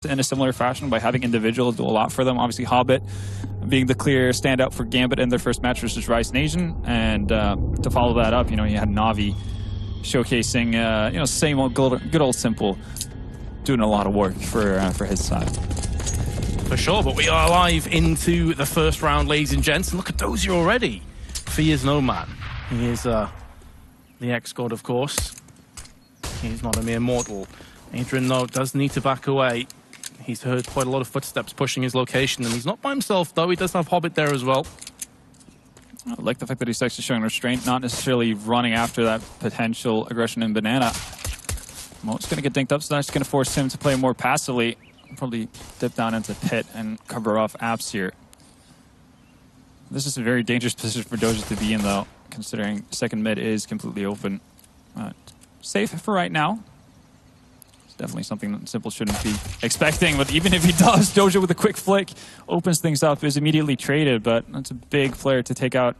in a similar fashion by having individuals do a lot for them. Obviously, Hobbit being the clear standout for Gambit in their first match versus Rice Nation, and to follow that up, you know, you had Na'Vi showcasing, you know, same old good old Simple doing a lot of work for his side. For sure, but we are live into the first round, ladies and gents, and look at Dozier already. Fee is no man. He is the ex-god, of course. He's not a mere mortal. Adrian, though, does need to back away. He's heard quite a lot of footsteps pushing his location, and he's not by himself, though. He does have Hobbit there as well. I like the fact that he's actually showing restraint, not necessarily running after that potential aggression in Banana. Mo's going to get dinked up, so that's going to force him to play more passively. Probably dip down into pit and cover off apps here. This is a very dangerous position for Dozier to be in, though, considering second mid is completely open. Safe for right now. Definitely something that Simple shouldn't be expecting, but even if he does, Dozier with a quick flick opens things up, is immediately traded, but that's a big player to take out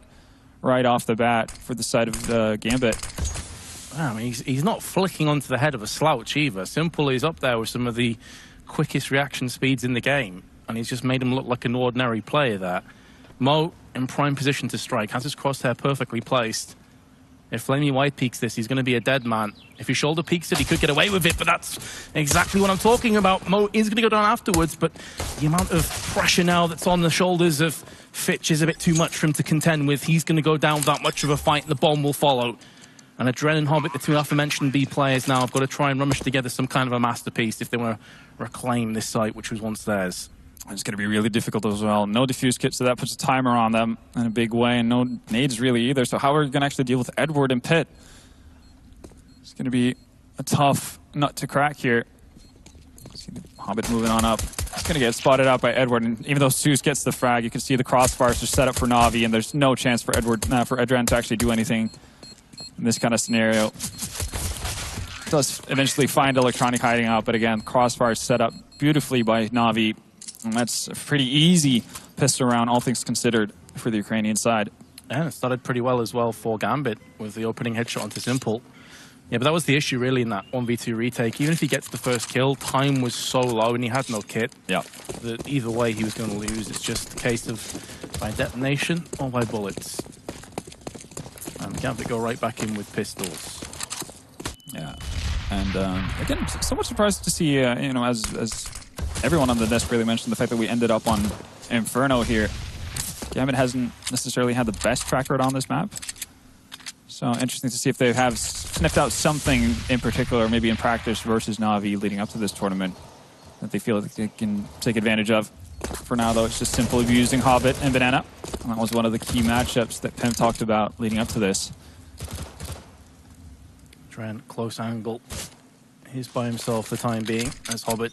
right off the bat for the side of Gambit. I mean, he's not flicking onto the head of a slouch either. Simple is up there with some of the quickest reaction speeds in the game, and he's just made him look like an ordinary player there. Mo in prime position to strike, has his crosshair perfectly placed. If Flamey White peeks this, he's going to be a dead man. If he shoulder peeks it, he could get away with it, but that's exactly what I'm talking about. Mo is going to go down afterwards, but the amount of pressure now that's on the shoulders of Fitch is a bit too much for him to contend with. He's going to go down that much of a fight, and the bomb will follow. And Adren and Hobbit, the two aforementioned B players now, have got to try and rummage together some kind of a masterpiece if they want to reclaim this site, which was once theirs. It's going to be really difficult as well. No defuse kit, so that puts a timer on them in a big way, and no nades really either. So how are we going to actually deal with Edward and Pit? It's going to be a tough nut to crack here. See the Hobbit moving on up. It's going to get spotted out by Edward, and even though Zeus gets the frag, you can see the crossfires are set up for Na'Vi, and there's no chance for Edren to actually do anything in this kind of scenario. Does eventually find Electronic hiding out, but again, crossfire set up beautifully by Na'Vi. And that's a pretty easy pistol round, all things considered, for the Ukrainian side. And it started pretty well as well for Gambit with the opening headshot onto Simple. Yeah, but that was the issue really in that 1v2 retake. Even if he gets the first kill, time was so low and he had no kit. Yeah. That either way he was going to lose. It's just a case of by detonation or by bullets. And Gambit go right back in with pistols. Yeah. And again, somewhat surprised to see, you know, as everyone on the desk really mentioned, the fact that we ended up on Inferno here. Gambit hasn't necessarily had the best track record on this map. So interesting to see if they have sniffed out something in particular, maybe in practice versus Na'Vi leading up to this tournament, that they feel like they can take advantage of. For now, though, it's just simply using Hobbit and Banana. And that was one of the key matchups that Pem talked about leading up to this. Trent, close angle. He's by himself for the time being, as Hobbit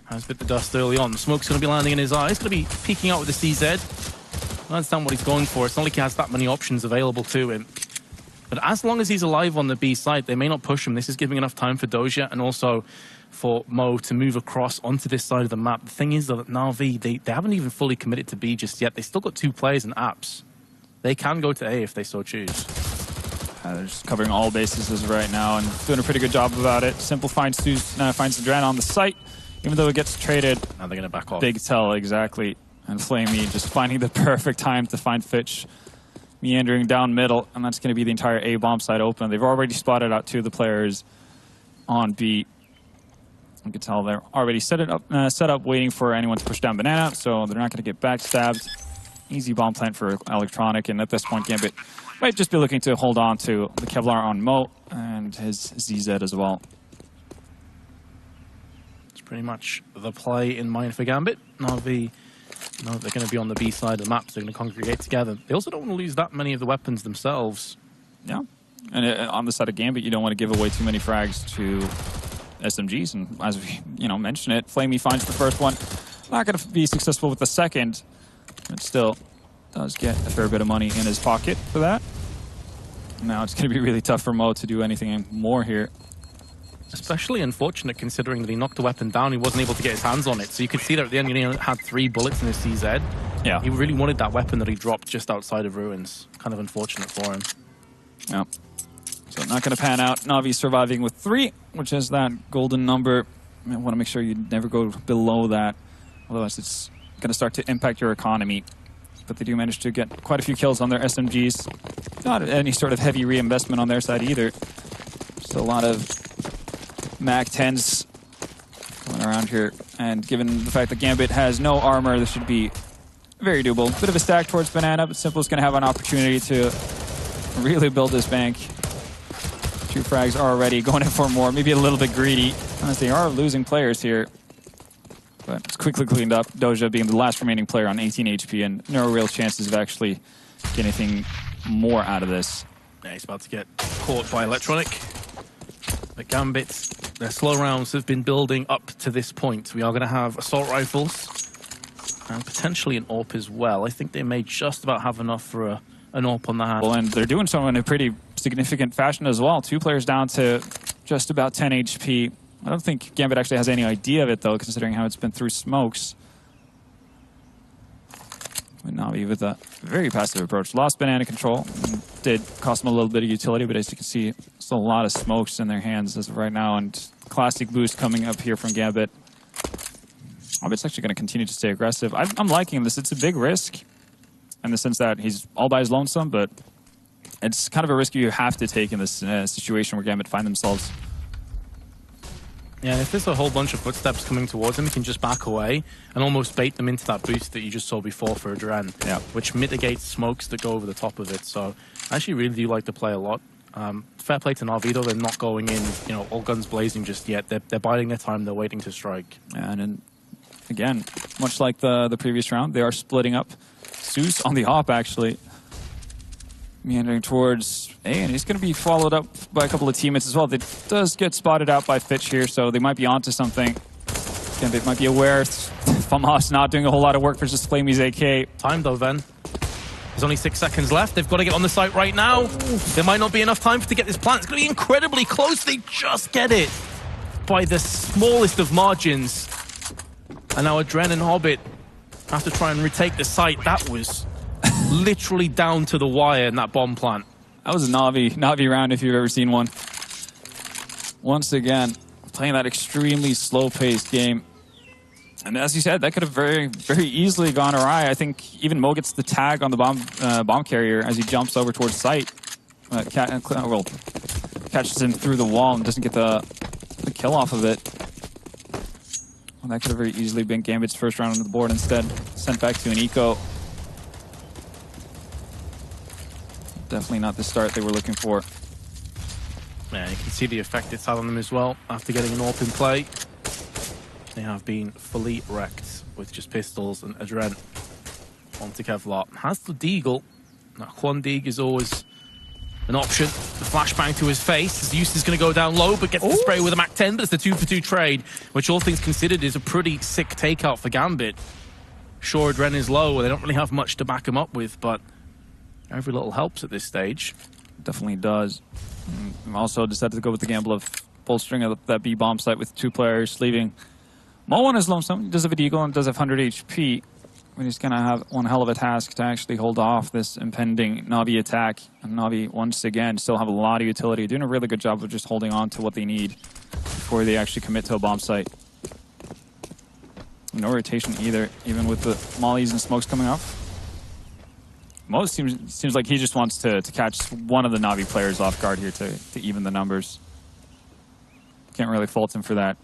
has bit the dust early on. The smoke's going to be landing in his eye. He's going to be peeking out with the CZ. I understand what he's going for. It's not like he has that many options available to him. But as long as he's alive on the B side, they may not push him. This is giving enough time for Dozier and also for Mo to move across onto this side of the map. The thing is, though, that Na'Vi, they haven't even fully committed to B just yet. They still got 2 players and apps. They can go to A if they so choose. They're just covering all bases as of right now and doing a pretty good job about it. Simple finds finds the Dren on the site, even though it gets traded. Now they're going to back off. Big tell, exactly. And Flamey just finding the perfect time to find Fitch meandering down middle, and that's going to be the entire A bomb side open. They've already spotted out 2 of the players on B. You can tell they're already set up waiting for anyone to push down Banana, so they're not going to get backstabbed. Easy bomb plant for Electronic, and at this point Gambit might just be looking to hold on to the Kevlar on Mo and his ZZ as well. It's pretty much the play in mind for Gambit. Na'Vi, no, they're going to be on the B side of the map, so they're going to congregate together. They also don't want to lose that many of the weapons themselves. Yeah, and on the side of Gambit, you don't want to give away too many frags to SMGs, and as we mentioned it, Flamey finds the first one. Not going to be successful with the second, but still does get a fair bit of money in his pocket for that. Now it's going to be really tough for Mo to do anything more here. Especially unfortunate considering that he knocked the weapon down, he wasn't able to get his hands on it. So you could see that at the end he only had 3 bullets in his CZ. Yeah. He really wanted that weapon that he dropped just outside of Ruins. Kind of unfortunate for him. Yeah. So not going to pan out. Na'Vi surviving with 3, which is that golden number I want to make sure you never go below that. Otherwise, it's going to start to impact your economy. But they do manage to get quite a few kills on their SMGs. Not any sort of heavy reinvestment on their side either. Just a lot of MAC-10s going around here. And given the fact that Gambit has no armor, this should be very doable. Bit of a stack towards Banana, but Simple's going to have an opportunity to really build this bank. 2 frags are already going in for more, maybe a little bit greedy, as they are losing players here. But it's quickly cleaned up. Doja being the last remaining player on 18 HP and no real chances of actually getting anything more out of this. Yeah, he's about to get caught by Electronic. But Gambit, their slow rounds have been building up to this point. We are going to have assault rifles and potentially an AWP as well. I think they may just about have enough for an AWP on the hand. Well, and they're doing so in a pretty significant fashion as well. 2 players down to just about 10 HP. I don't think Gambit actually has any idea of it, though, considering how it's been through smokes. Navi with a very passive approach. Lost Banana control. Did cost them a little bit of utility, but as you can see, still a lot of smokes in their hands as of right now, and classic boost coming up here from Gambit. Gambit's actually going to continue to stay aggressive. I'm liking this. It's a big risk in the sense that he's all by his lonesome, but it's kind of a risk you have to take in this situation where Gambit find themselves. Yeah, if there's a whole bunch of footsteps coming towards him, he can just back away and almost bait them into that boost that you just saw before for Adren, which mitigates smokes that go over the top of it. So I actually really do like the play a lot. Fair play to Na'Vi, though. They're not going in, you know, all guns blazing just yet. They're biding their time. They're waiting to strike. Yeah, and then, again, much like the previous round, they are splitting up. Zeus on the hop, actually. Meandering towards A, and he's going to be followed up by a couple of teammates as well. They does get spotted out by Fitch here, so they might be onto something. Gambit might be aware. Famas not doing a whole lot of work for just Flamey's AK. Time though, Ven. There's only 6 seconds left. They've got to get on the site right now. There might not be enough time to get this plant. It's going to be incredibly close. They just get it by the smallest of margins. And now Adren and Hobbit have to try and retake the site. That was literally down to the wire in that bomb plant. That was a Na'Vi round if you've ever seen one. Once again, playing that extremely slow-paced game. And as you said, that could have very, very easily gone awry. I think even Mo gets the tag on the bomb carrier as he jumps over towards site. Catches him through the wall and doesn't get the kill off of it. Well, that could have very easily been Gambit's first round on the board. Instead, sent back to an eco. Definitely not the start they were looking for. Yeah, you can see the effect it's had on them as well. After getting an AWP in play, they have been fully wrecked with just pistols and Adren onto Kevlar. Has the Deagle. Now, Quan Deagle is always an option. The flashbang to his face. His use is going to go down low, but gets the spray with a MAC-10, but it's the 2-for-2 trade, which all things considered is a pretty sick takeout for Gambit. Sure, Adren is low, they don't really have much to back him up with, but every little helps at this stage. Definitely does. Also decided to go with the gamble of bolstering of that B bomb site with 2 players, leaving Mo on his lonesome. He does have a Deagle and does have 100 HP. But he's going to have one hell of a task to actually hold off this impending Na'Vi attack. And Na'Vi, once again, still have a lot of utility, doing a really good job of just holding on to what they need before they actually commit to a bomb site. No rotation either, even with the mollies and smokes coming off. Mo seems like he just wants to catch one of the Na'Vi players off guard here to even the numbers. Can't really fault him for that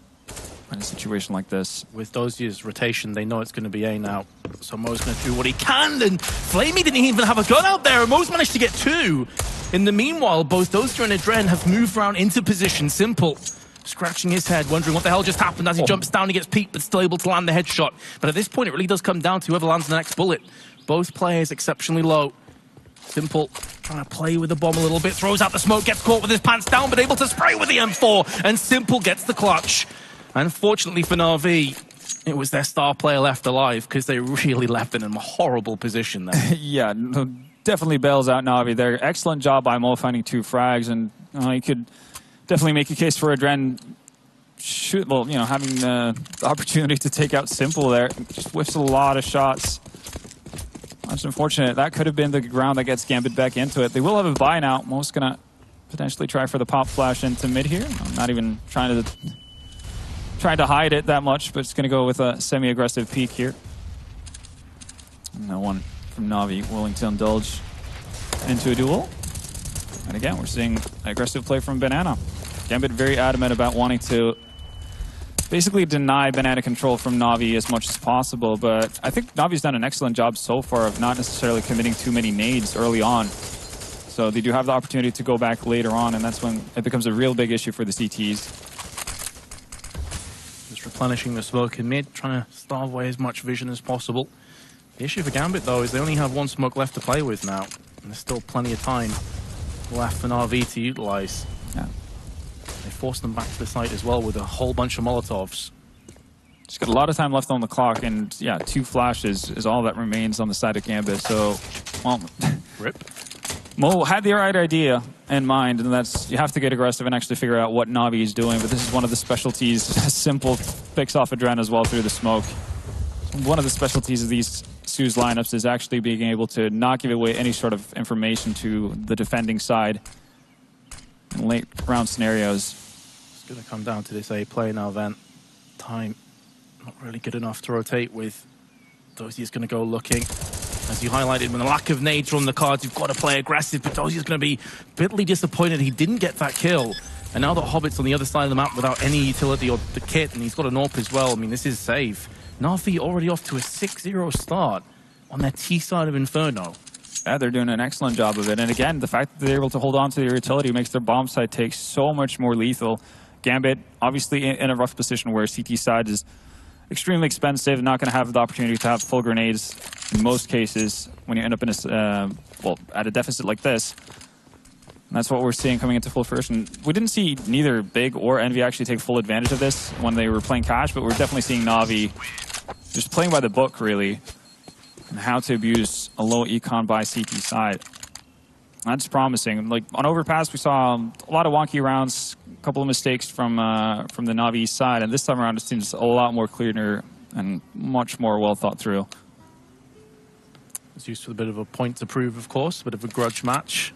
in a situation like this. With Dozier's rotation, they know it's going to be A now. So Mo's going to do what he can, and Flamey didn't even have a gun out there, and Mo's managed to get 2. In the meanwhile, both Dozier and Adren have moved around into position. Simple scratching his head, wondering what the hell just happened as he jumps down, he gets peeked, but still able to land the headshot. But at this point, it really does come down to whoever lands the next bullet. Both players exceptionally low. Simple trying to play with the bomb a little bit, throws out the smoke, gets caught with his pants down, but able to spray with the M4, and Simple gets the clutch. Unfortunately for Na'Vi, it was their star player left alive, because they really left it in a horrible position there. Yeah, no, definitely bails out Na'Vi there. Excellent job by Mo finding 2 frags, and he could definitely make a case for Adren having the opportunity to take out Simple there. Just whiffs a lot of shots. That's unfortunate. That could have been the round that gets Gambit back into it. They will have a buy now. Mo's going to potentially try for the pop flash into mid here. I'm not even trying tried to hide it that much, but it's going to go with a semi-aggressive peek here. No one from Na'Vi willing to indulge into a duel. And again, we're seeing aggressive play from Banana. Gambit very adamant about wanting to basically deny Banana control from Na'Vi as much as possible, but I think Na'Vi's done an excellent job so far of not necessarily committing too many nades early on. So they do have the opportunity to go back later on, and that's when it becomes a real big issue for the CTs. Just replenishing the smoke in mid, trying to starve away as much vision as possible. The issue for Gambit, though, is they only have one smoke left to play with now, and there's still plenty of time left for Na'Vi to utilize. Yeah. They forced them back to the site as well with a whole bunch of Molotovs. Just got a lot of time left on the clock, and yeah, 2 flashes is all that remains on the side of Gambit. So, well, Rip. Mo had the right idea in mind, and that's you have to get aggressive and actually figure out what Na'Vi is doing. But this is one of the specialties. Simple picks off Adren as well through the smoke. One of the specialties of these Su's lineups is actually being able to not give away any sort of information to the defending side in late round scenarios. It's going to come down to this A play now then. Time not really good enough to rotate with. Dozy is going to go looking. As you highlighted, with the lack of nades from the cards, you've got to play aggressive, but Dozy is going to be bitterly disappointed he didn't get that kill. And now that Hobbit's on the other side of the map without any utility or the kit, and he's got an AWP as well, I mean, this is safe. Na'Vi already off to a 6-0 start on their T side of Inferno. Yeah, they're doing an excellent job of it. And again, the fact that they're able to hold on to their utility makes their bomb side take so much more lethal. Gambit, obviously in a rough position where CT side is extremely expensive, not going to have the opportunity to have full grenades in most cases when you end up in a, well, at a deficit like this. And that's what we're seeing coming into full fruition. We didn't see neither Big or Envy actually take full advantage of this when they were playing Cash, but we're definitely seeing Na'Vi just playing by the book, really, and how to abuse a low econ by CT side. That's promising. Like on Overpass, we saw a lot of wonky rounds, a couple of mistakes from the Na'Vi side, and this time around it seems a lot more cleaner and much more well thought through. It's used for a bit of a point to prove, of course, a bit of a grudge match.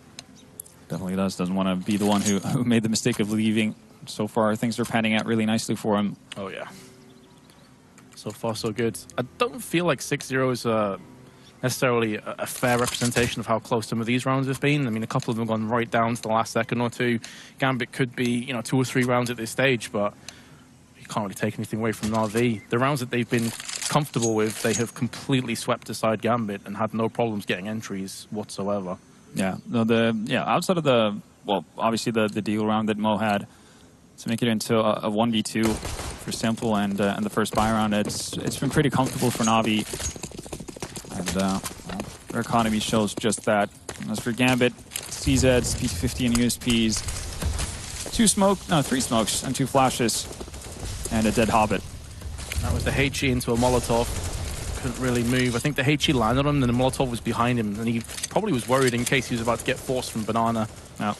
Definitely does. Doesn't want to be the one who made the mistake of leaving. So far, things are panning out really nicely for him. Oh, yeah. So far, so good. I don't feel like 6-0 is necessarily a fair representation of how close some of these rounds have been. I mean, a couple of them have gone right down to the last second or two. Gambit could be, you know, 2 or 3 rounds at this stage, but you can't really take anything away from Na'Vi. The rounds that they've been comfortable with, they have completely swept aside Gambit and had no problems getting entries whatsoever. Yeah, no, outside of the, well, obviously the deal round that Mo had to make it into a 1v2 for Simple and the first buy round, it's been pretty comfortable for Na'Vi, and well, their economy shows just that. As for Gambit, CZs, P250 and USPs, 3 smokes and 2 flashes, and a dead Hobbit. That was the HE into a Molotov. Couldn't really move. I think the HE landed on him, and the Molotov was behind him, and he probably was worried in case he was about to get forced from Banana. No.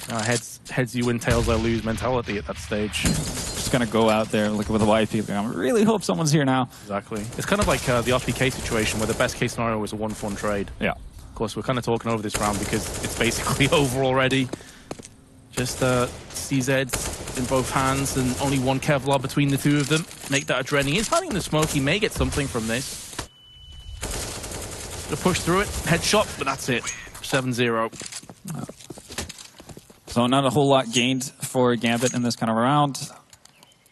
Heads you win, tails I lose mentality at that stage. Just gonna go out there looking with a YP. I really hope someone's here now. Exactly. It's kind of like the RPK situation where the best case scenario was a 1-1 trade. Yeah. Of course, we're kind of talking over this round because it's basically over already. Just CZs in both hands and only 1 Kevlar between the 2 of them. Make that Adren. He is hiding the smoke. He may get something from this. Gonna push through it. Headshot, but that's it. 7-0. So not a whole lot gained for Gambit in this kind of round.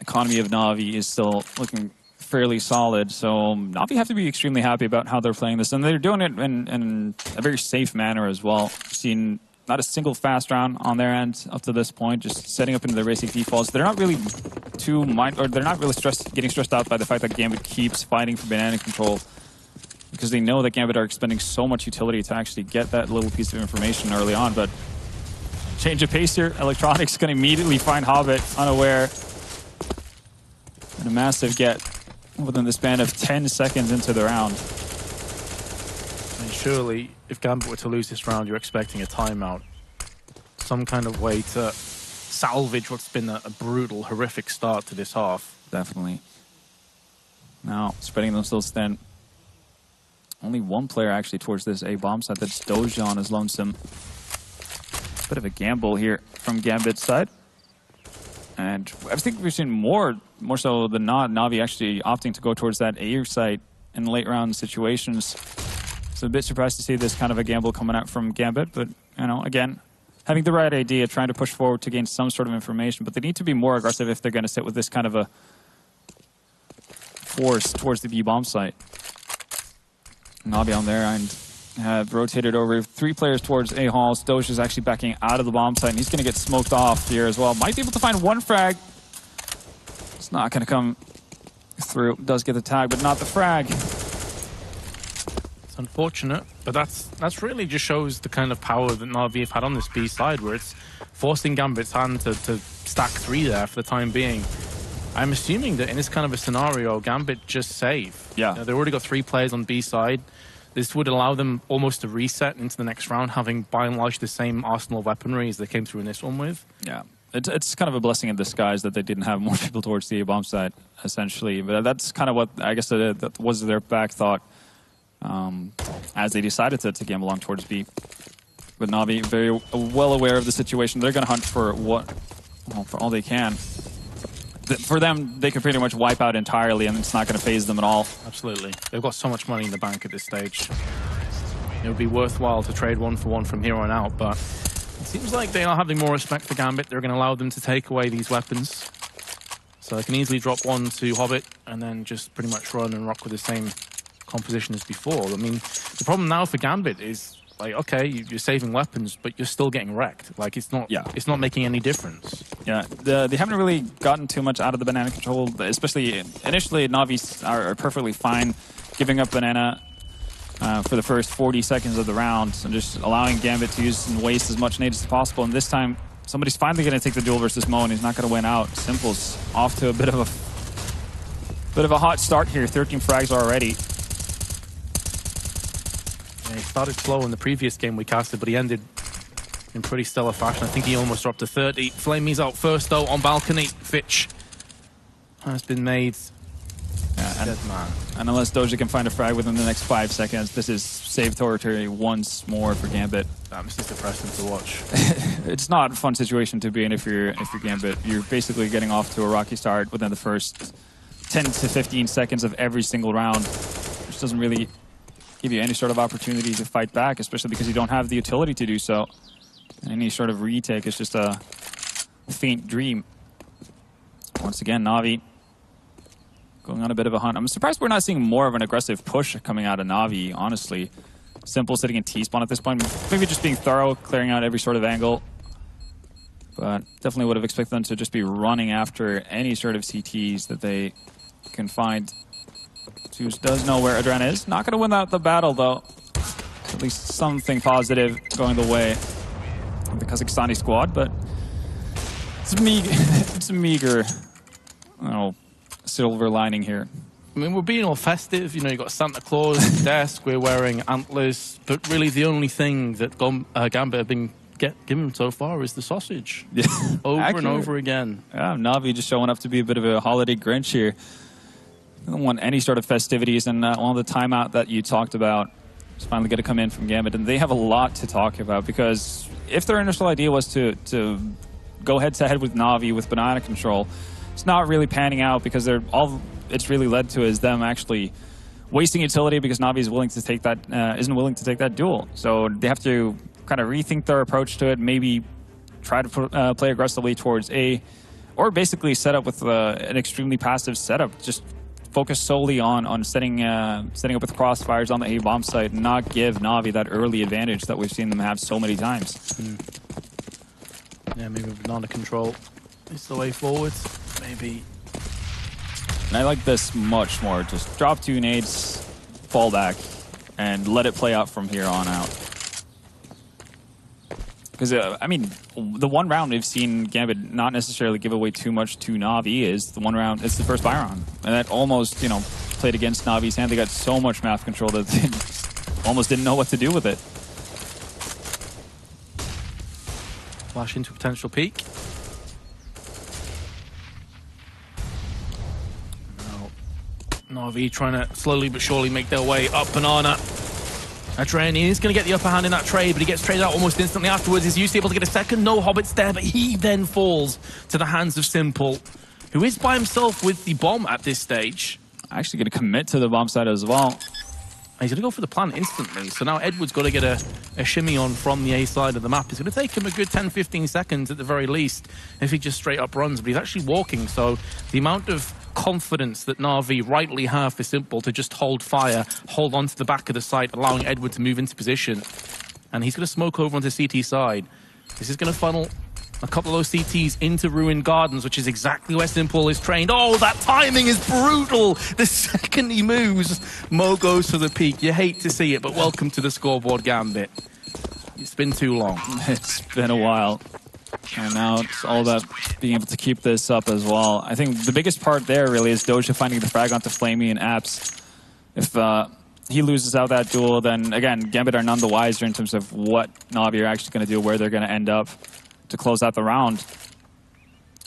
Economy of Na'Vi is still looking fairly solid, so Na'Vi have to be extremely happy about how they're playing this, and they're doing it in a very safe manner as well. Seen not a single fast round on their end up to this point, just setting up into the racing defaults. They're not really getting stressed out by the fact that Gambit keeps fighting for banana control, because they know that Gambit are expending so much utility to actually get that little piece of information early on. But change of pace here. Electronics going to immediately find Hobbit unaware. And a massive get within the span of 10 seconds into the round. And surely, if Gambit were to lose this round, you're expecting a timeout. Some kind of way to salvage what's been a brutal, horrific start to this half. Definitely. Now, spreading themselves thin. Only 1 player actually towards this A bomb side. That's Dojan is lonesome. Bit of a gamble here from Gambit's side. And I think we've seen more so than not, Na'Vi actually opting to go towards that A site in late round situations. So a bit surprised to see this kind of a gamble coming out from Gambit, but you know, again, having the right idea, trying to push forward to gain some sort of information, but they need to be more aggressive if they're going to sit with this kind of a force towards the B bomb site. Na'Vi on there and have rotated over 3 players towards A halls. Doge is actually backing out of the bomb site, and he's going to get smoked off here as well. Might be able to find 1 frag. It's not going to come through. Does get the tag, but not the frag. It's unfortunate, but that's really just shows the kind of power that Na'Vi have had on this B side, where it's forcing Gambit's hand to stack 3 there for the time being. I'm assuming that in this kind of a scenario, Gambit just save. Yeah. They've already got 3 players on B side. This would allow them almost to reset into the next round, having by and large the same arsenal of weaponry as they came through in this one with. Yeah, it's kind of a blessing in disguise that they didn't have more people towards the A-bomb side, essentially. But that's kind of what I guess that was their back thought as they decided to gamble along towards B. But Na'Vi very well aware of the situation. They're going to hunt for for all they can. For them, they could pretty much wipe out entirely, and it's not going to phase them at all. Absolutely. They've got so much money in the bank at this stage. It would be worthwhile to trade 1 for 1 from here on out, but it seems like they are having more respect for Gambit. They're going to allow them to take away these weapons. So they can easily drop 1 to Hobbit, and then just pretty much run and rock with the same composition as before. I mean, the problem now for Gambit is, like, okay, you're saving weapons, but you're still getting wrecked. Like, it's not making any difference. Yeah, they haven't really gotten too much out of the banana control, especially initially. Na'Vi are perfectly fine giving up banana for the first 40 seconds of the round and just allowing Gambit to use and waste as much nades as possible. And this time, somebody's finally going to take the duel versus Mo, and he's not going to win out. Simple's off to a bit of a hot start here. 13 frags already. Yeah, he started slow in the previous game we casted, but he ended in pretty stellar fashion. I think he almost dropped to 30. Flamey's out first, though, on balcony. Fitch has been made dead man. And unless Doja can find a frag within the next 5 seconds, this is save territory once more for Gambit. This is depressing to watch. It's not a fun situation to be in if you're Gambit. You're basically getting off to a rocky start within the first 10 to 15 seconds of every single round, which doesn't really give you any sort of opportunity to fight back, especially because you don't have the utility to do so. And any sort of retake is just a faint dream. Once again, Na'Vi going on a bit of a hunt. I'm surprised we're not seeing more of an aggressive push coming out of Na'Vi, honestly. Simple sitting in T-spawn at this point. Maybe just being thorough, clearing out every sort of angle. But definitely would have expected them to just be running after any sort of CTs that they can find. Zeus does know where Adren is. Not going to win out the battle, though. At least something positive going the way of the Kazakhstani squad, but it's a meager silver lining here. I mean, we're being all festive. You know, you've got Santa Claus at the desk, we're wearing antlers, but really the only thing that Gambit have been given so far is the sausage. Yeah. Over and over again. Yeah, Na'Vi just showing up to be a bit of a holiday Grinch here. They don't want any sort of festivities, and all the timeout that you talked about is finally going to come in from Gambit, and they have a lot to talk about, because if their initial idea was to go head-to-head with Na'Vi with banana control, it's not really panning out, because all it's really led to is them actually wasting utility because Na'Vi is willing to take that isn't willing to take that duel. So they have to kind of rethink their approach to it, maybe try to play aggressively towards A, or basically set up with an extremely passive setup. Just focus solely on setting up with crossfires on the A bomb site and not give Na'Vi that early advantage that we've seen them have so many times. Yeah, maybe banana control is the way forward. Maybe. And I like this much more. Just drop 2 nades, fall back, and let it play out from here on out. Because, I mean, the one round we've seen Gambit not necessarily give away too much to Na'Vi is the one round, it's the first buy round. And that almost, played against Na'Vi's hand. They got so much math control that they almost didn't know what to do with it. Flash into potential peak. Now, Na'Vi trying to slowly but surely make their way up banana. Adrian is going to get the upper hand in that trade, but he gets traded out almost instantly afterwards. Is Yusi able to get a second? No, Hobbit's there, but he then falls to the hands of Simple, who is by himself with the bomb at this stage. Actually going to commit to the bomb side as well. He's going to go for the plant instantly. So now Edward's got to get a shimmy on from the A side of the map. It's going to take him a good 10-15 seconds at the very least if he just straight up runs. But he's actually walking, so the amount of confidence that Na'Vi rightly have for Simple to just hold fire, hold on to the back of the site, allowing Edward to move into position. And he's going to smoke over onto CT side. This is going to funnel a couple of those CTs into Ruined Gardens, which is exactly where Simple is trained. Oh, that timing is brutal! The second he moves, Mo goes for the peak. You hate to see it, but welcome to the scoreboard, Gambit. It's been too long. It's been a while. And now it's all about being able to keep this up as well. I think the biggest part there really is Doja finding the frag onto Flamey and Apps. If he loses out that duel, then again, Gambit are none the wiser in terms of what Na'Vi are actually going to do, where they're going to end up to close out the round.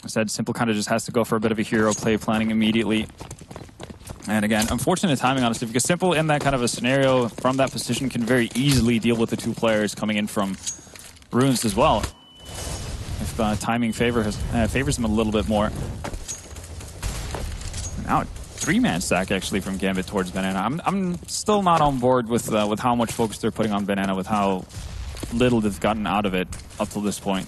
I said Simple kind of just has to go for a bit of a hero play planning immediately. And again, unfortunate timing, honestly, because Simple in that kind of a scenario from that position can very easily deal with the two players coming in from Ruins as well. If timing favors him a little bit more. Now, three-man stack actually from Gambit towards Banana. I'm still not on board with how much focus they're putting on Banana, with how little they've gotten out of it up till this point.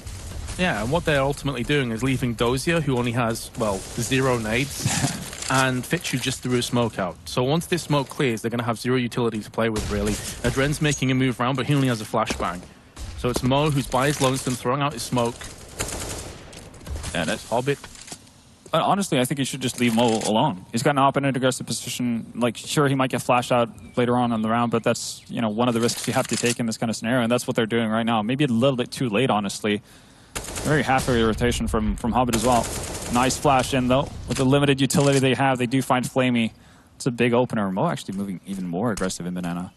Yeah, and what they're ultimately doing is leaving Dozier, who only has, well, 0 nades, and Fitch, who just threw a smoke out. So once this smoke clears, they're going to have 0 utility to play with, really. Adren's making a move around, but he only has a flashbang. So it's Mo who's by his lonesome, throwing out his smoke. And it's Hobbit. Honestly, I think he should just leave Mo alone. He's got an op in an aggressive position. Like, sure, he might get flashed out later on in the round, but that's, you know, one of the risks you have to take in this kind of scenario, and that's what they're doing right now. Maybe a little bit too late, honestly. Very halfway rotation from Hobbit as well. Nice flash in, though. With the limited utility they have, they do find Flamey. It's a big opener. Mo actually moving even more aggressive in Banana.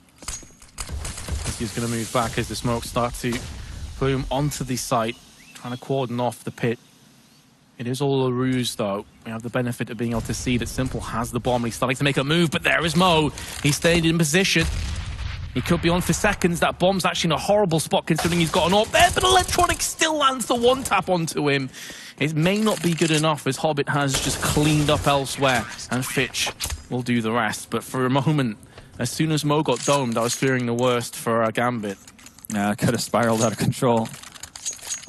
He's going to move back as the smoke starts to plume onto the site, trying to cordon off the pit. It is all a ruse, though. We have the benefit of being able to see that Simple has the bomb. He's starting to make a move, but there is Mo. He stayed in position. He could be on for seconds. That bomb's actually in a horrible spot considering he's got an AWP there, but Electronic still lands the one tap onto him. It may not be good enough as Hobbit has just cleaned up elsewhere, and Fitch will do the rest. But for a moment, as soon as Mo got domed, I was fearing the worst for Gambit. Yeah, it could have spiraled out of control.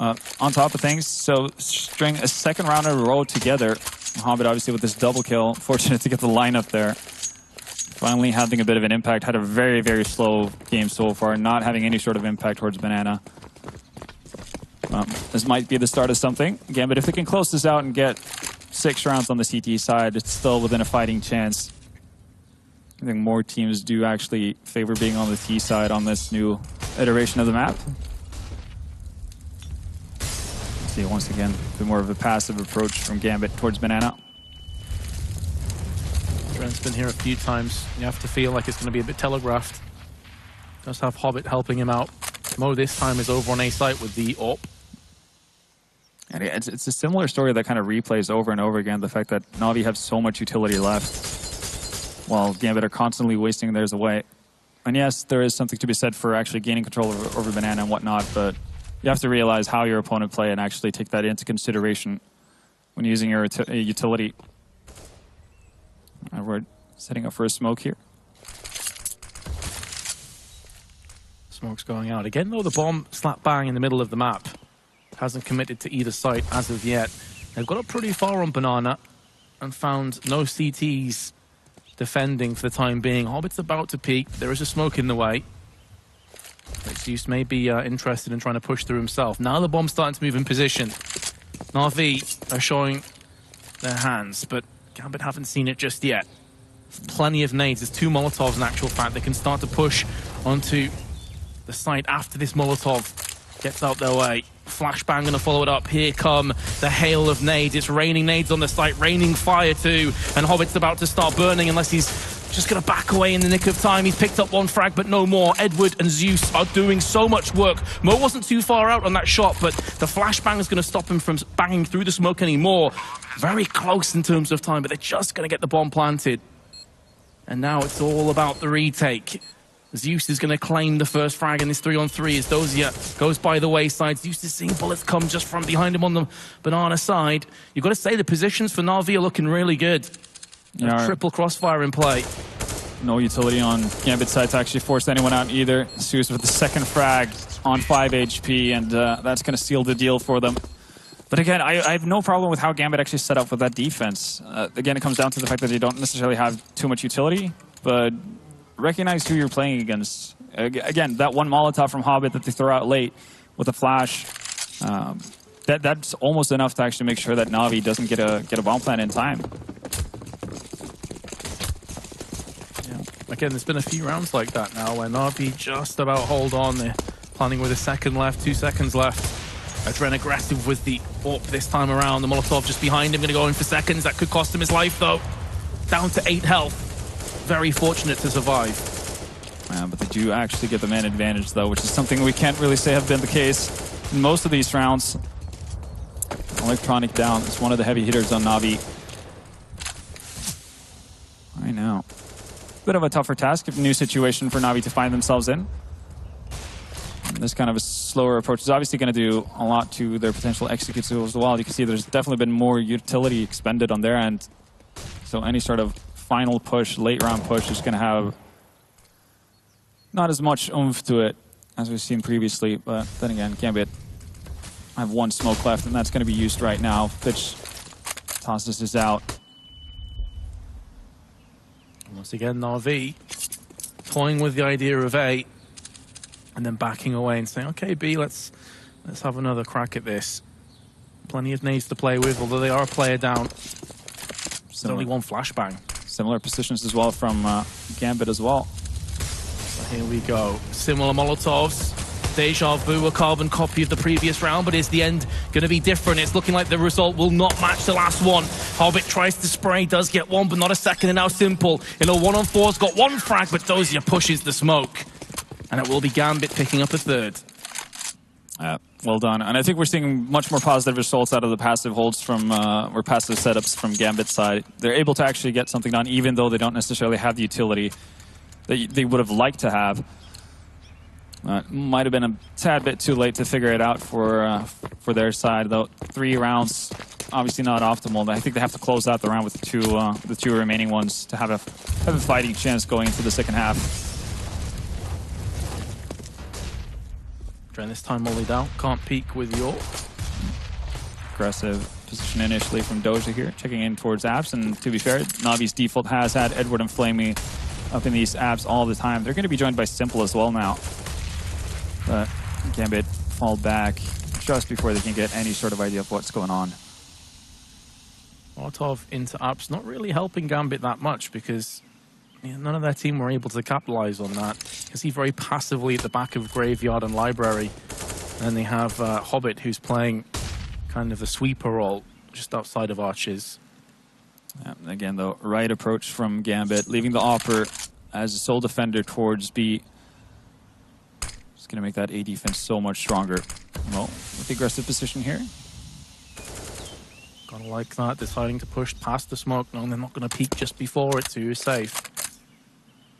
On top of things, so string a second round in a row together. Hobbit obviously with this double kill, fortunate to get the lineup there. Finally having a bit of an impact, had a very, very slow game so far, not having any sort of impact towards Banana. This might be the start of something. Gambit, if they can close this out and get 6 rounds on the CT side, it's still within a fighting chance. I think more teams do actually favor being on the T side on this new iteration of the map. See, once again, a bit more of a passive approach from Gambit towards Banana. Brent's been here a few times. You have to feel like it's going to be a bit telegraphed. Does have Hobbit helping him out. Mo this time is over on A site with the AWP. And it's a similar story that kind of replays over and over again. The fact that Na'Vi have so much utility left, while Gambit are constantly wasting theirs away. And yes, there is something to be said for actually gaining control over Banana and whatnot, but you have to realize how your opponent play and actually take that into consideration when using your utility. And we're setting up for a smoke here. Smoke's going out. Again, though, the bomb slap bang in the middle of the map. Hasn't committed to either site as of yet. They've got up pretty far on Banana and found no CTs defending for the time being. Hobbit's about to peek. There is a smoke in the way. Zeus may be interested in trying to push through himself. Now the bomb's starting to move in position. Na'Vi are showing their hands, but Gambit haven't seen it just yet. Plenty of nades. There's 2 Molotovs in actual fact. They can start to push onto the site after this Molotov gets out their way. Flashbang gonna follow it up. Here come the hail of nades. It's raining nades on the site, raining fire too. And Hobbit's about to start burning unless he's just gonna back away in the nick of time. He's picked up 1 frag, but no more. Edward and Zeus are doing so much work. Mo wasn't too far out on that shot, but the flashbang is gonna stop him from banging through the smoke anymore. Very close in terms of time, but they're just gonna get the bomb planted. And now it's all about the retake. Zeus is going to claim the first frag in this 3-on-3 as Dozier goes by the wayside. Zeus is seeing bullets come just from behind him on the banana side. You've got to say the positions for Na'Vi are looking really good. Yeah, triple crossfire in play. No utility on Gambit's side to actually force anyone out either. Zeus with the second frag on 5 HP, and that's going to seal the deal for them. But again, I have no problem with how Gambit actually set up with that defense. Again, it comes down to the fact that they don't necessarily have too much utility, but recognize who you're playing against. Again, that one Molotov from Hobbit that they throw out late with a flash, that's almost enough to actually make sure that Na'Vi doesn't get a bomb plant in time. Yeah. Again, there's been a few rounds like that now where Na'Vi just about hold on. They're planning with a second left, 2 seconds left. Adren aggressive with the AWP this time around. The Molotov just behind him, going to go in for seconds. That could cost him his life, though. Down to 8 health. Very fortunate to survive. But they do actually get the man advantage, though, which is something we can't really say have been the case in most of these rounds. Electronic down is one of the heavy hitters on Na'Vi. I know. Bit of a tougher task, a new situation for Na'Vi to find themselves in. This kind of a slower approach is obviously going to do a lot to their potential executes as well. You can see there's definitely been more utility expended on their end. So any sort of final push, late round push is going to have not as much oomph to it as we've seen previously. But then again, Gambit have one smoke left, and that's going to be used right now. Fitch tosses this out. Once again, Na'Vi toying with the idea of A, and then backing away and saying, okay, B, let's have another crack at this. Plenty of nades to play with, although they are a player down. There's only one flashbang. Similar positions as well from Gambit as well. So here we go. Similar Molotovs. Deja vu, a carbon copy of the previous round, but is the end going to be different? It's looking like the result will not match the last one. Hobbit tries to spray, does get one, but not a second, and now Simple. In a 1-on-4, has got one frag, but Dozier pushes the smoke. And it will be Gambit picking up a third. Well done. And I think we're seeing much more positive results out of the passive holds from, or passive setups from Gambit's side. They're able to actually get something done, even though they don't necessarily have the utility that they would have liked to have. Might have been a tad bit too late to figure it out for their side, though. 3 rounds, obviously not optimal. I think they have to close out the round with the two remaining ones to have a fighting chance going into the second half. And this time molly down, can't peek with York. Aggressive position initially from Doja here, checking in towards apps, and to be fair, Na'Vi's default has had Edward and Flamey up in these apps all the time. They're going to be joined by Simple as well now. But Gambit fall back just before they can get any sort of idea of what's going on. Molotov into apps, not really helping Gambit that much because none of their team were able to capitalize on that. You can see very passively at the back of Graveyard and Library. And they have Hobbit, who's playing kind of a sweeper role just outside of Arches. Again, the right approach from Gambit, leaving the Opper as a sole defender towards B. It's going to make that A defense so much stronger. Well, with the aggressive position here. Gonna like that, deciding to push past the smoke. No, they're not going to peek just before it, so you're safe.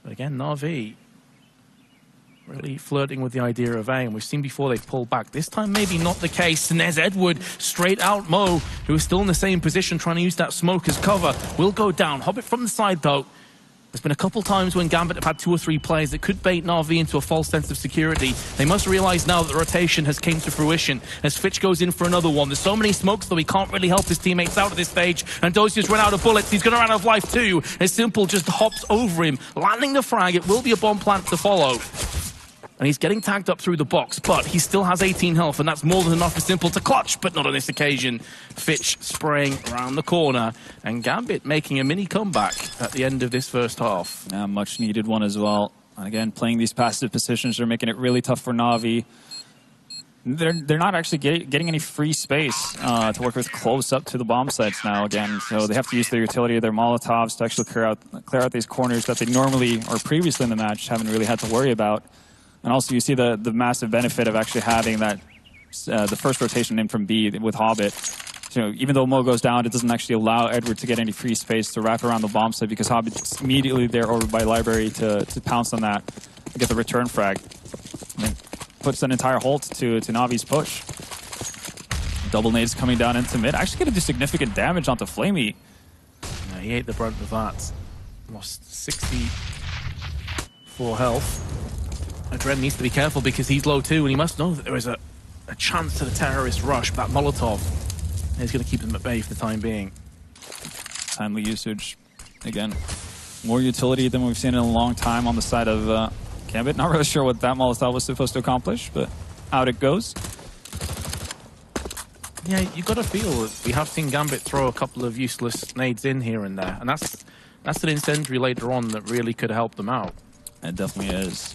But again, Na'Vi really flirting with the idea of A, and we've seen before they've pulled back. This time maybe not the case, and there's Edward straight out. Mo, who is still in the same position trying to use that smoke as cover, will go down. Hobbit from the side though. There's been a couple times when Gambit have had 2 or 3 players that could bait Na'Vi into a false sense of security. They must realize now that the rotation has came to fruition as Fitch goes in for another one. There's so many smokes though he can't really help his teammates out at this stage, and Dozier's run out of bullets. He's going to run out of life too as Simple just hops over him, landing the frag. It will be a bomb plant to follow. And he's getting tagged up through the box, but he still has 18 health, and that's more than enough for Simple to clutch, but not on this occasion. Fitch spraying around the corner, and Gambit making a mini comeback at the end of this first half. Much needed one as well. Again, playing these passive positions are making it really tough for Na'Vi. They're not actually getting any free space to work with close up to the bomb sites now again, so they have to use the utility of their Molotovs to actually clear out these corners that they normally, or previously in the match, haven't really had to worry about. And also you see the massive benefit of actually having that the first rotation in from B with Hobbit. So even though Mo goes down, it doesn't actually allow Edward to get any free space to wrap around the bomb site because Hobbit's immediately there over by Library to pounce on that. get the return frag. And it puts an entire halt to Navi's push. Double nades coming down into mid. Actually going to do significant damage onto Flamey. Yeah, he ate the brunt of that. Lost 64 health. Adren needs to be careful because he's low too, and he must know that there is a chance to the terrorist rush. But that Molotov is going to keep him at bay for the time being. Timely usage. Again, more utility than we've seen in a long time on the side of Gambit. Not really sure what that Molotov was supposed to accomplish, but out it goes. Yeah, you got to feel that we have seen Gambit throw a couple of useless nades in here and there, and that's an incendiary later on that really could help them out. It definitely is.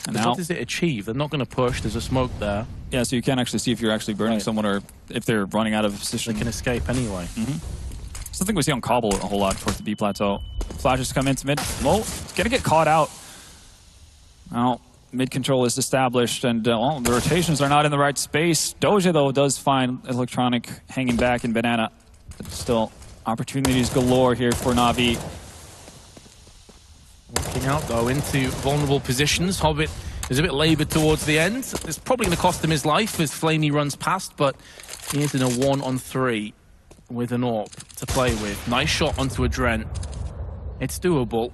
And now, now, what does it achieve? They're not going to push. There's a smoke there. Yeah, so you can't actually see if you're actually burning someone or if they're running out of position. They can escape anyway. Something we see on Cobble a whole lot towards the B plateau. Flashes come into mid. Mo gonna get caught out. Now, mid control is established, and well, the rotations are not in the right space. Doja, though, does find Electronic hanging back in Banana. But still, opportunities galore here for Na'Vi. Walking out, though, into vulnerable positions. Hobbit is a bit laboured towards the end. It's probably going to cost him his life as Flamey runs past, but he is in a 1-on-3 with an AWP to play with. Nice shot onto Adren. It's doable.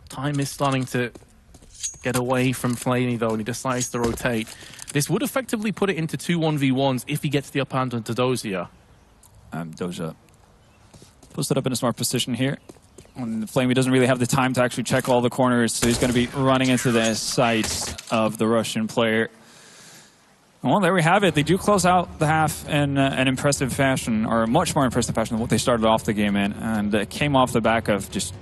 Time is starting to get away from Flamey, though, and he decides to rotate. This would effectively put it into 2 1v1s if he gets the upper hand onto Dozier. Doja posted up in a smart position here. When Flamey doesn't really have the time to actually check all the corners, so he's going to be running into the sights of the Russian player. Well, there we have it. They do close out the half in an impressive fashion, or a much more impressive fashion than what they started off the game in, and it came off the back of just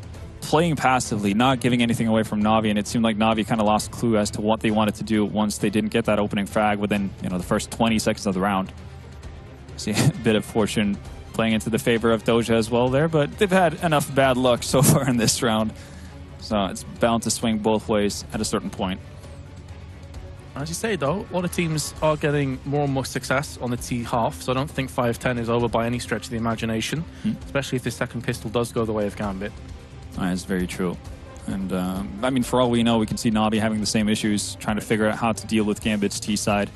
playing passively, not giving anything away from Na'Vi, and it seemed like Na'Vi kind of lost clue as to what they wanted to do once they didn't get that opening frag within, the first 20 seconds of the round. See a bit of fortune playing into the favor of Doja as well there, but they've had enough bad luck so far in this round, so it's bound to swing both ways at a certain point. As you say, though, a lot of teams are getting more and more success on the T half, so I don't think 5-10 is over by any stretch of the imagination, especially if this second pistol does go the way of Gambit. That's very true. And, I mean, for all we know, we can see Na'Vi having the same issues, trying to figure out how to deal with Gambit's T side.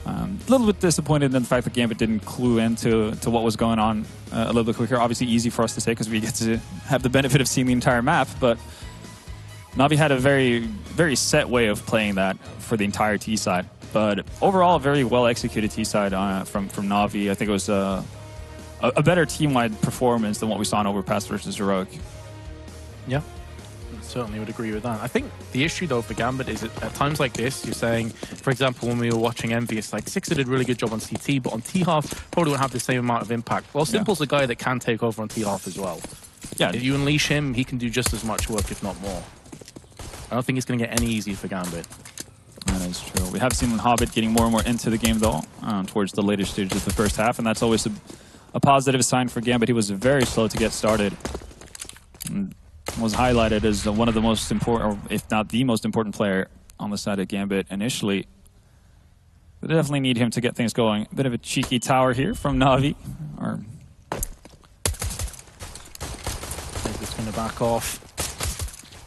A little bit disappointed in the fact that Gambit didn't clue into what was going on a little bit quicker. Obviously easy for us to say because we get to have the benefit of seeing the entire map, but Na'Vi had a very, very set way of playing that for the entire T side. But overall, a very well executed T side from Na'Vi. I think it was a better team-wide performance than what we saw in Overpass versus Heroic. Yeah, I certainly would agree with that. I think the issue, though, for Gambit is at times like this, you're saying, for example, when we were watching Envy, it's like Sixer did a really good job on CT, but on T-Half, probably won't have the same amount of impact. Well, Simple's a guy that can take over on T-Half as well. Yeah. If you unleash him, he can do just as much work, if not more. I don't think it's going to get any easier for Gambit. That is true. We have seen Hobbit getting more and more into the game, though, towards the later stages of the first half, and that's always a positive sign for Gambit. He was very slow to get started. And was highlighted as one of the most important, or if not the most important player on the side of Gambit initially. They definitely need him to get things going. A bit of a cheeky tower here from Na'Vi. He's just going to back off.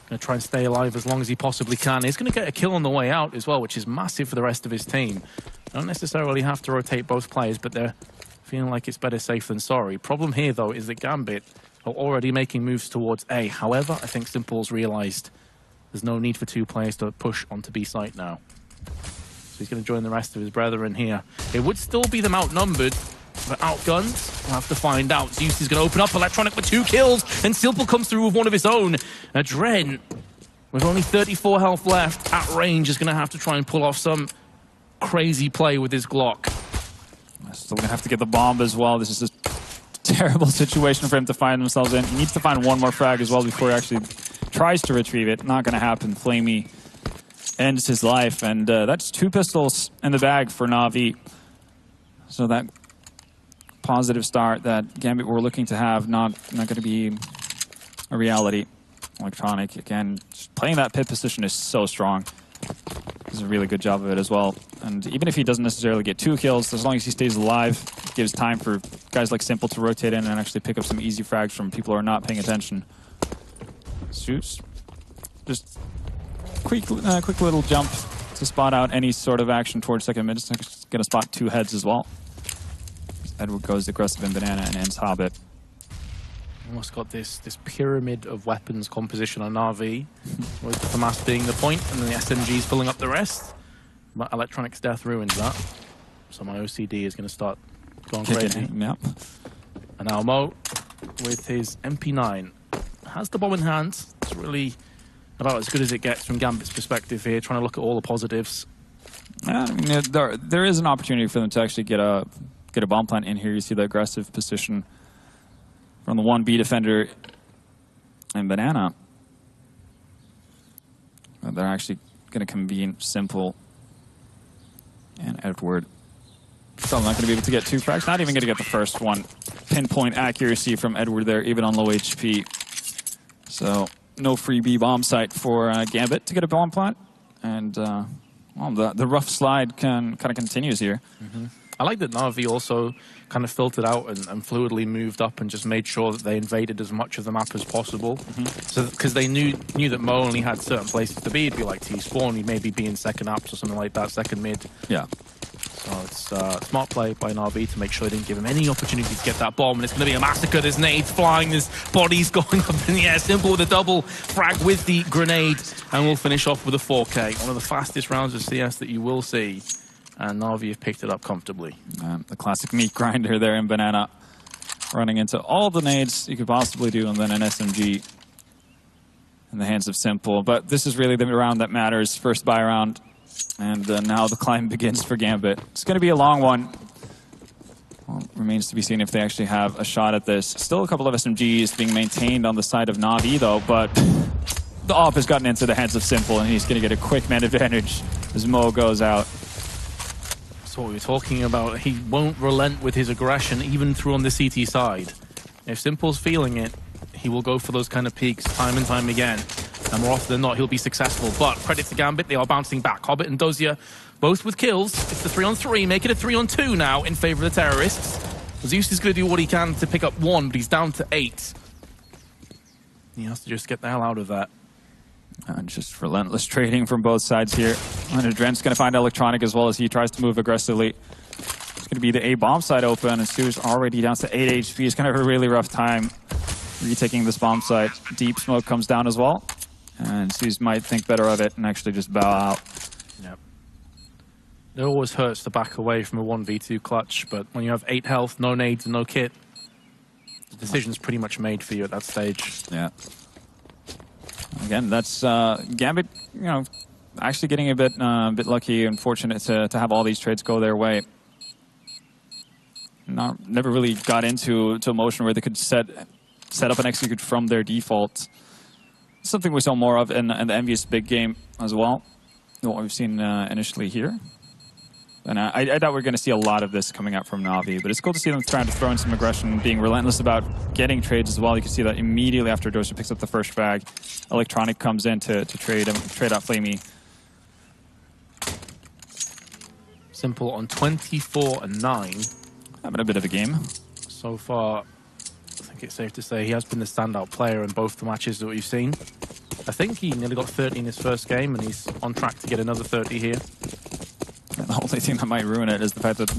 Going to try and stay alive as long as he possibly can. He's going to get a kill on the way out as well, which is massive for the rest of his team. Don't necessarily have to rotate both players, but they're feeling like it's better safe than sorry. Problem here, though, is that Gambit are already making moves towards A. However, I think Simple's realized there's no need for 2 players to push onto B site now. So he's going to join the rest of his brethren here. It would still be them outnumbered, but outgunned, we'll have to find out. Zeus is going to open up Electronic with 2 kills, and Simple comes through with one of his own. Adren, with only 34 health left, at range, is going to have to try and pull off some crazy play with his Glock. Still going to have to get the bomb as well. This is a terrible situation for him to find themselves in. He needs to find one more frag as well before he actually tries to retrieve it. Not going to happen. Flamey ends his life, and that's 2 pistols in the bag for Na'Vi. So that positive start that Gambit were looking to have, not going to be a reality. Electronic, again, playing that pit position is so strong. Does a really good job of it as well. And even if he doesn't necessarily get 2 kills, as long as he stays alive, it gives time for guys like Simple to rotate in and actually pick up some easy frags from people who are not paying attention. Shoots. Just quick little jump to spot out any sort of action towards second mid. It's going to spot 2 heads as well. Edward goes aggressive in Banana and ends Hobbit. Almost got this pyramid of weapons composition on Na'Vi, with the FAMAS being the point, and then the SMGs filling up the rest. But Electronic's death ruins that. So my OCD is going to start going crazy. Yep. And now Mo, with his MP9, has the bomb in hand. It's really about as good as it gets from Gambit's perspective here, trying to look at all the positives. Yeah, I mean, there is an opportunity for them to actually get a bomb plant in here. You see the aggressive position from the 1B defender and Banana. They're actually going to convene Simple and Edward. Still not going to be able to get 2 frags. Not even going to get the first one. Pinpoint accuracy from Edward there, even on low HP. So no free B bomb site for Gambit to get a bomb plant. And well, the rough slide kind of continues here. I like that Na'Vi also kind of filtered out and fluidly moved up and just made sure that they invaded as much of the map as possible. So because they knew that Mo only had certain places to be. It'd be like T-spawn, he'd maybe be in second apps or something like that, second mid. Yeah. So it's smart play by Na'Vi to make sure they didn't give him any opportunity to get that bomb, and it's going to be a massacre. There's nades flying, there's bodies going up in the air. Simple with a double frag with the grenade, and we'll finish off with a 4K. One of the fastest rounds of CS that you will see, and Na'Vi have picked it up comfortably. The classic meat grinder there in Banana, running into all the nades you could possibly do, and then an SMG in the hands of Simple. But this is really the round that matters, first buy round. And now the climb begins for Gambit. It's going to be a long one. Well, remains to be seen if they actually have a shot at this. Still a couple of SMGs being maintained on the side of Na'Vi, though, but the AWP has gotten into the hands of Simple, and he's going to get a quick man advantage as Mo goes out. That's what we were talking about. He won't relent with his aggression, even through on the CT side. If Simple's feeling it, he will go for those kind of peaks time and time again. And more often than not, he'll be successful. But credit to Gambit, they are bouncing back. Hobbit and Dozier, both with kills. It's the 3-on-3, make it a 3-on-2 now in favor of the terrorists. Zeus is going to do what he can to pick up 1, but he's down to 8. He has to just get the hell out of that. And just relentless trading from both sides here. And Adren's going to find Electronic as well as he tries to move aggressively. It's going to be the A bomb side open, and Sue's already down to 8 HP. It's kind of a really rough time retaking this bomb site. Deep smoke comes down as well. And Suze might think better of it and actually just bow out. Yep. It always hurts to back away from a 1v2 clutch, but when you have 8 health, no nades and no kit, the decision's pretty much made for you at that stage. Yeah. Again, that's Gambit, you know, actually getting a bit lucky and fortunate to have all these trades go their way. Never really got into a motion where they could set up and execute from their default. Something we saw more of in the Envious big game as well, what we've seen initially here. And I doubt we're going to see a lot of this coming out from Na'Vi, but it's cool to see them trying to throw in some aggression, being relentless about getting trades as well. You can see that immediately after Dozier picks up the first frag, Electronic comes in to trade out Flamey. Simple on 24-9. Having a bit of a game. So far, I think it's safe to say he has been the standout player in both the matches that we've seen. I think he nearly got 30 in his first game, and he's on track to get another 30 here. And the only thing that might ruin it is the fact that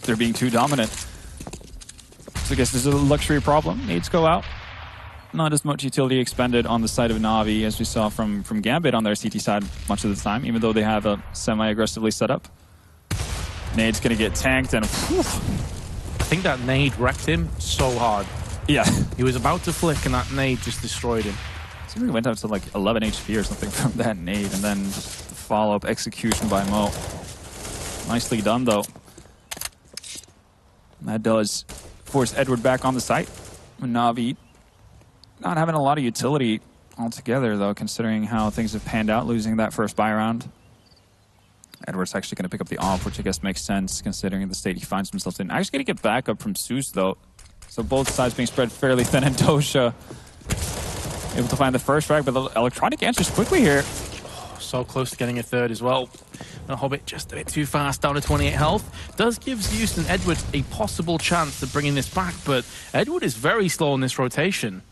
they're being too dominant. So I guess this is a luxury problem. Nades go out. Not as much utility expended on the side of Na'Vi as we saw from Gambit on their CT side much of the time, even though they have a semi-aggressively set up. Nade's going to get tanked, and whew. I think that nade wrecked him so hard. Yeah. He was about to flick, and that nade just destroyed him. So he went out to like 11 HP or something from that nade, and then just the follow-up execution by Mo. Nicely done, though. That does force Edward back on the site. Na'Vi not having a lot of utility altogether, though, considering how things have panned out, losing that first buy round. Edward's actually going to pick up the AWP, which I guess makes sense, considering the state he finds himself in. Actually going to get back up from Zeus, though. So both sides being spread fairly thin, and Dosha able to find the first frag, but the Electronic answers quickly here. Oh, so close to getting a third as well. And Hobbit just a bit too fast, down to 28 health. Does give Zeus and Edward a possible chance of bringing this back, but Edward is very slow in this rotation.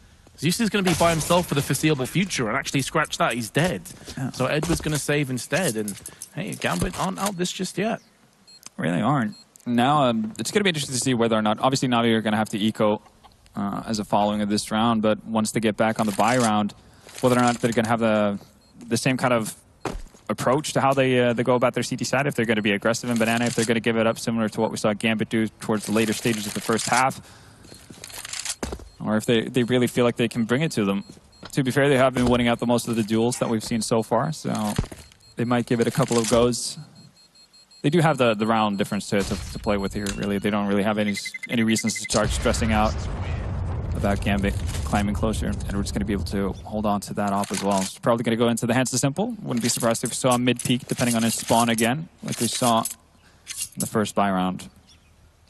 Zeus is going to be by himself for the foreseeable future, and actually scratch that, he's dead. Yeah. So Edward's going to save instead, and hey, Gambit aren't out this just yet. Really aren't. Now, it's going to be interesting to see whether or not, obviously Na'Vi are going to have to eco as a following of this round, but once they get back on the bye round, whether or not they're going to have the same kind of approach to how they go about their CT side, if they're going to be aggressive in Banana, if they're going to give it up similar to what we saw Gambit do towards the later stages of the first half, or if they really feel like they can bring it to them. To be fair, they have been winning out the most of the duels that we've seen so far, so they might give it a couple of goes. They do have the round difference to play with here, really. They don't really have any reasons to start stressing out about Gambit climbing closer. Edward's going to be able to hold on to that op as well. It's probably going to go into the hands of Simple. Wouldn't be surprised if we saw a mid-peak, depending on his spawn again, like we saw in the first buy round.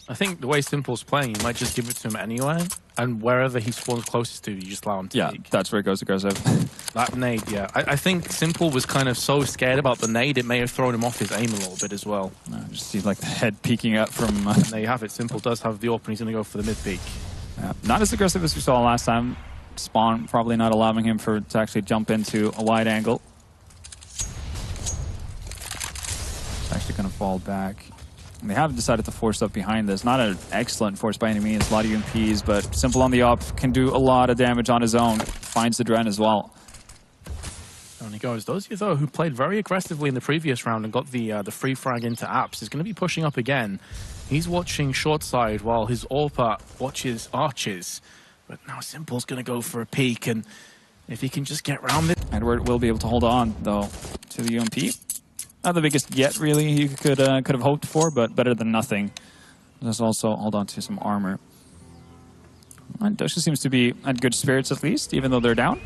I think the way Simple's playing, you might just give it to him anyway, and wherever he spawns closest to, you just allow him to peek. That's where it goes aggressive. That nade, yeah. I think Simple was kind of so scared about the nade, it may have thrown him off his aim a little bit as well. Just see like the head peeking up from... And there you have it. Simple does have the open. He's going to go for the mid-peek. Yeah, not as aggressive as we saw last time. Spawn probably not allowing him to actually jump into a wide angle. It's actually going to fall back. And they have decided to force up behind this. Not an excellent force by any means. A lot of UMPs, but Simple on the up can do a lot of damage on his own. Finds the Dren as well. And he goes, Dozier, though, who played very aggressively in the previous round and got the free frag into apps, is going to be pushing up again. He's watching short side while his AWPer watches arches. But now Simple's going to go for a peek, and if he can just get around it... Edward will be able to hold on, though, to the UMP. Not the biggest yet, really, he could have hoped for, but better than nothing. Let's also hold on to some armor. And Dosha seems to be at good spirits, at least, even though they're down.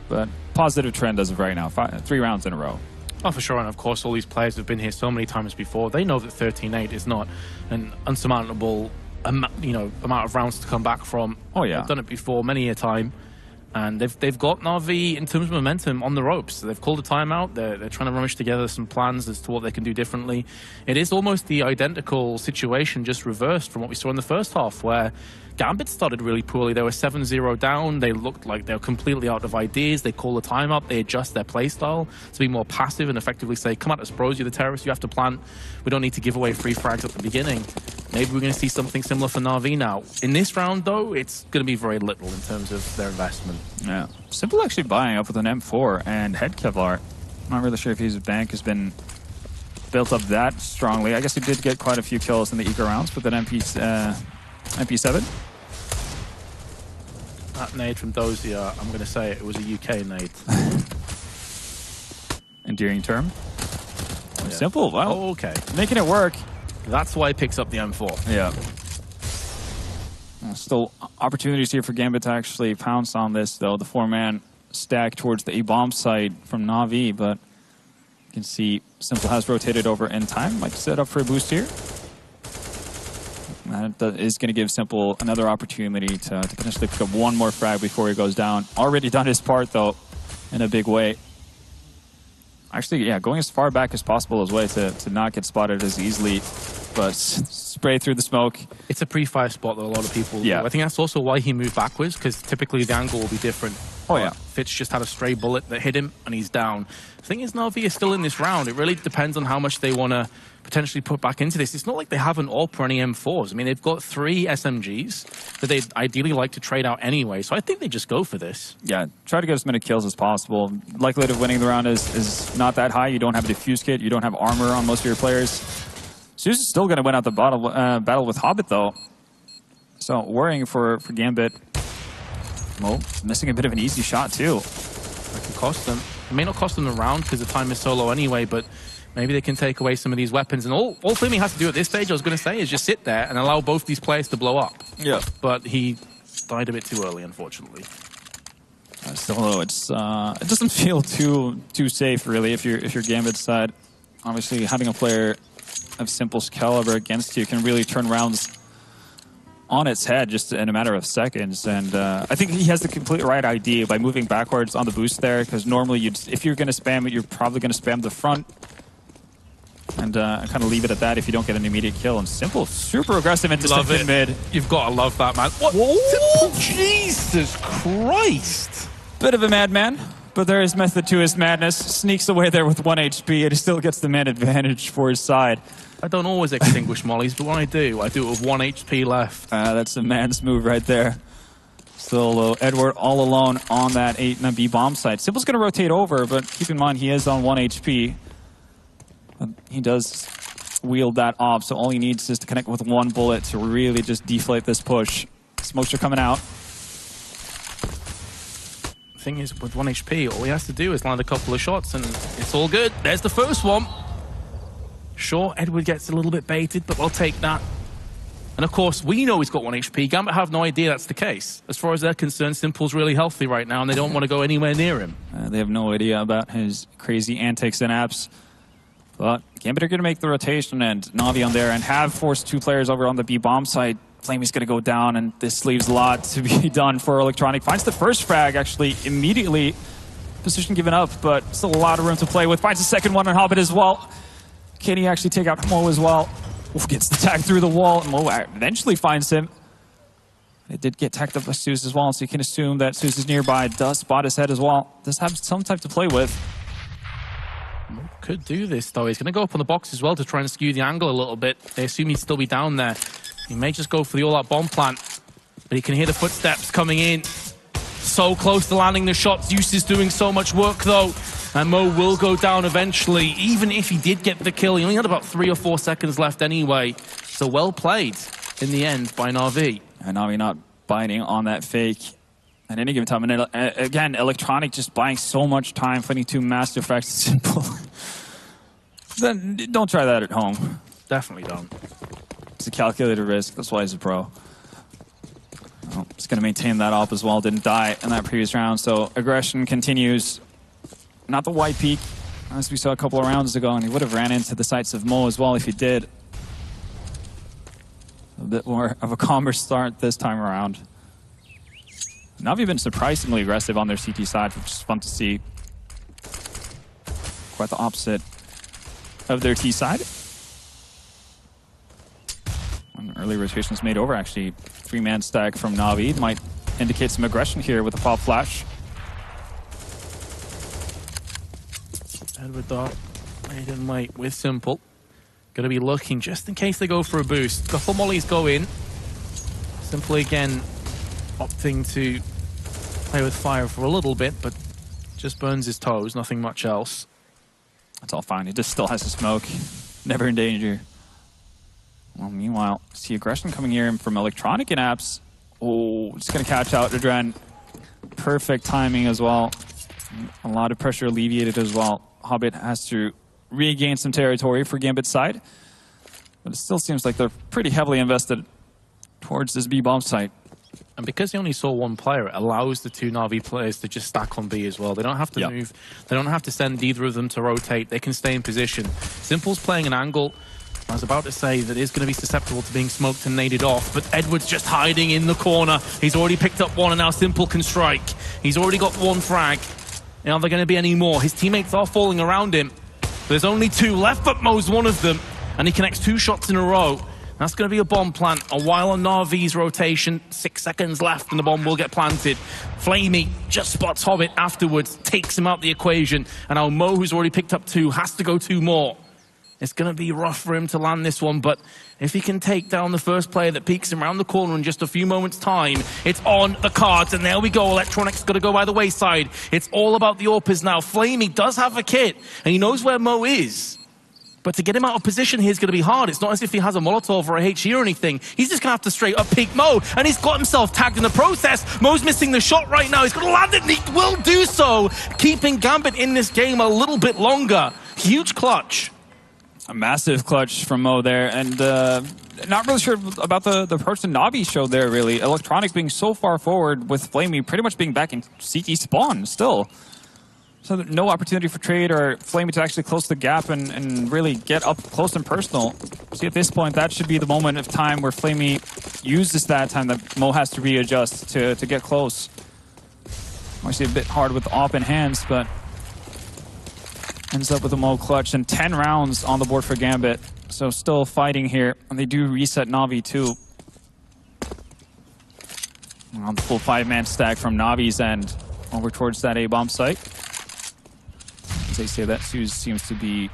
But positive trend as of right now. 3 rounds in a row. Oh, for sure, and of course, all these players have been here so many times before. They know that 13-8 is not an unsurmountable, amount of rounds to come back from. Oh yeah, they've done it before many a time, and they've got Na'Vi in terms of momentum on the ropes. So they've called a timeout. They're trying to rummage together some plans as to what they can do differently. It is almost the identical situation, just reversed from what we saw in the first half, where Gambit started really poorly. They were 7-0 down. They looked like they were completely out of ideas. They call the timeout. They adjust their playstyle to be more passive and effectively say, come at us, bros. You're the terrorists. You have to plant. We don't need to give away free frags at the beginning. Maybe we're going to see something similar for Na'Vi now. In this round, though, it's going to be very little in terms of their investment. Yeah. Simple actually buying up with an M4 and head Kevlar. I'm not really sure if his bank has been built up that strongly. I guess he did get quite a few kills in the eco rounds with an MP7. That nade from Dozier, I'm going to say it was a UK nade. Endearing term. Yeah. Simple, well, oh, okay. Making it work. That's why he picks up the M4. Yeah. Still opportunities here for Gambit to actually pounce on this, though. The 4-man stack towards the A-bomb side from Na'Vi, but you can see Simple has rotated over in time. Might set up for a boost here. That is going to give Simple another opportunity to potentially pick up one more frag before he goes down. Already done his part, though, in a big way. Actually, yeah, going as far back as possible as way to not get spotted as easily, but spray through the smoke. It's a pre-fire spot that a lot of people do. I think that's also why he moved backwards, because typically the angle will be different. Oh, yeah. Fitz just had a stray bullet that hit him, and he's down. The thing is, Na'Vi is still in this round. It really depends on how much they want to potentially put back into this. It's not like they have an AWP or any M4s. I mean, they've got 3 SMGs that they'd ideally like to trade out anyway, so I think they just go for this. Yeah, try to get as many kills as possible. Likelihood of winning the round is not that high. You don't have a defuse kit. You don't have armor on most of your players. Zeus is still going to win out the battle with Hobbit, though. So, worrying for Gambit. Well, missing a bit of an easy shot, too. That can cost them. It may not cost them the round because the time is so low anyway, but maybe they can take away some of these weapons. And all Flamey has to do at this stage, I was going to say, is just sit there and allow both these players to blow up. Yeah. But he died a bit too early, unfortunately. Still, though, it doesn't feel too safe, really, if you're Gambit's side. Obviously, having a player of Simple's caliber against you can really turn rounds on its head just in a matter of seconds. And I think he has the complete right idea by moving backwards on the boost there, because normally if you're going to spam it, you're probably going to spam the front And kind of leave it at that if you don't get an immediate kill. And Simple, super aggressive into second mid. You've got to love that, man. What? Simple, Jesus Christ. Bit of a madman, but there is method to his madness. Sneaks away there with 1 HP, and he still gets the man advantage for his side. I don't always extinguish mollies, but when I do it with 1 HP left. That's a man's move right there. Still, Edward all alone on that 8 and a B bomb site. Simple's going to rotate over, but keep in mind he is on 1 HP. He does wield that op, so all he needs is to connect with 1 bullet to really just deflate this push. Smokes are coming out. The thing is, with 1 HP, all he has to do is land a couple of shots and it's all good. There's the first one. Sure, Edward gets a little bit baited, but we'll take that. And of course, we know he's got 1 HP. Gambit have no idea that's the case. As far as they're concerned, Simple's really healthy right now and they don't want to go anywhere near him. They have no idea about his crazy antics and apps. But Gambit are going to make the rotation, and Na'Vi on there, and have forced 2 players over on the B bomb side. Flamey's going to go down, and this leaves a lot to be done for Electronic. Finds the first frag, actually, immediately. Position given up, but still a lot of room to play with. Finds the second one on Hobbit as well. Can he actually take out Mo as well? Oof, gets the tag through the wall. Mo eventually finds him. It did get tagged up by Zeus as well, so you can assume that Zeus is nearby. Does spot his head as well. Does have some type to play with. Could do this, though. He's going to go up on the box as well to try and skew the angle a little bit. They assume he'd still be down there. He may just go for the all-out bomb plant, but he can hear the footsteps coming in. So close to landing the shot. Zeus is doing so much work, though. And Mo will go down eventually. Even if he did get the kill, he only had about 3 or 4 seconds left anyway. So well played in the end by Na'Vi. And Na'Vi not biting on that fake at any given time. And again, Electronic just buying so much time, finding 2 master fracks. Simple. Then don't try that at home. Definitely don't. It's a calculated risk. That's why he's a pro. Oh, he's going to maintain that op as well. Didn't die in that previous round. So aggression continues. Not the white peak, as we saw a couple of rounds ago. And he would have ran into the sights of Mo as well if he did. A bit more of a calmer start this time around. Na'Vi have been surprisingly aggressive on their CT side, which is fun to see. Quite the opposite of their T side. An early rotation is made over, actually. 3-man stack from Na'Vi might indicate some aggression here with a pop flash. Edward Dart, maiden wait with Simple. Going to be looking just in case they go for a boost. Couple mollies go in. Simple again opting to play with fire for a little bit, but just burns his toes, nothing much else. That's all fine. He just still has to smoke. Never in danger. Well, meanwhile, see aggression coming here from Electronic and Apps. Oh, just going to catch out Adren. Perfect timing as well. A lot of pressure alleviated as well. Hobbit has to regain some territory for Gambit's side. But it still seems like they're pretty heavily invested towards this B-bomb site. And because they only saw 1 player, it allows the 2 Na'Vi players to just stack on B as well. They don't have to move. They don't have to send either of them to rotate. They can stay in position. Simple's playing an angle. I was about to say that is going to be susceptible to being smoked and naded off, but Edward's just hiding in the corner. He's already picked up 1 and now Simple can strike. He's already got 1 frag. Now there going to be any more. His teammates are falling around him. There's only 2 left, but Mo's one of them. And he connects 2 shots in a row. That's going to be a bomb plant. A while on Na'Vi's rotation. 6 seconds left and the bomb will get planted. Flamey just spots Hobbit afterwards, takes him out the equation. And now Mo, who's already picked up 2, has to go 2 more. It's going to be rough for him to land this one, but if he can take down the first player that peeks him around the corner in just a few moments' time, it's on the cards, and there we go. Electronic's got to go by the wayside. It's all about the AWPers now. Flamey does have a kit, and he knows where Mo is. But to get him out of position here is going to be hard. It's not as if he has a Molotov or a HE or anything. He's just going to have to straight up peek Mo, and he's got himself tagged in the process. Mo's missing the shot right now. He's going to land it, and he will do so, keeping Gambit in this game a little bit longer. Huge clutch. A massive clutch from Mo there, and not really sure about the approach that Na'Vi showed there, really. Electronic being so far forward with Flamey pretty much being back in CT spawn still. So no opportunity for trade or Flamey to actually close the gap and really get up close and personal. See, at this point, that should be the moment of time where Flamey uses that time that Mo has to readjust to get close. Might be a bit hard with the op in hands, but Ends up with a Mo clutch and 10 rounds on the board for Gambit. So still fighting here. And they do reset Na'Vi too. On the full 5-man stack from Navi's end over towards that A-bomb site. As they say, that Suze seems to be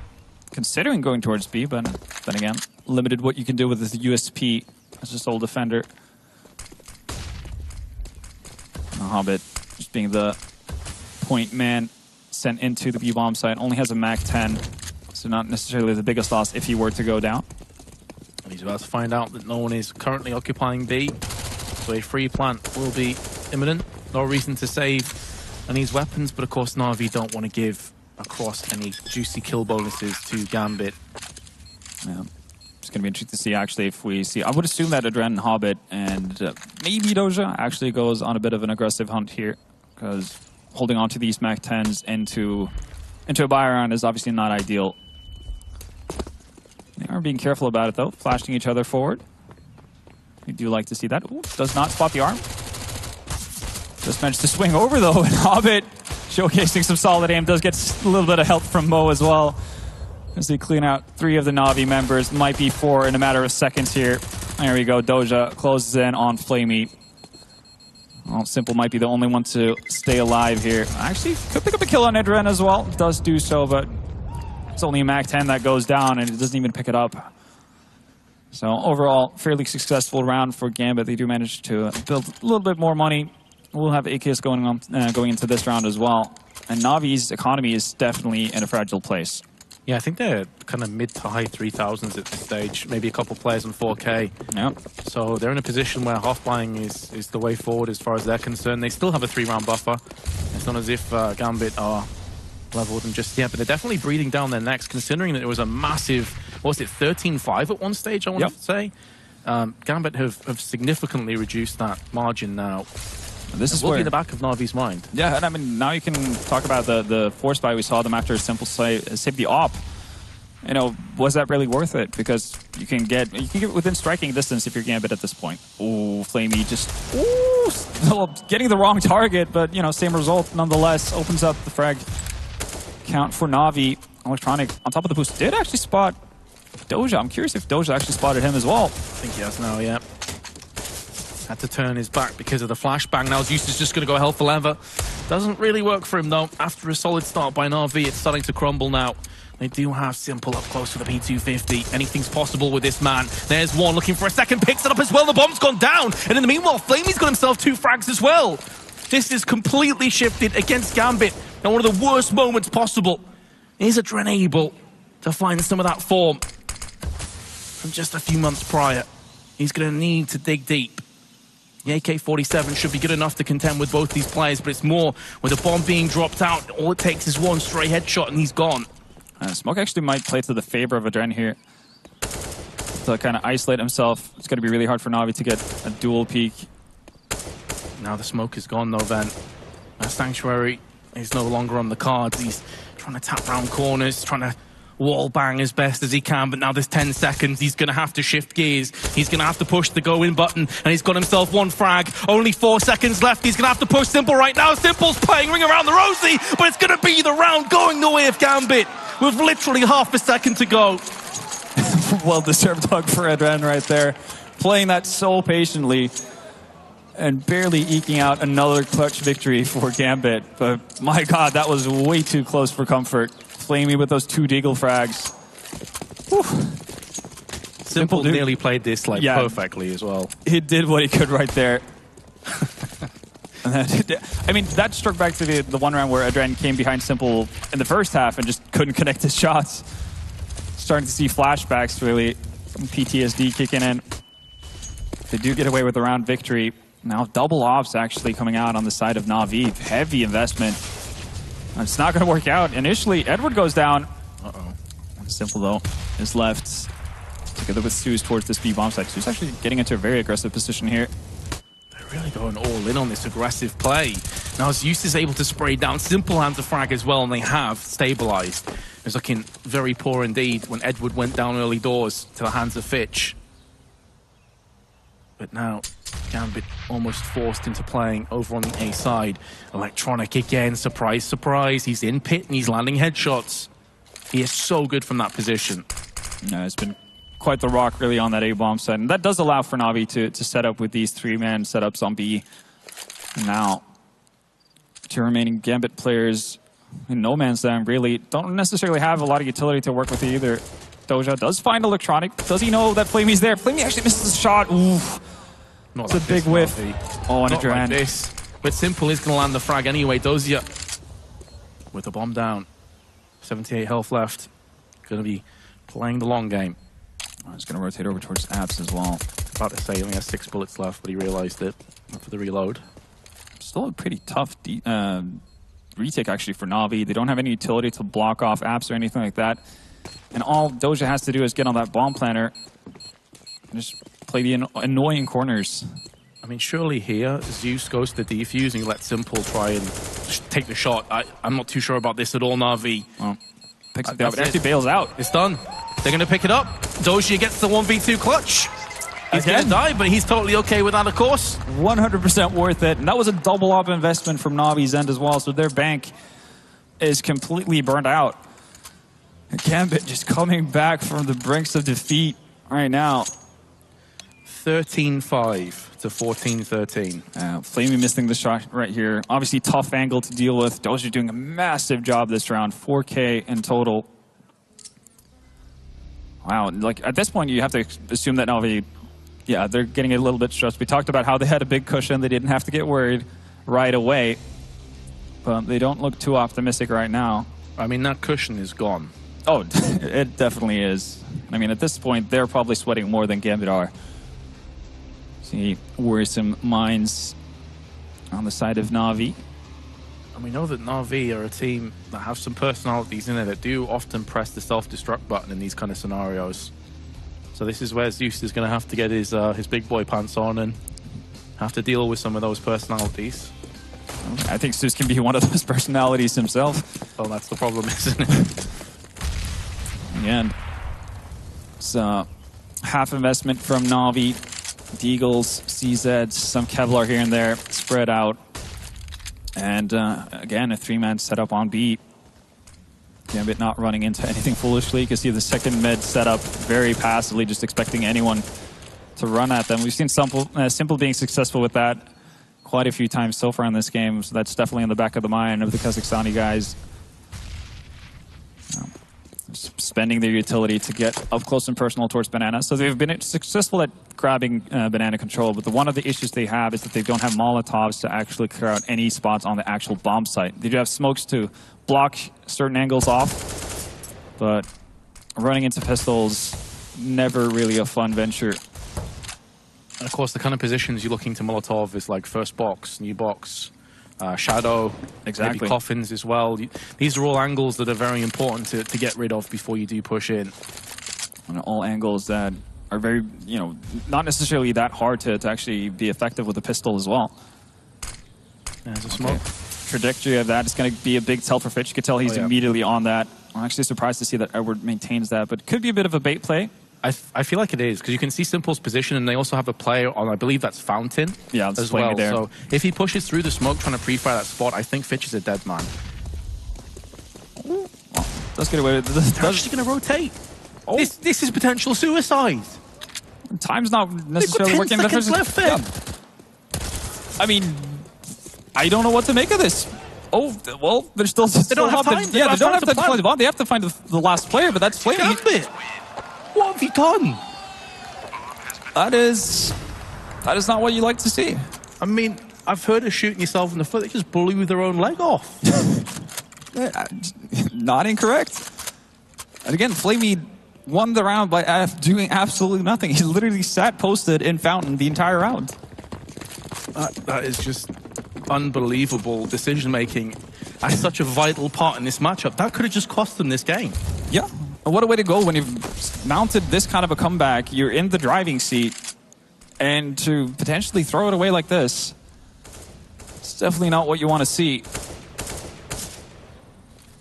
considering going towards B, but then again, limited what you can do with the USP as a sole defender. Hobbit just being the point man sent into the B-bomb site, only has a MAC-10, so not necessarily the biggest loss if he were to go down. And he's about to find out that no one is currently occupying B, so a free plant will be imminent. No reason to save any of his weapons, but of course Na'Vi don't want to give across any juicy kill bonuses to Gambit. Yeah. It's going to be interesting to see actually if we see. I would assume that Adren, Hobbit, and maybe Doja actually goes on a bit of an aggressive hunt here, because holding on to these MAC-10s into a buy round is obviously not ideal. They are being careful about it though, flashing each other forward. We do like to see that. Ooh, does not spot the arm. Just managed to swing over though, and Hobbit showcasing some solid aim. Does get a little bit of help from Mo as well, as they clean out 3 of the Na'Vi members. Might be 4 in a matter of seconds here. There we go. Doja closes in on Flamey. Well, Simple might be the only one to stay alive here. Actually, could pick up a kill on Idren as well. Does do so, but it's only a MAC-10 that goes down, and it doesn't even pick it up. So overall, fairly successful round for Gambit. They do manage to build a little bit more money. We'll have AKS going into this round as well. And Navi's economy is definitely in a fragile place. Yeah, I think they're kind of mid to high 3,000s at this stage. Maybe a couple players on 4K. Yep. So they're in a position where half buying is the way forward as far as they're concerned. They still have a 3-round buffer. It's not as if Gambit are leveled and just yet, but they're definitely breathing down their necks, considering that it was a massive, what was it, 13-5 at one stage, I want to say. Gambit have significantly reduced that margin now. And this will be in the back of Na'Vi's mind. Yeah, and I mean, now you can talk about the force buy we saw them after a simple save the op. You know, was that really worth it? Because you can get within striking distance if you're Gambit at this point. Ooh, Flamey just getting the wrong target, but you know, same result nonetheless. Opens up the frag count for Na'Vi. Electronic on top of the boost did actually spot Doja. I'm curious if Doja actually spotted him as well. I think he has now, yeah. Had to turn his back because of the flashbang. Now Zeus is just going to go hell for leather. Doesn't really work for him though. After a solid start by Na'Vi, it's starting to crumble now. They do have Simple up close to the P250. Anything's possible with this man. There's one looking for a second, picks it up as well. The bomb's gone down. And in the meanwhile, Flamey's got himself 2 frags as well. This is completely shifted against Gambit. And one of the worst moments possible. Is Adren able to find some of that form from just a few months prior? He's going to need to dig deep. The AK-47 should be good enough to contend with both these players, but it's more with the bomb being dropped out. All it takes is one stray headshot and he's gone. Smoke actually might play to the favor of Adren here. To kind of isolate himself. It's going to be really hard for Na'Vi to get a dual peek. Now the smoke is gone though, then. Sanctuary is no longer on the cards. He's trying to tap round corners, trying to wall bang as best as he can, but now there's 10 seconds. He's going to have to shift gears. He's going to have to push the go-in button, and he's got himself 1 frag. Only 4 seconds left. He's going to have to push Simple right now. Simple's playing Ring Around the Rosie, but it's going to be the round going the way of Gambit with literally half a second to go. Well-deserved hug for Adren right there. Playing that so patiently and barely eking out another clutch victory for Gambit. But my God, that was way too close for comfort. Flamey with those 2 Deagle frags. Whew. Simple nearly played this perfectly as well. He did what he could right there. I mean, that struck back to the one round where Adren came behind Simple in the first half and just couldn't connect his shots. Starting to see flashbacks, really. Some PTSD kicking in. They do get away with the round victory. Now double ops actually coming out on the side of Na'Vi. Heavy investment. It's not going to work out. Initially, Edward goes down. Simple, though, is left together with Suze towards this B-bomb site. Suze actually getting into a very aggressive position here. They're really going all in on this aggressive play. Now, Zeus is able to spray down Simple hands a frag as well, and they have stabilized. It was looking very poor indeed when Edward went down early doors to the hands of Fitch. But now, Gambit almost forced into playing over on the A side. Electronic again, surprise, surprise. He's in pit and he's landing headshots. He is so good from that position. Yeah, it's been quite the rock, really, on that A-bomb side. And that does allow for Na'Vi to set up with these 3-man setups on B. Now, 2 remaining Gambit players in no man's land really don't necessarily have a lot of utility to work with either. Doja does find Electronic. Does he know that Flamey's there? Flamey actually misses the shot. Oof. It's a big whiff. Oh, and a Duran. Like this. But Simple is going to land the frag anyway. Doja with the bomb down. 78 health left. Going to be playing the long game. Oh, he's going to rotate over towards Apps as well. About to say he only has 6 bullets left, but he realized it for the reload. Still a pretty tough retake, actually, for Na'Vi. They don't have any utility to block off Apps or anything like that. And all Doja has to do is get on that bomb planter and just play the annoying corners. I mean, surely here, Zeus goes to the defuse and lets Simple try and just take the shot. I'm not too sure about this at all, Na'Vi. Well, picks it up. It actually bails out. It's done. They're going to pick it up. Doja gets the 1v2 clutch. He's going to die, but he's totally okay with that, of course. 100% worth it. And that was a double up investment from Na'Vi's end as well, so their bank is completely burned out. Gambit just coming back from the brinks of defeat right now. 13-5 to 14-13. Flamey missing the shot right here. Obviously, tough angle to deal with. Doja doing a massive job this round. 4K in total. Wow, like at this point, you have to assume that Na'Vi, yeah, they're getting a little bit stressed. We talked about how they had a big cushion. They didn't have to get worried right away. But they don't look too optimistic right now. I mean, that cushion is gone. Oh, it definitely is. I mean, at this point, they're probably sweating more than Gambit are. See worrisome minds on the side of Na'Vi. And we know that Na'Vi are a team that have some personalities in there that do often press the self-destruct button in these kind of scenarios. So this is where Zeus is going to have to get his big boy pants on and have to deal with some of those personalities. I think Zeus can be one of those personalities himself. Well, that's the problem, isn't it? Again, it's half investment from Na'Vi, Deagles, CZ, some Kevlar here and there, spread out. And again, a 3-man setup on B. Gambit not running into anything foolishly. You can see the second mid setup very passively, just expecting anyone to run at them. We've seen Simple being successful with that quite a few times so far in this game, so that's definitely in the back of the mind of the Kazakhstani guys. Spending their utility to get up close and personal towards Banana. So they've been successful at grabbing Banana control, but one of the issues they have is that they don't have Molotovs to actually clear out any spots on the actual bomb site. They do have smokes to block certain angles off, but running into pistols, never really a fun venture. And of course, the kind of positions you're looking to Molotov is like first box, new box, shadow, exactly. Maybe coffins as well. These are all angles that are very important to get rid of before you do push in. And all angles that are very, you know, not necessarily that hard to actually be effective with a pistol as well. There's a smoke. Trajectory of that is going to be a big tell for Fitch. You can tell he's immediately on that. I'm actually surprised to see that Edward maintains that, but could be a bit of a bait play. I feel like it is, because you can see Simple's position, and they also have a player on, I believe that's Fountain, as well. There. So if he pushes through the smoke trying to pre-fire that spot, I think Fitch is a dead man. Well, let's get away with this. They're actually going to rotate. Oh. This is potential suicide. Time's not necessarily working. They've got 10 seconds left then. Yeah. I mean, I don't know what to make of this. Oh, well, they're still... They don't have time. They don't have to deploy the bomb. They have to find the last player, but that's Flamey. Gambit! What have you done? That is not what you like to see. I mean, I've heard of shooting yourself in the foot. They just blew their own leg off. Not incorrect. And again, Flamey won the round by doing absolutely nothing. He literally sat posted in Fountain the entire round. That is just unbelievable decision-making as such a vital part in this matchup. That could have just cost them this game. Yeah. What a way to go when you've mounted this kind of a comeback. You're in the driving seat, and to potentially throw it away like this, it's definitely not what you want to see.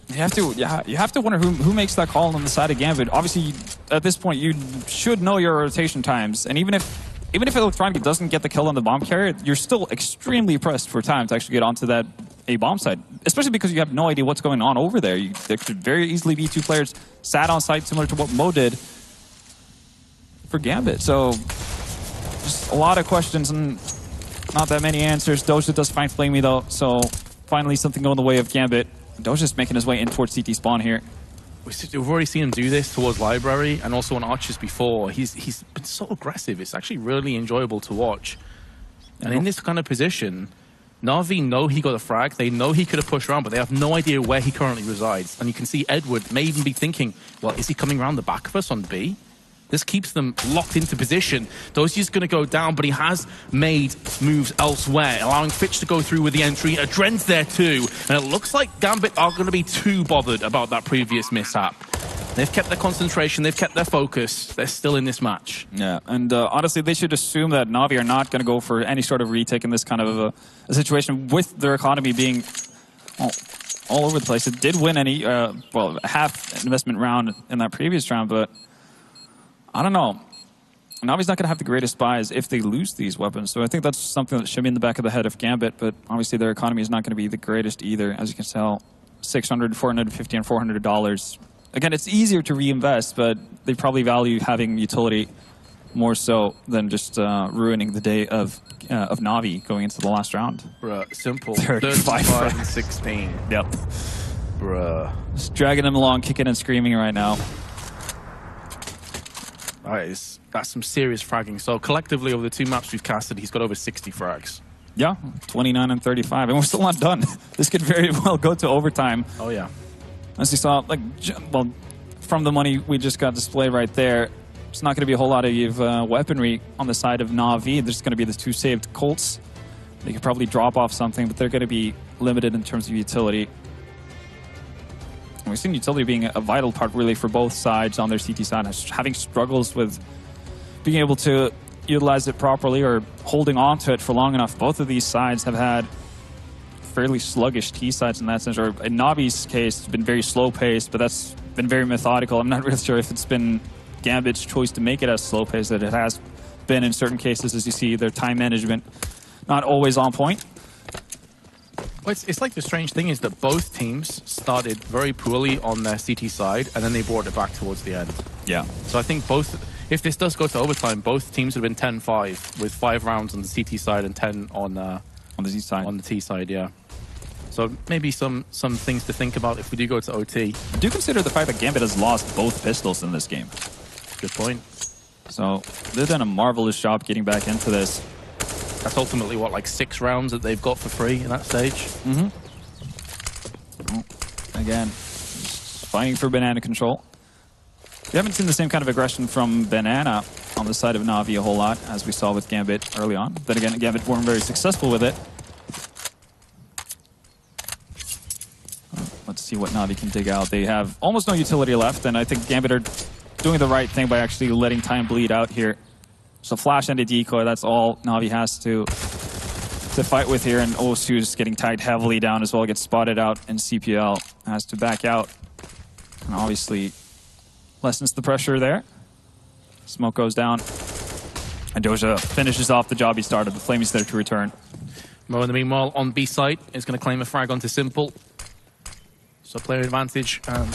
You have to wonder who makes that call on the side of Gambit. Obviously, at this point, you should know your rotation times, and even if Electronic doesn't get the kill on the bomb carrier, you're still extremely pressed for time to actually get onto that A bomb site, especially because you have no idea what's going on over there. There could very easily be two players sat on site, similar to what Mo did for Gambit. So just a lot of questions and not that many answers. Doja does find Flamey though, so finally something going the way of Gambit. Doja's making his way in towards CT spawn here. We've already seen him do this towards Library and also on Archers before. He's been so aggressive. It's actually really enjoyable to watch. And in this kind of position, Na'Vi know he got a frag. They know he could have pushed around, but they have no idea where he currently resides. And you can see Edward may even be thinking, well, is he coming around the back of us on B? This keeps them locked into position. Dozier's going to go down, but he has made moves elsewhere, allowing Fitch to go through with the entry. Adren's there too, and it looks like Gambit are going to be too bothered about that previous mishap. They've kept their concentration, they've kept their focus. They're still in this match. Yeah, and honestly, they should assume that Na'Vi are not going to go for any sort of retake in this kind of a situation with their economy being all over the place. It did win any, well, half investment round in that previous round, but I don't know. Navi's not going to have the greatest buys if they lose these weapons, so I think that's something that should be in the back of the head of Gambit, but obviously their economy is not going to be the greatest either. As you can tell, $600, $450, and $400. Again, it's easier to reinvest, but they probably value having utility more so than just ruining the day of Na'Vi going into the last round. Bruh, simple. 35 and 16. Yep. Bruh. Just dragging them along, kicking and screaming right now. That's some serious fragging. So collectively, over the two maps we've casted, he's got over 60 frags. Yeah, 29 and 35, and we're still not done. This could very well go to overtime. Oh, yeah. As you saw, like, well, from the money we just got displayed right there, it's not going to be a whole lot of weaponry on the side of Na'Vi. There's going to be the two saved Colts. They could probably drop off something, but they're going to be limited in terms of utility. And we've seen utility being a vital part, really, for both sides on their CT side, having struggles with being able to utilize it properly or holding on to it for long enough. Both of these sides have had fairly sluggish T sides in that sense, or in Na'Vi's case, it's been very slow paced, but that's been very methodical. I'm not really sure if it's been Gambit's choice to make it as slow paced that it has been in certain cases, as you see their time management not always on point. Well, it's like the strange thing is that both teams started very poorly on their CT side, and then they brought it back towards the end. Yeah. So I think both, if this does go to overtime, both teams would have been 10-5 with 5 rounds on the CT side and 10 on the T side. On the T side, yeah. So maybe some things to think about if we do go to OT. Do consider the fact that Gambit has lost both pistols in this game. Good point. So they've done a marvelous job getting back into this. That's ultimately, what, like 6 rounds that they've got for free in that stage? Mm-hmm. Again, fighting for banana control. We haven't seen the same kind of aggression from Banana on the side of Na'Vi a whole lot, as we saw with Gambit early on. Then again, Gambit weren't very successful with it. Let's see what Na'Vi can dig out. They have almost no utility left, and I think Gambit are doing the right thing by actually letting time bleed out here. So flash and a decoy, that's all Na'Vi has to fight with here, and Osu is getting tagged heavily down as well, gets spotted out, and CPL has to back out. And obviously lessens the pressure there. Smoke goes down, and Doja finishes off the job he started. The Flamey's there to return. Mo, in the meanwhile, on B site, is going to claim a frag onto Simple. So player advantage and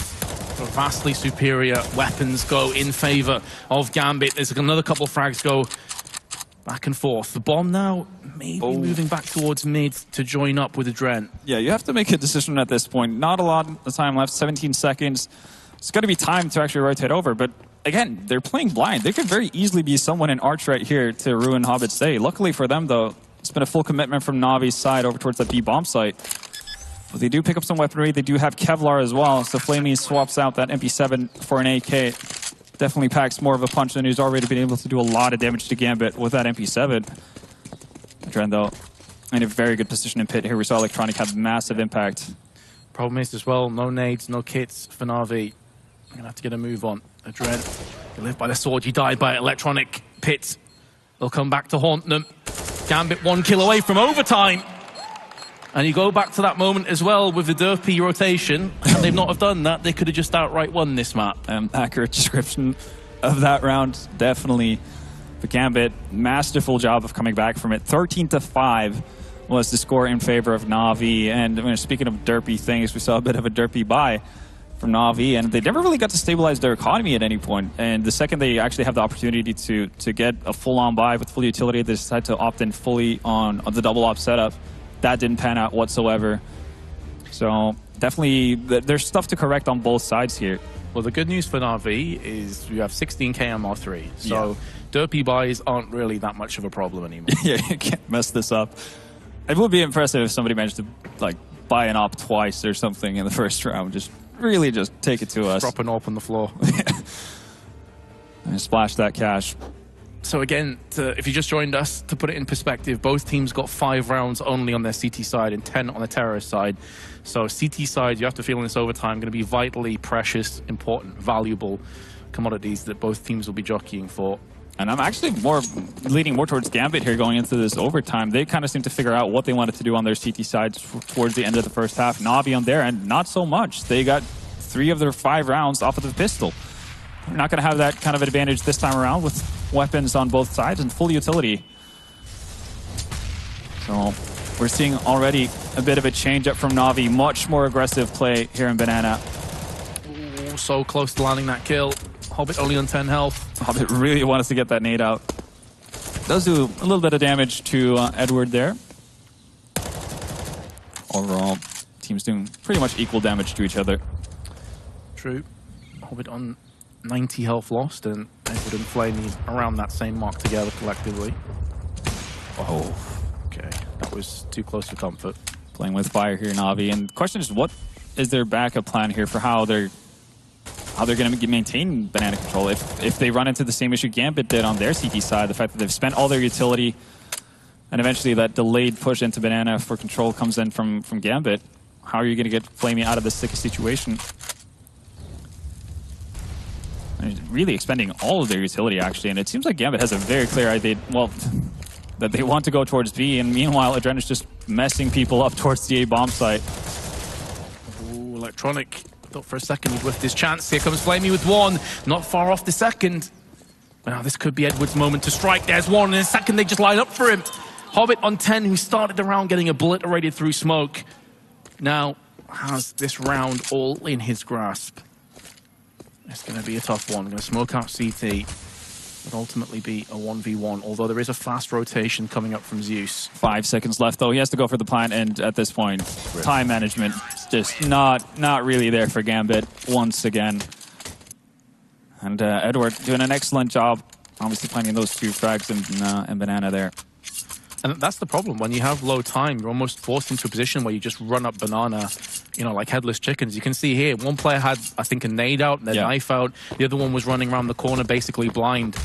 vastly superior weapons go in favor of Gambit. There's another couple of frags go back and forth. The bomb now maybe moving back towards mid to join up with Adren. Yeah, you have to make a decision at this point. Not a lot of time left, 17 seconds. It's going to be time to actually rotate over, but again, they're playing blind. There could very easily be someone in Arch right here to ruin Hobbit's day. Luckily for them, though, it's been a full commitment from Navi's side over towards that B bomb site. But they do pick up some weaponry. They do have Kevlar as well, so Flamey swaps out that MP7 for an AK. Definitely packs more of a punch than he's already been able to do a lot of damage to Gambit with that MP7. Adren, though, in a very good position in pit here. We saw Electronic have massive impact. Problem is as well, no nades, no kits for Na'Vi. I'm going to have to get a move on. Adren, you live by the sword, you die by Electronic. Pit, they'll come back to haunt them. Gambit 1 kill away from overtime. And you go back to that moment as well with the Derpy rotation. Had they not have done that, they could have just outright won this map. Accurate description of that round, definitely. But Gambit, masterful job of coming back from it. 13-5 was the score in favor of Na'Vi. And I mean, speaking of derpy things, we saw a bit of a derpy buy from Na'Vi, and they never really got to stabilize their economy at any point. And the second they actually have the opportunity to get a full-on buy with full utility, they decide to opt in fully on the double op setup. That didn't pan out whatsoever. So definitely, there's stuff to correct on both sides here. Well, the good news for Na'Vi is you have 16k MR3, so derpy buys aren't really that much of a problem anymore. Yeah, you can't mess this up. It would be impressive if somebody managed to like buy an op twice or something in the first round. Just really just take it to us. Drop an op on the floor. And splash that cash. So again, if you just joined us, to put it in perspective, both teams got 5 rounds only on their CT side and 10 on the terrorist side. So CT side, you have to feel in this overtime, going to be vitally precious, important, valuable commodities that both teams will be jockeying for. And I'm actually leaning more towards Gambit here going into this overtime. They kind of seem to figure out what they wanted to do on their CT side towards the end of the first half. Na'Vi on their end, not so much. They got 3 of their 5 rounds off of the pistol. They're not going to have that kind of advantage this time around with weapons on both sides and full utility. So we're seeing already a bit of a change up from Na'Vi. Much more aggressive play here in Banana. Ooh, so close to landing that kill. Hobbit only on 10 health. Hobbit really wants to get that nade out. Does do a little bit of damage to Edward there. Overall, teams doing pretty much equal damage to each other. True. Hobbit on 90 health lost, and Edward and Flamey around that same mark together collectively. Oh, okay. That was too close for comfort. Playing with fire here, Na'Vi. And the question is, what is their backup plan here for how they're going to maintain banana control? If they run into the same issue Gambit did on their CT side, the fact that they've spent all their utility, and eventually that delayed push into banana for control comes in from Gambit, how are you going to get Flamey out of this sticky situation? Really expending all of their utility, actually, and it seems like Gambit has a very clear idea, well, that they want to go towards B, and meanwhile, Adren is just messing people up towards the A bomb site. Ooh, Electronic. Thought for a second he'd whiffed his chance. Here comes Flamey with 1, not far off the second. Now this could be Edward's moment to strike. There's 1, and in a second they just line up for him. Hobbit on 10, who started the round getting obliterated through smoke, now has this round all in his grasp. It's going to be a tough one. Going to smoke out CT, but ultimately be a 1v1, although there is a fast rotation coming up from Zeus. 5 seconds left, though. He has to go for the plant, and at this point, time management is just not really there for Gambit once again. And Edward doing an excellent job, obviously planting those 2 frags and banana there. And that's the problem. When you have low time, you're almost forced into a position where you just run up banana, you know, like headless chickens. You can see here, one player had, I think, a nade out, their knife out. The other one was running around the corner, basically blind.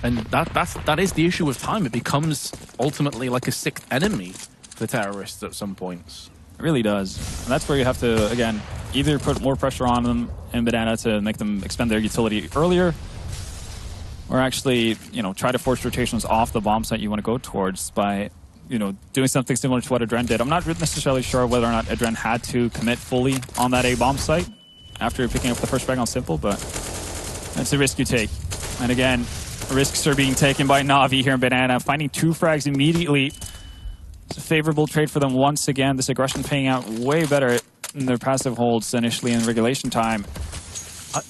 And that is the issue with time. It becomes ultimately like a 6th enemy for terrorists at some points. It really does. And that's where you have to, again, either put more pressure on them in banana to make them expend their utility earlier, or actually, you know, try to force rotations off the bomb site you want to go towards by, you know, doing something similar to what Adren did. I'm not necessarily sure whether or not Adren had to commit fully on that A bomb site after picking up the first frag on Simple, but that's a risk you take. And again, risks are being taken by Na'Vi here in Banana, finding 2 frags immediately. It's a favorable trade for them once again. This aggression paying out way better in their passive holds initially in regulation time.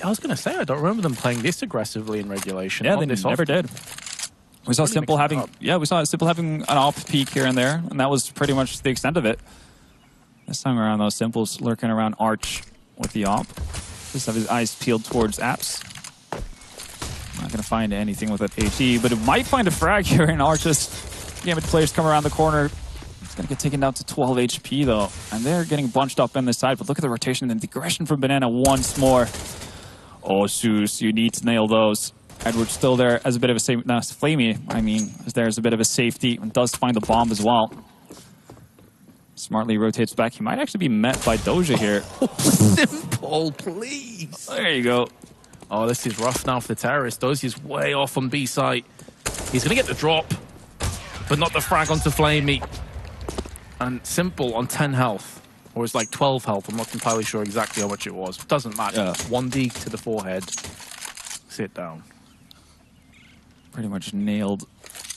I was going to say, I don't remember them playing this aggressively in regulation. Yeah, they never did. We saw Simple having, an op peak here and there, and that was pretty much the extent of it. This time around, those Simples lurking around Arch with the op. Just have his eyes peeled towards Apps. Not going to find anything with that AT, but it might find a frag here in Arch's. Gambit players come around the corner. It's going to get taken down to 12 HP, though. And they're getting bunched up in this side, but look at the rotation and the aggression from Banana once more. Oh, Zeus, you need to nail those. Edward's still there as a bit of a safety. No, Flamey, I mean, is there as a bit of a safety and does find the bomb as well. Smartly rotates back. He might actually be met by Doja here. Simple, please. There you go. Oh, this is rough now for the terrorist. Dozi's way off on B site. He's going to get the drop, but not the frag onto Flamey. And Simple on 10 health. Or it's like 12 health. I'm not entirely sure exactly how much it was. Doesn't matter. Yeah. 1D to the forehead. Sit down. Pretty much nailed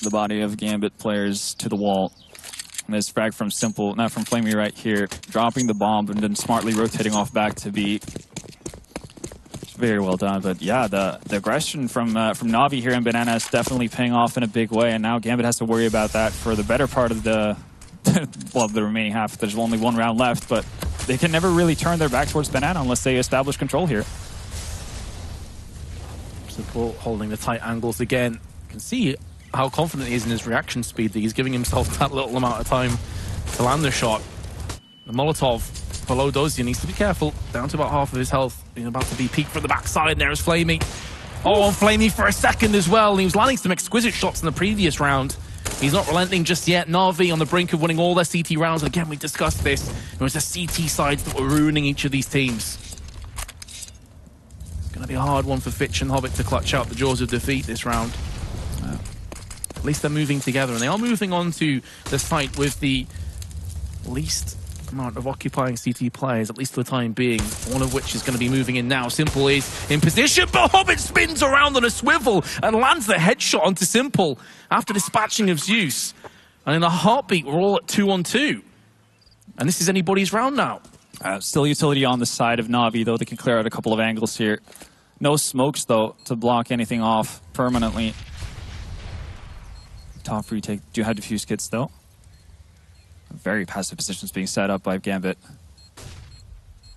the body of Gambit players to the wall. And this frag from Simple, not from Flamey right here, dropping the bomb and then smartly rotating off back to B. Very well done, but yeah, the aggression from Na'Vi here in Banana is definitely paying off in a big way, and now Gambit has to worry about that for the better part of the well, the remaining half. There's only one round left, but they can never really turn their back towards Banana unless they establish control here. Simple holding the tight angles again. You can see how confident he is in his reaction speed, that he's giving himself that little amount of time to land the shot. The Molotov below Dozier needs to be careful, down to about half of his health. He's about to be peeked from the backside, and there is Flamey. Oh, and Flamey for a second as well. He was landing some exquisite shots in the previous round. He's not relenting just yet. Na'Vi on the brink of winning all their CT rounds. And again, we discussed this. It was the CT sides that were ruining each of these teams. It's going to be a hard one for Fitch and Hobbit to clutch out the jaws of defeat this round. At least they're moving together, and they are moving on to the site with the least amount of occupying CT players, at least for the time being, one of which is going to be moving in now. Simple is in position, but Hobbit spins around on a swivel and lands the headshot onto Simple after dispatching of Zeus. And in a heartbeat, we're all at 2-on-2. And this is anybody's round now. Still utility on the side of Na'Vi, though. They can clear out a couple of angles here. No smokes, though, to block anything off permanently. Top retake. Do have defuse kits, though. Very passive positions being set up by Gambit.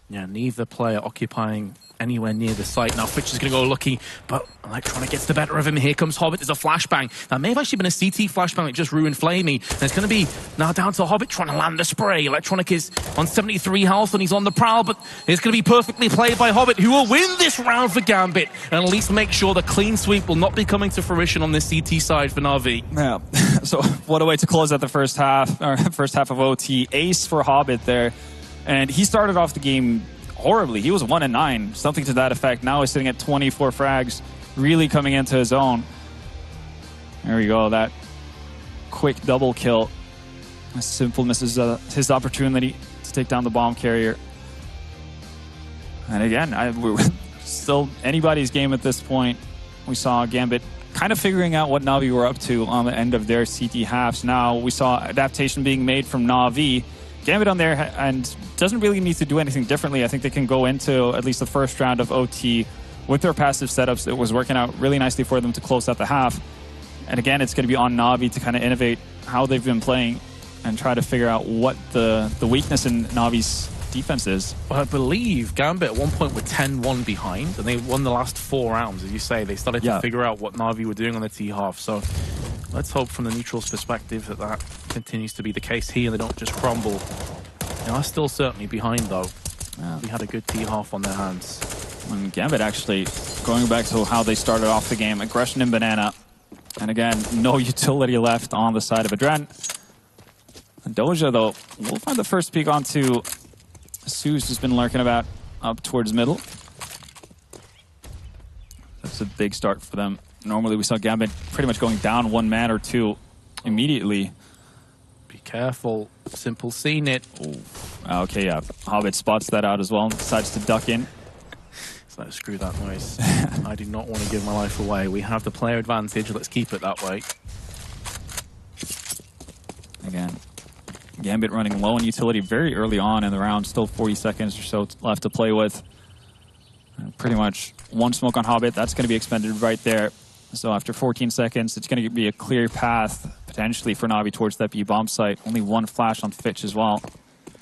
Yeah, neither player occupying anywhere near the site. Now Fitch is going to go lucky, but Electronic gets the better of him. Here comes Hobbit. There's a flashbang. That may have actually been a CT flashbang that just ruined Flamey. And it's going to be now down to Hobbit trying to land the spray. Electronic is on 73 health and he's on the prowl, but it's going to be perfectly played by Hobbit, who will win this round for Gambit and at least make sure the clean sweep will not be coming to fruition on this CT side for Na'Vi. Yeah, so what a way to close out the first half, or first half of OT. Ace for Hobbit there, and he started off the game horribly. He was 1-9, something to that effect. Now he's sitting at 24 frags, really coming into his own. There we go, that quick double kill. Simple misses his opportunity to take down the bomb carrier. And again, we're still anybody's game at this point. We saw Gambit kind of figuring out what Na'Vi were up to on the end of their CT halves. Now we saw adaptation being made from Na'Vi. Gambit on there and doesn't really need to do anything differently. I think they can go into at least the first round of OT with their passive setups. It was working out really nicely for them to close out the half. And again, it's going to be on Na'Vi to kind of innovate how they've been playing and try to figure out what the weakness in Na'Vi's defense is. Well, I believe Gambit at one point were 10-1 behind, and they won the last 4 rounds. As you say, they started to figure out what Na'Vi were doing on the T half. So let's hope from the neutral's perspective that that continues to be the case here. They don't just crumble. They are still certainly behind, though. Yeah. We had a good T half on their hands. And Gambit actually, going back to how they started off the game, aggression in Banana. And again, no utility left on the side of Adren. And Doja, though, we'll find the first peek onto Zeus, has been lurking about up towards middle. That's a big start for them. Normally we saw Gambit pretty much going down 1 man or 2 immediately. Be careful. Simple seen it. Oh. Okay, yeah. Hobbit spots that out as well and decides to duck in. So screw that noise. I do not want to give my life away. We have the player advantage. Let's keep it that way. Again, Gambit running low on utility very early on in the round. Still 40 seconds or so left to play with. Pretty much one smoke on Hobbit. That's going to be expended right there. So after 14 seconds, it's going to be a clear path, potentially, for Na'Vi towards that B-bomb site. Only one flash on Fitch as well.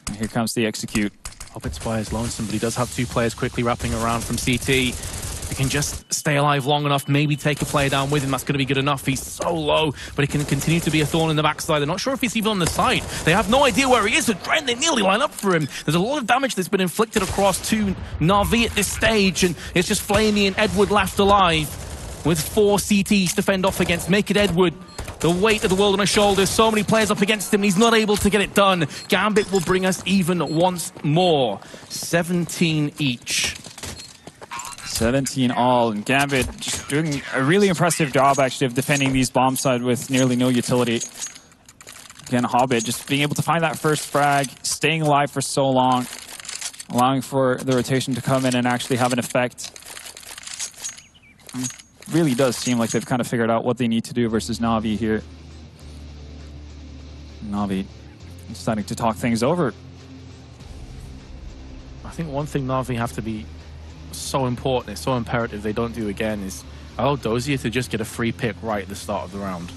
And here comes the execute. Hobbit's by his lonesome, but he does have 2 players quickly wrapping around from CT. If he can just stay alive long enough, maybe take a player down with him, that's going to be good enough. He's so low, but he can continue to be a thorn in the backside. They're not sure if he's even on the side. They have no idea where he is. They nearly line up for him. There's a lot of damage that's been inflicted across to Na'Vi at this stage, and it's just Flamey and Edward left alive with 4 CTs to fend off against. Make it Edward. The weight of the world on his shoulders. So many players up against him. He's not able to get it done. Gambit will bring us even once more. 17 each. 17 all, and Gambit just doing a really impressive job, actually, of defending these bomb side with nearly no utility. Again, Hobbit just being able to find that first frag, staying alive for so long, allowing for the rotation to come in and actually have an effect. Really does seem like they've kind of figured out what they need to do versus Na'Vi here. Na'Vi deciding to talk things over. I think one thing Na'Vi have to be so important, it's so imperative they don't do again, is allow Dozier to just get a free pick right at the start of the round.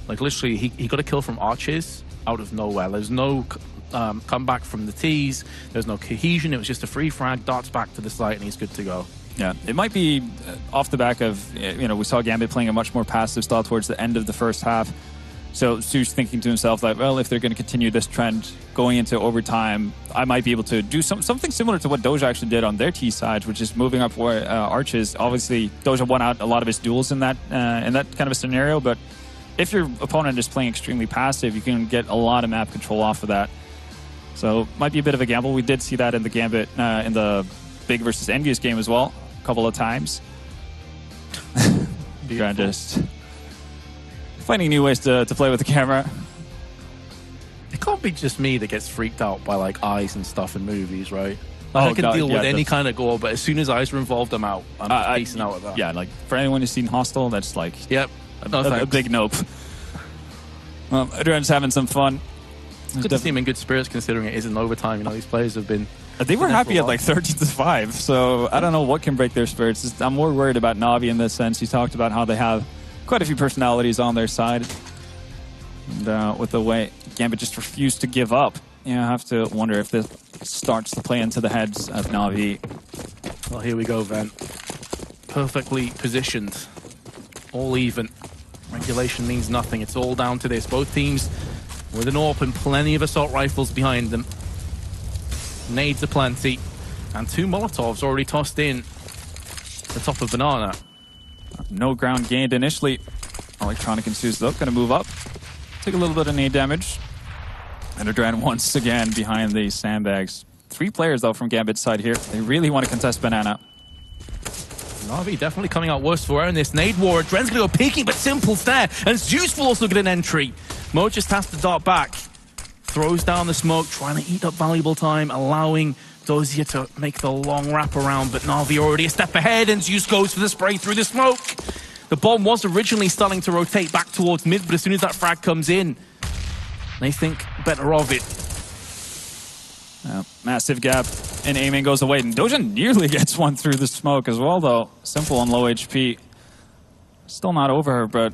Like literally, he got a kill from arches out of nowhere. There's no comeback from the T's. There's no cohesion. It was just a free frag, darts back to the site, and he's good to go. Yeah, it might be off the back of, you know, we saw Gambit playing a much more passive style towards the end of the first half. So Su's thinking to himself, like, well, if they're going to continue this trend going into overtime, I might be able to do something similar to what Doja actually did on their T side, which is moving up arches. Obviously, Doja won out a lot of his duels in that kind of a scenario, but if your opponent is playing extremely passive, you can get a lot of map control off of that. So might be a bit of a gamble. We did see that in the Gambit, in the Big versus Envious game as well, a couple of times. Just finding new ways to play with the camera. It can't be just me that gets freaked out by like eyes and stuff in movies, right? Like, I can deal with any kind of gore, but as soon as eyes are involved, I'm out. I'm pacing out of that. Yeah, like for anyone who's seen Hostel, that's like a big nope. Everyone's having some fun. It's good to see him in good spirits considering it is in overtime. You know, these players have been... They were happy at like 13-5, so I don't know what can break their spirits. I'm more worried about Na'Vi in this sense. He talked about how they have quite a few personalities on their side. And with the way Gambit just refused to give up, you know, I have to wonder if this starts to play into the heads of Na'Vi. Well, here we go, Vent. Perfectly positioned. All even. Regulation means nothing. It's all down to this. Both teams with an AWP and plenty of assault rifles behind them. Nades aplenty. And 2 Molotovs already tossed in the top of Banana. No ground gained initially. Electronic and Su's though, gonna move up. Take a little bit of nade damage. And Adran once again behind the sandbags. 3 players though from Gambit's side here. They really want to contest Banana. Na'Vi definitely coming out worse for wear in this nade war. Adren's gonna go peeking, but Simple's there. And Zeus will also get an entry. Mo just has to dart back. Throws down the smoke, trying to eat up valuable time, allowing Dozier to make the long wrap around, but Na'Vi already a step ahead, and Zeus goes for the spray through the smoke. The bomb was originally starting to rotate back towards mid, but as soon as that frag comes in, they think better of it. Massive gap, and aiming goes away, and Doja nearly gets one through the smoke as well, though. Simple on low HP. Still not over her, but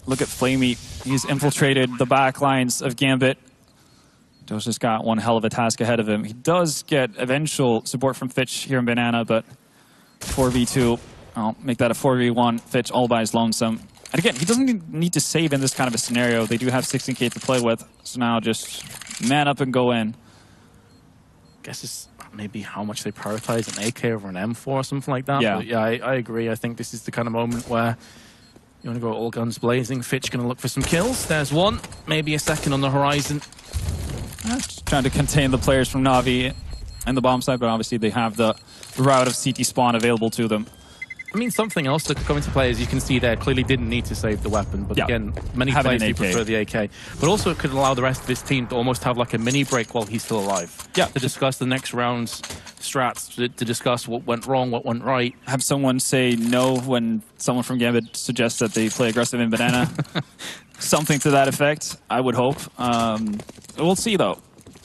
look at Flamey. He's infiltrated the back lines of Gambit. Doja's got one hell of a task ahead of him. He does get eventual support from Fitch here in Banana, but 4v2, I'll make that a 4v1. Fitch all by his lonesome. And again, he doesn't need to save in this kind of a scenario. They do have 16k to play with, so now just man up and go in. Guess it's maybe how much they prioritize an AK over an M4 or something like that. Yeah, but yeah, I agree. I think this is the kind of moment where you want to go all guns blazing. Fitch going to look for some kills. There's one, maybe a second on the horizon. Just trying to contain the players from Na'Vi and the bomb side, but obviously they have the route of CT spawn available to them. I mean, something else to come into play, as you can see there, clearly didn't need to save the weapon, but again, many players do prefer the AK. But also it could allow the rest of his team to almost have like a mini break while he's still alive. Yeah. To discuss the next round's strats, to discuss what went wrong, what went right. Have someone say no when someone from Gambit suggests that they play aggressive in Banana. Something to that effect, I would hope. We'll see though.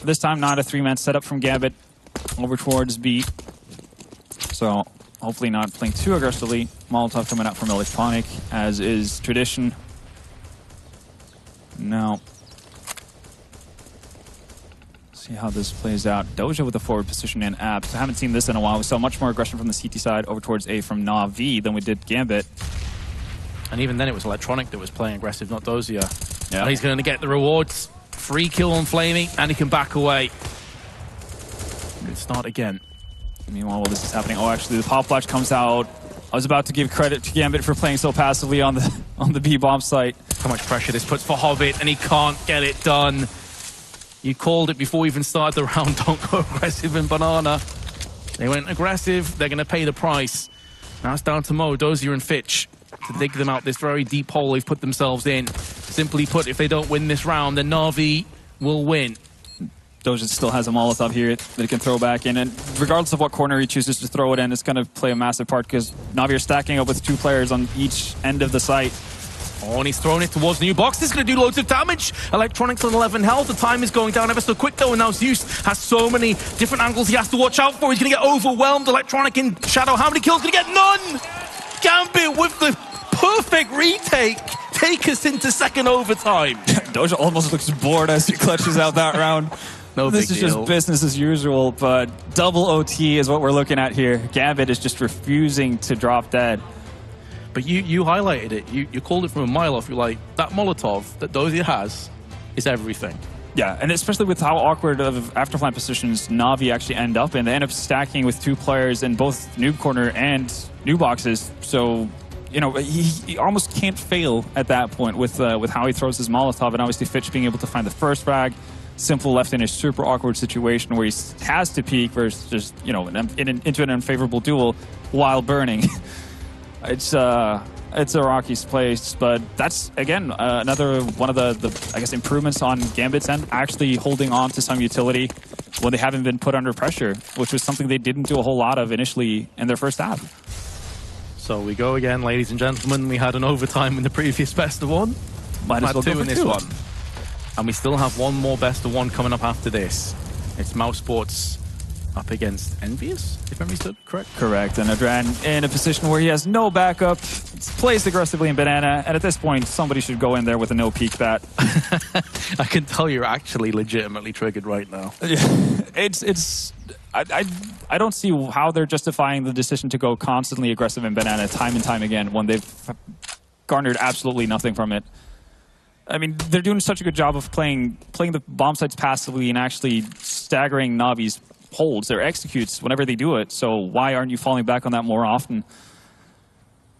This time not a 3-man setup from Gambit over towards B. So hopefully not playing too aggressively. Molotov coming out from Electronic, as is tradition. Now, see how this plays out. Doja with the forward position in Abs. I haven't seen this in a while. We saw much more aggression from the CT side over towards A from Na'Vi than we did Gambit. And even then it was Electronic that was playing aggressive, not Dozier. Yeah. And he's going to get the rewards. Free kill on Flamey, and he can back away. Good start again. Meanwhile, while this is happening, oh, actually, the pop flash comes out. I was about to give credit to Gambit for playing so passively on the B bomb site. How much pressure this puts for Hobbit, and he can't get it done. You called it before we even started the round. Don't go aggressive in Banana. They went aggressive. They're going to pay the price. Now it's down to Mo, Dozier, and Fitch to dig them out this very deep hole they've put themselves in. Simply put, if they don't win this round, then Na'Vi will win. Doja still has a Molotov here that he can throw back in, and regardless of what corner he chooses to throw it in, it's going to play a massive part because Na'Vi are stacking up with 2 players on each end of the site. Oh, and he's throwing it towards the new box. This is going to do loads of damage. Electronics on 11 health. The time is going down ever so quick, though, and now Zeus has so many different angles he has to watch out for. He's going to get overwhelmed. Electronic in shadow. How many kills? Going to get none! Gambit with the perfect retake. Take us into second overtime. Doja almost looks bored as he clutches out that round. No this big is deal. just business as usual, but double OT is what we're looking at here. Gambit is just refusing to drop dead. But you highlighted it. You called it from a mile off. You're like, that Molotov that Dozier has is everything. Yeah, and especially with how awkward of afterflank positions Na'Vi actually end up in. They end up stacking with 2 players in both noob corner and new boxes. So, you know, he almost can't fail at that point with how he throws his Molotov, and obviously Fitch being able to find the first frag. Simple left in a super awkward situation where he has to peek versus just, you know, into an unfavorable duel while burning. It's a rocky place, but that's, again, another one of the I guess, improvements on Gambit's end, actually holding on to some utility when they haven't been put under pressure, which was something they didn't do a whole lot of initially in their first half. So we go again, ladies and gentlemen. We had an overtime in the previous best of one. Might as well 2 go in for this 2. one. And we still have one more best of one coming up after this. It's Mouse Sports up against Envious, if memory serves correct. Correct, and Adran in a position where he has no backup, plays aggressively in Banana, and at this point, somebody should go in there with a no-peek bat. I can tell you're actually legitimately triggered right now. I don't see how they're justifying the decision to go constantly aggressive in Banana time and time again when they've garnered absolutely nothing from it. I mean, they're doing such a good job of playing the bomb sites passively and actually staggering Navi's holds, their executes, whenever they do it. So why aren't you falling back on that more often?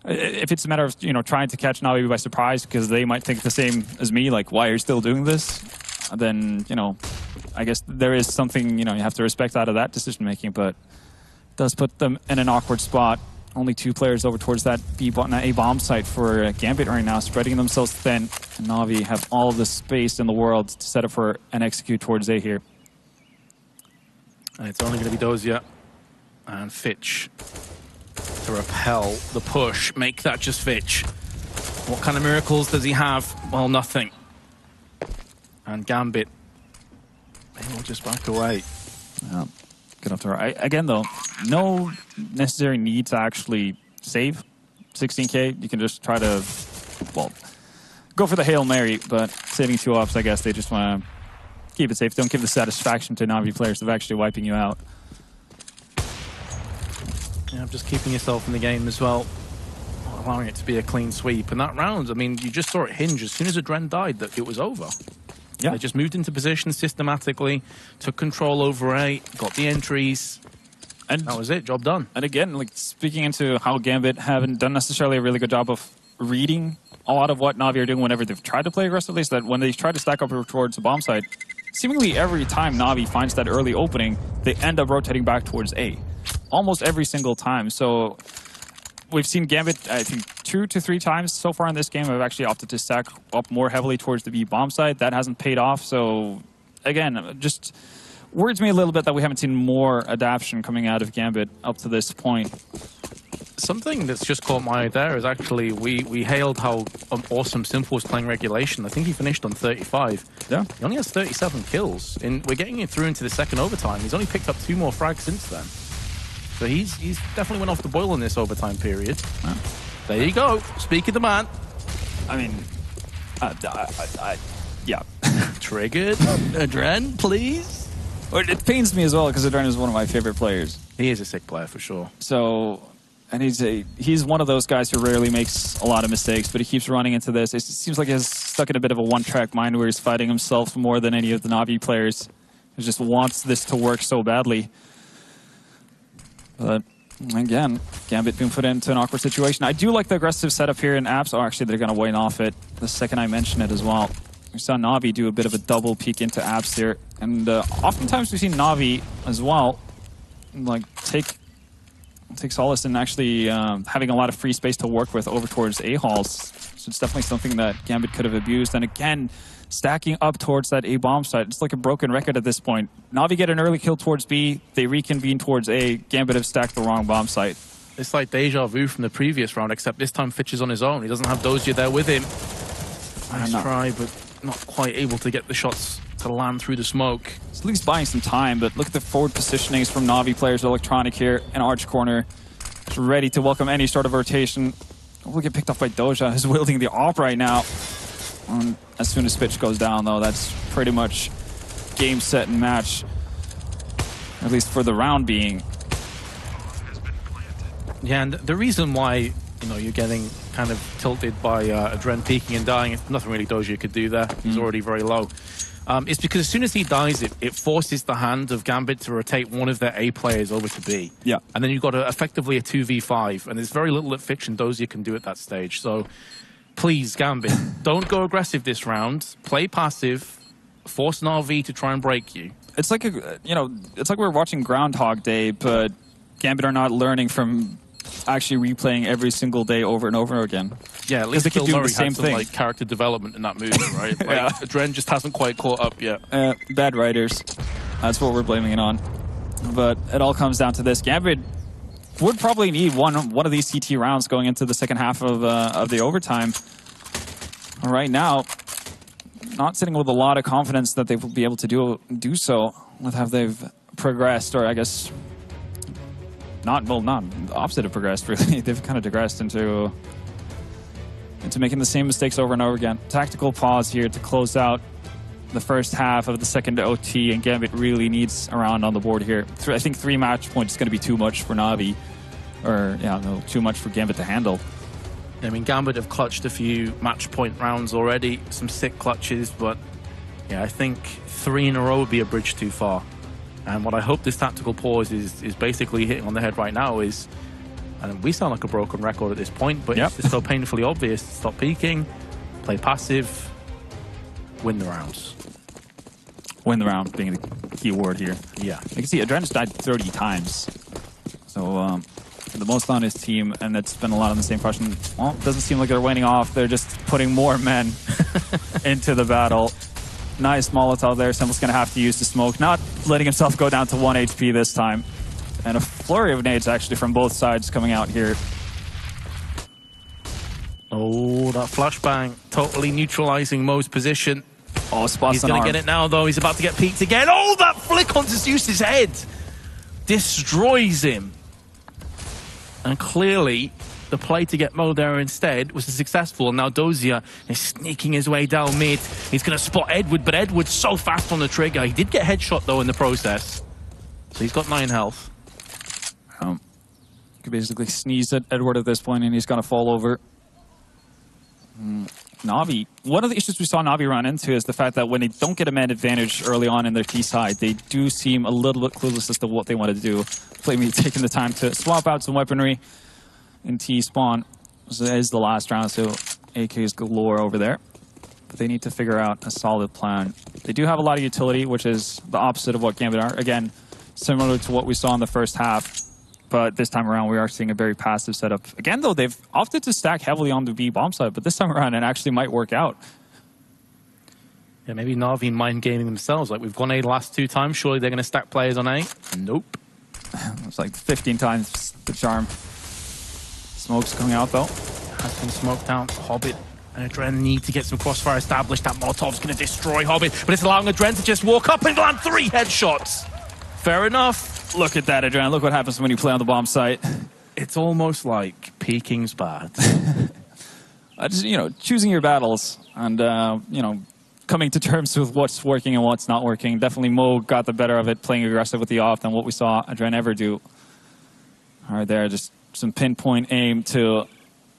If it's a matter of, you know, trying to catch Navi by surprise because they might think the same as me, like, why are you still doing this? Then, you know, I guess there is something, you know, you have to respect out of that decision making, but it does put them in an awkward spot. Only 2 players over towards that A bomb site for Gambit right now, spreading themselves thin. And Na'Vi have all the space in the world to set up for an execute towards A here. And it's only going to be Dozier and Fitch to repel the push. Make that just Fitch. What kind of miracles does he have? Well, nothing. And Gambit, they will just back away. Yeah. Good off to right. Again, though, no necessary need to actually save 16K. You can just try to, well, go for the Hail Mary, but saving 2 ops, I guess they just want to keep it safe. Don't give the satisfaction to Na'Vi players of actually wiping you out. Yeah, just keeping yourself in the game as well, not allowing it to be a clean sweep. And that round, I mean, you just saw it hinge as soon as Adren died that it was over. Yeah. They just moved into position systematically, took control over A, got the entries, and that was it, job done. And again, like, speaking into how Gambit haven't done necessarily a really good job of reading a lot of what Na'Vi are doing whenever they've tried to play aggressively, so that when they try to stack up towards the bomb site, seemingly every time Na'Vi finds that early opening, they end up rotating back towards A. Almost every single time. So we've seen Gambit, I think, 2 to 3 times so far in this game have actually opted to stack up more heavily towards the B bomb site. That hasn't paid off. So again, just worries me a little bit that we haven't seen more adaptation coming out of Gambit up to this point. Something that's just caught my eye there is actually we hailed how awesome Simple was playing regulation. I think he finished on 35. Yeah. He only has 37 kills. And we're getting it through into the second overtime. He's only picked up 2 more frags since then. So he's definitely went off the boil in this overtime period. Yeah. There you go. Speak of the man. I mean, yeah. Triggered. Adren, please. It pains me as well because Adren is one of my favorite players. He is a sick player for sure. So, and he's one of those guys who rarely makes a lot of mistakes, but he keeps running into this. It seems like he's stuck in a bit of a one-track mind where he's fighting himself more than any of the Na'Vi players. He just wants this to work so badly. But again, Gambit being put into an awkward situation. I do like the aggressive setup here in apps. Oh, actually, they're going to wait off it the second I mention it as well. We saw Na'Vi do a bit of a double peek into apps here. And oftentimes we've seen Na'Vi as well, like, take solace in actually having a lot of free space to work with over towards A-halls. So it's definitely something that Gambit could have abused. And again, stacking up towards that A-bomb site. It's like a broken record at this point. Na'Vi get an early kill towards B. They reconvene towards A. Gambit have stacked the wrong bomb site. It's like deja vu from the previous round, except this time Fitch is on his own. He doesn't have Dozier there with him. Nice try, but not quite able to get the shots to land through the smoke. It's at least buying some time, but look at the forward positionings from Na'Vi players. Electronic here in Arch Corner. Just ready to welcome any sort of rotation. We'll get picked off by Doja, who's wielding the AWP right now. As soon as Fitch goes down, though, that's pretty much game, set, and match. At least for the round being. Yeah, and the reason why you're getting kind of tilted by Adren peeking and dying, nothing really Dozier could do there. He's already very low. It's because as soon as he dies, it forces the hand of Gambit to rotate one of their A players over to B. Yeah. And then you've got effectively a 2v5, and there's very little that Fitch and Dozier can do at that stage. So please, Gambit, don't go aggressive this round. Play passive. Force an RV to try and break you. It's like it's like we're watching Groundhog Day, but Gambit are not learning from actually replaying every single day over and over again. Yeah, at least they could do the same had some, thing. like, character development in that movie, right? Like, Yeah. Adren just hasn't quite caught up yet. Bad writers. That's what we're blaming it on. But it all comes down to this. Gambit would probably need one of these CT rounds going into the second half of the overtime. Right now, not sitting with a lot of confidence that they will be able to do so with how they've progressed, or I guess not the opposite of progressed, really. They've kind of digressed into making the same mistakes over and over again. Tactical pause here to close out the first half of the second OT, and Gambit really needs a round on the board here. I think 3 match points is going to be too much for Na'Vi, or too much for Gambit to handle. I mean, Gambit have clutched a few match point rounds already, some sick clutches, but yeah, I think 3 in a row would be a bridge too far. And what I hope this tactical pause is basically hitting on the head right now is, and we sound like a broken record at this point, but it's just so painfully obvious. Stop peeking, play passive, win the rounds. Win the round being the key word here. Yeah. You can see Adren's died 30 times. So the most on his team, and it's been a lot on the same question. Well, it doesn't seem like they're winning off. They're just putting more men into the battle. Nice Molotov there. Simple's going to have to use the smoke, not letting himself go down to 1 HP this time. And a flurry of nades actually from both sides coming out here. Oh, that flashbang totally neutralizing Mo's position. Oh, spots He's going to get it now, though. He's about to get peeked again. Oh, that flick onto Zeus's head destroys him. And clearly, the play to get Mo there instead was successful. And now Dozier is sneaking his way down mid. He's going to spot Edward, but Edward's so fast on the trigger. He did get headshot, though, in the process. So he's got 9 health. You could basically sneeze at Edward at this point, and he's going to fall over. Na'Vi, one of the issues we saw Na'Vi run into is the fact that when they don't get a man advantage early on in their T side, they do seem a little bit clueless as to what they want to do. Playme taking the time to swap out some weaponry in T spawn. This is the last round, so AKs galore over there. But they need to figure out a solid plan. They do have a lot of utility, which is the opposite of what Gambit are. Again, similar to what we saw in the first half. But this time around, we are seeing a very passive setup. Again, though, they've opted to stack heavily on the B bomb side, but this time around, it actually might work out. Yeah, maybe Na'Vi mind gaming themselves. Like, we've gone A the last 2 times. Surely they're going to stack players on A. Nope. It's like 15 times the charm. Smoke's coming out, though. Has been smoked out. Hobbit and Adren need to get some crossfire established. That Molotov's going to destroy Hobbit, but it's allowing Adren to just walk up and land 3 headshots. Fair enough. Look at that, Adren. Look what happens when you play on the bomb site. It's almost like peeking's bad. Just, choosing your battles and, coming to terms with what's working and what's not working. Definitely Mo got the better of it, playing aggressive with the off than what we saw Adren ever do. All right, there, just some pinpoint aim to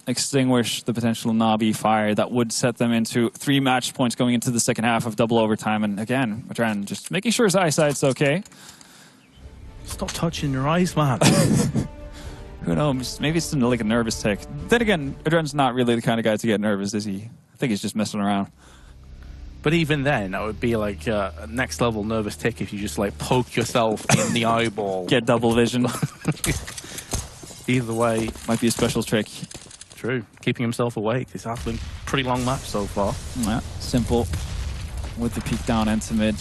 extinguish the potential Na'Vi fire that would set them into 3 match points going into the second half of double overtime. And again, Adren just making sure his eyesight's okay. Stop touching your eyes, man. Who knows? Maybe it's like a nervous tick. Then again, Adren's not really the kind of guy to get nervous, is he? I think he's just messing around. But even then, that would be like a next level nervous tick if you just like poke yourself in the eyeball. Get double vision. Either way. Might be a special trick. True. Keeping himself awake. This has been a pretty long match so far. Yeah, simple. With the peek down into mid.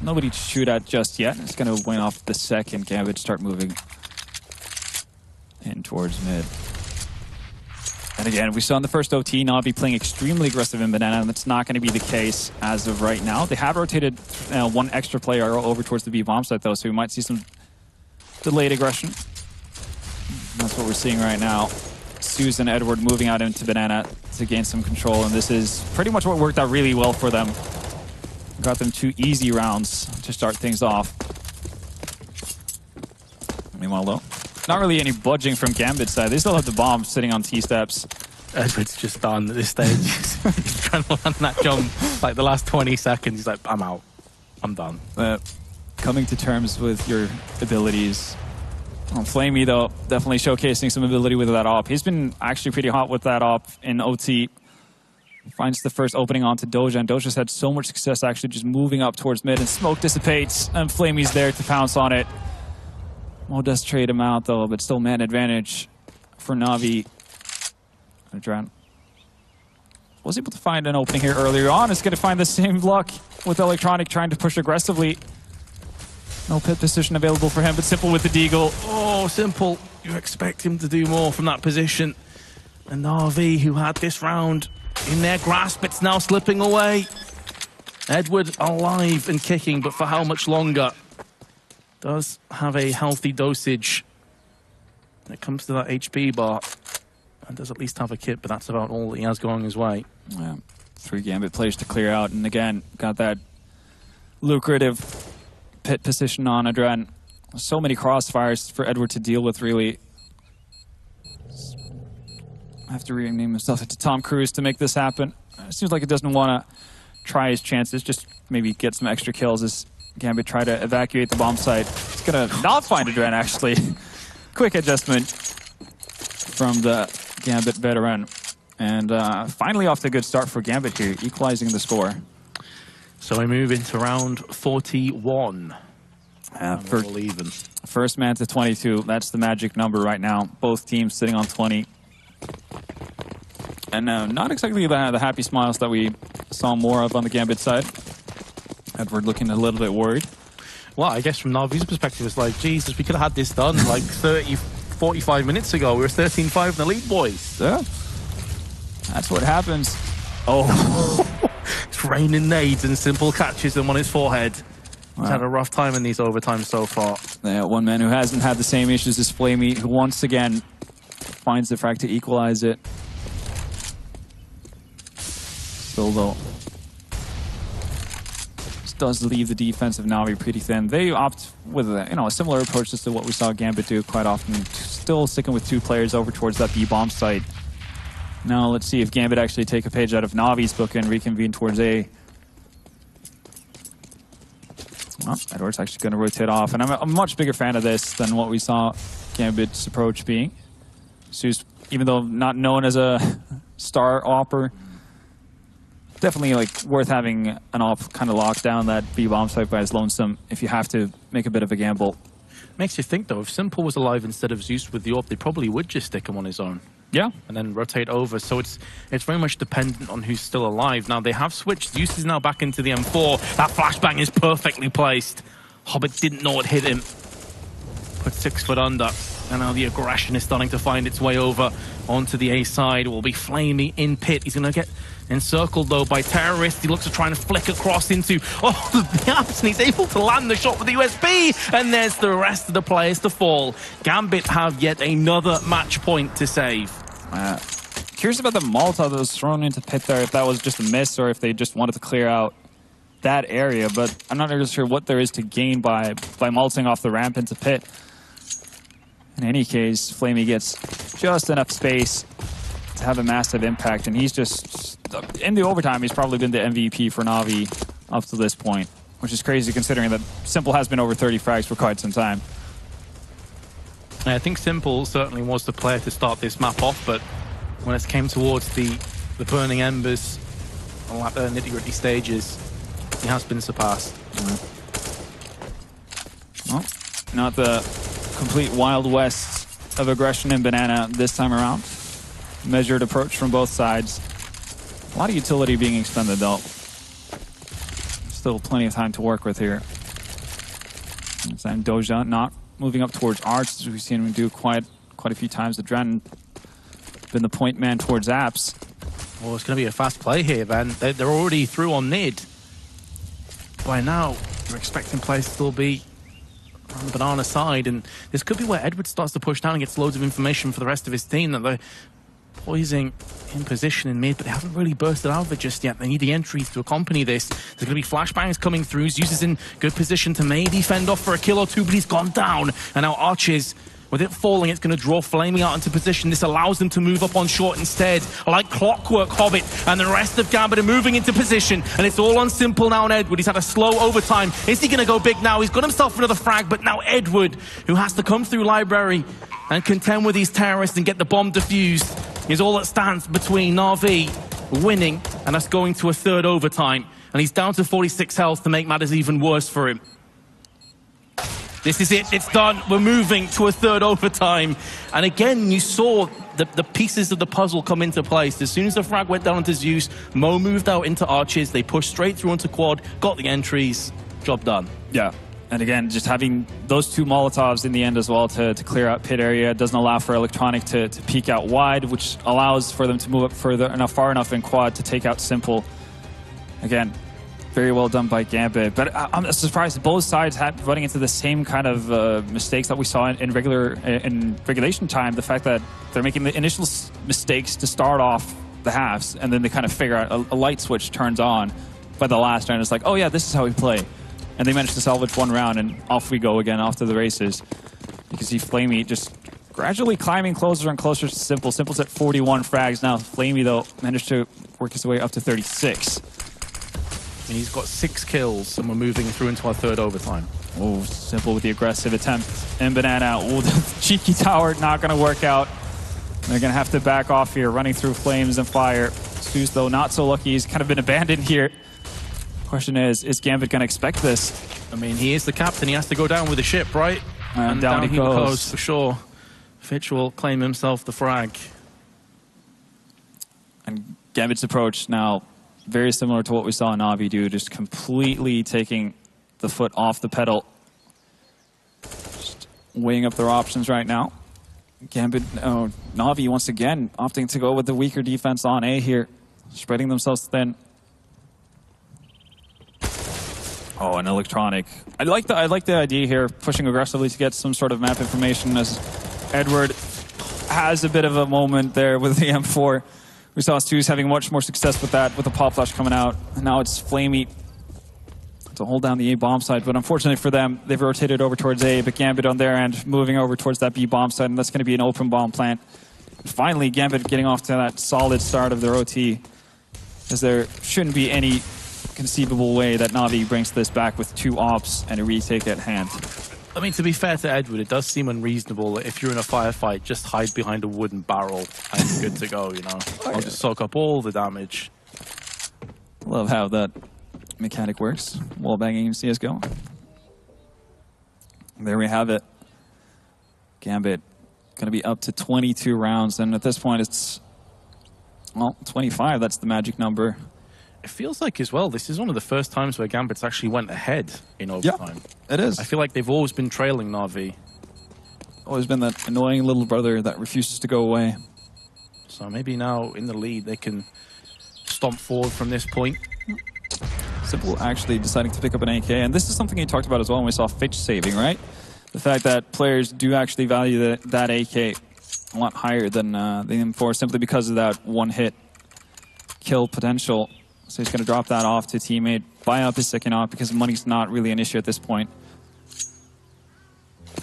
Nobody to shoot at just yet. It's going to win off the second. Gambit start moving. in towards mid. And again, we saw in the first OT, Na'Vi playing extremely aggressive in Banana, and that's not going to be the case as of right now. They have rotated one extra player over towards the B bomb site, though, so we might see some delayed aggression. That's what we're seeing right now. Susan and Edward moving out into Banana to gain some control, and this is pretty much what worked out really well for them. Got them 2 easy rounds to start things off. Meanwhile, though, not really any budging from Gambit's side. They still have the bomb sitting on T-steps. Edward's just done at this stage. He's trying to land that jump like the last 20 seconds. He's like, I'm out. I'm done. Coming to terms with your abilities. Flamey, though, definitely showcasing some ability with that op. He's been actually pretty hot with that op in OT. Finds the first opening onto Doja, and Doja's had so much success actually just moving up towards mid, and smoke dissipates, and Flamey's there to pounce on it. Mo does trade him out, though, but still man advantage for Na'Vi. Adran was able to find an opening here earlier on. Is going to find the same luck with Electronic trying to push aggressively. No pit position available for him, but Simple with the deagle. Oh, Simple. You expect him to do more from that position. And Na'Vi, who had this round in their grasp, it's now slipping away. Edward alive and kicking, but for how much longer? Does have a healthy dosage when it comes to that HP bar. And does at least have a kit, but that's about all that he has going his way. Yeah, 3 Gambit players to clear out, and again, got that lucrative pit position on Adren. So many crossfires for Edward to deal with, really. I have to rename himself into Tom Cruise to make this happen. It seems like he doesn't want to try his chances, just maybe get some extra kills as Gambit try to evacuate the bomb site. He's going to not find Adren, actually. Quick adjustment from the Gambit veteran. And finally off to a good start for Gambit here, equalizing the score. So we move into round 41. First man to 22. That's the magic number right now. Both teams sitting on 20. And not exactly the happy smiles that we saw more of on the Gambit side. Edward looking a little bit worried. Well, I guess from Na'Vi's perspective, it's like, Jesus, we could have had this done like 45 minutes ago. We were 13-5 in the lead, boys. Yeah. That's what happens. Oh. It's raining nades and Simple catches them on his forehead. He's had a rough time in these overtimes so far. Yeah, one man who hasn't had the same issues as Flamey, who once again finds the frag to equalize it. Still, though, this does leave the defense of Na'Vi pretty thin. They opt with a similar approach to what we saw Gambit do quite often. Still sticking with 2 players over towards that B bomb site. Now let's see if Gambit actually take a page out of Na'Vi's book and reconvene towards A. Well, Edward's actually going to rotate off, and I'm a much bigger fan of this than what we saw Gambit's approach being. Zeus, even though not known as a star opper, definitely worth having an op kind of lock down that B bomb site by his lonesome if you have to make a bit of a gamble. Makes you think though, if Simple was alive instead of Zeus with the AWP, they probably would just stick him on his own. Yeah. And then rotate over. So it's very much dependent on who's still alive. Now they have switched. Zeus is now back into the M4. That flashbang is perfectly placed. Hobbit didn't know it hit him. Put 6 foot under. And now the aggression is starting to find its way over onto the A side. It will be Flamey in pit. He's going to get encircled though by terrorists. He looks to try and flick across into the apps, and he's able to land the shot with the USB. And there's the rest of the players to fall. Gambit have yet another match point to save. Curious about the Molotov that was thrown into pit there, if that was just a miss or if they just wanted to clear out that area, but I'm not really sure what there is to gain by molting off the ramp into pit. In any case, Flamey gets just enough space to have a massive impact, and he's just, in the overtime, he's probably been the MVP for Na'Vi up to this point, which is crazy considering that Simple has been over 30 frags for quite some time. I think Simple certainly was the player to start this map off, but when it came towards the burning embers, on like the nitty-gritty stages, he has been surpassed. Well, not the complete Wild West of aggression in Banana this time around. Measured approach from both sides. A lot of utility being expended, though. Still plenty of time to work with here. And Doja not moving up towards Arch, as we've seen him do quite quite a few times. Adren been the point man towards Apps. Well, it's going to be a fast play here, man. They're already through on mid. By now, we're expecting players to still be on the banana side, and this could be where Edward starts to push down and gets loads of information for the rest of his team that they're poising in position in mid, but they haven't really bursted out of it just yet. They need the entries to accompany this. There's going to be flashbangs coming through. Zeus is in good position to maybe fend off for a kill or two, but he's gone down. And now Arches, with it falling, it's going to draw Flaming out into position. This allows them to move up on short instead. Like clockwork, Hobbit and the rest of Gambit are moving into position. And it's all on Simple now on Edward. He's had a slow overtime. Is he going to go big now? He's got himself another frag, but now Edward, who has to come through Library and contend with these terrorists and get the bomb defused, is all that stands between Na'Vi winning and us going to a third overtime. And he's down to 46 health to make matters even worse for him. This is it, it's done. We're moving to a third overtime. And again, you saw the pieces of the puzzle come into place. As soon as the frag went down into Zeus, Mo moved out into Arches. They pushed straight through onto Quad, got the entries, job done. Yeah. And again, just having those two Molotovs in the end as well to clear out pit area doesn't allow for Electronic to peek out wide, which allows for them to move up far enough in Quad to take out Simple. Again, very well done by Gambit. But I'm surprised both sides had running into the same kind of mistakes that we saw in regulation time. The fact that they're making the initial mistakes to start off the halves, and then they kind of figure out a light switch turns on by the last round. It's like, oh yeah, this is how we play. And they managed to salvage one round, and off we go again, off to the races. You can see Flamey just gradually climbing closer and closer to Simple. Simple's at 41 frags now. Flamey, though, managed to work his way up to 36. And he's got 6 kills, and we're moving through into our third overtime. Oh, Simple with the aggressive attempt. And Banana, oh, the cheeky tower, not going to work out. They're going to have to back off here, running through flames and fire. Zeus, though, not so lucky. He's kind of been abandoned here. Question is Gambit going to expect this? I mean, he is the captain. He has to go down with the ship, right? And down he goes. For sure. Fitch will claim himself the frag. And Gambit's approach now, very similar to what we saw Na'Vi do, just completely taking the foot off the pedal. Just weighing up their options right now. Gambit, Na'Vi once again opting to go with the weaker defense on A here, spreading themselves thin. Oh, an Electronic. I like the idea here, pushing aggressively to get some sort of map information, as Edward has a bit of a moment there with the M4. We saw Stu's having much more success with that, with the pop flash coming out. And now it's Flamey to hold down the A bomb side, but unfortunately for them, they've rotated over towards A, but Gambit on their end moving over towards that B bomb side, and that's going to be an open bomb plant. And finally, Gambit getting off to that solid start of their OT, as there shouldn't be any conceivable way that Na'Vi brings this back with 2 ops and a retake at hand. I mean, to be fair to Edward, it does seem unreasonable that if you're in a firefight, just hide behind a wooden barrel and you're good to go, you know? I'll just soak up all the damage. Love how that mechanic works. Wall banging in CSGO. There we have it. Gambit going to be up to 22 rounds, and at this point it's, well, 25. That's the magic number. It feels like, as well, this is one of the first times where Gambit's actually went ahead in overtime. Yeah, it is. I feel like they've always been trailing Na'Vi. Always been that annoying little brother that refuses to go away. So maybe now, in the lead, they can stomp forward from this point. Simple actually deciding to pick up an AK, and this is something you talked about as well when we saw Fitch saving, right? The fact that players do actually value that AK a lot higher than the M4, simply because of that one-hit kill potential. So he's going to drop that off to a teammate, buy up his second op, because money's not really an issue at this point.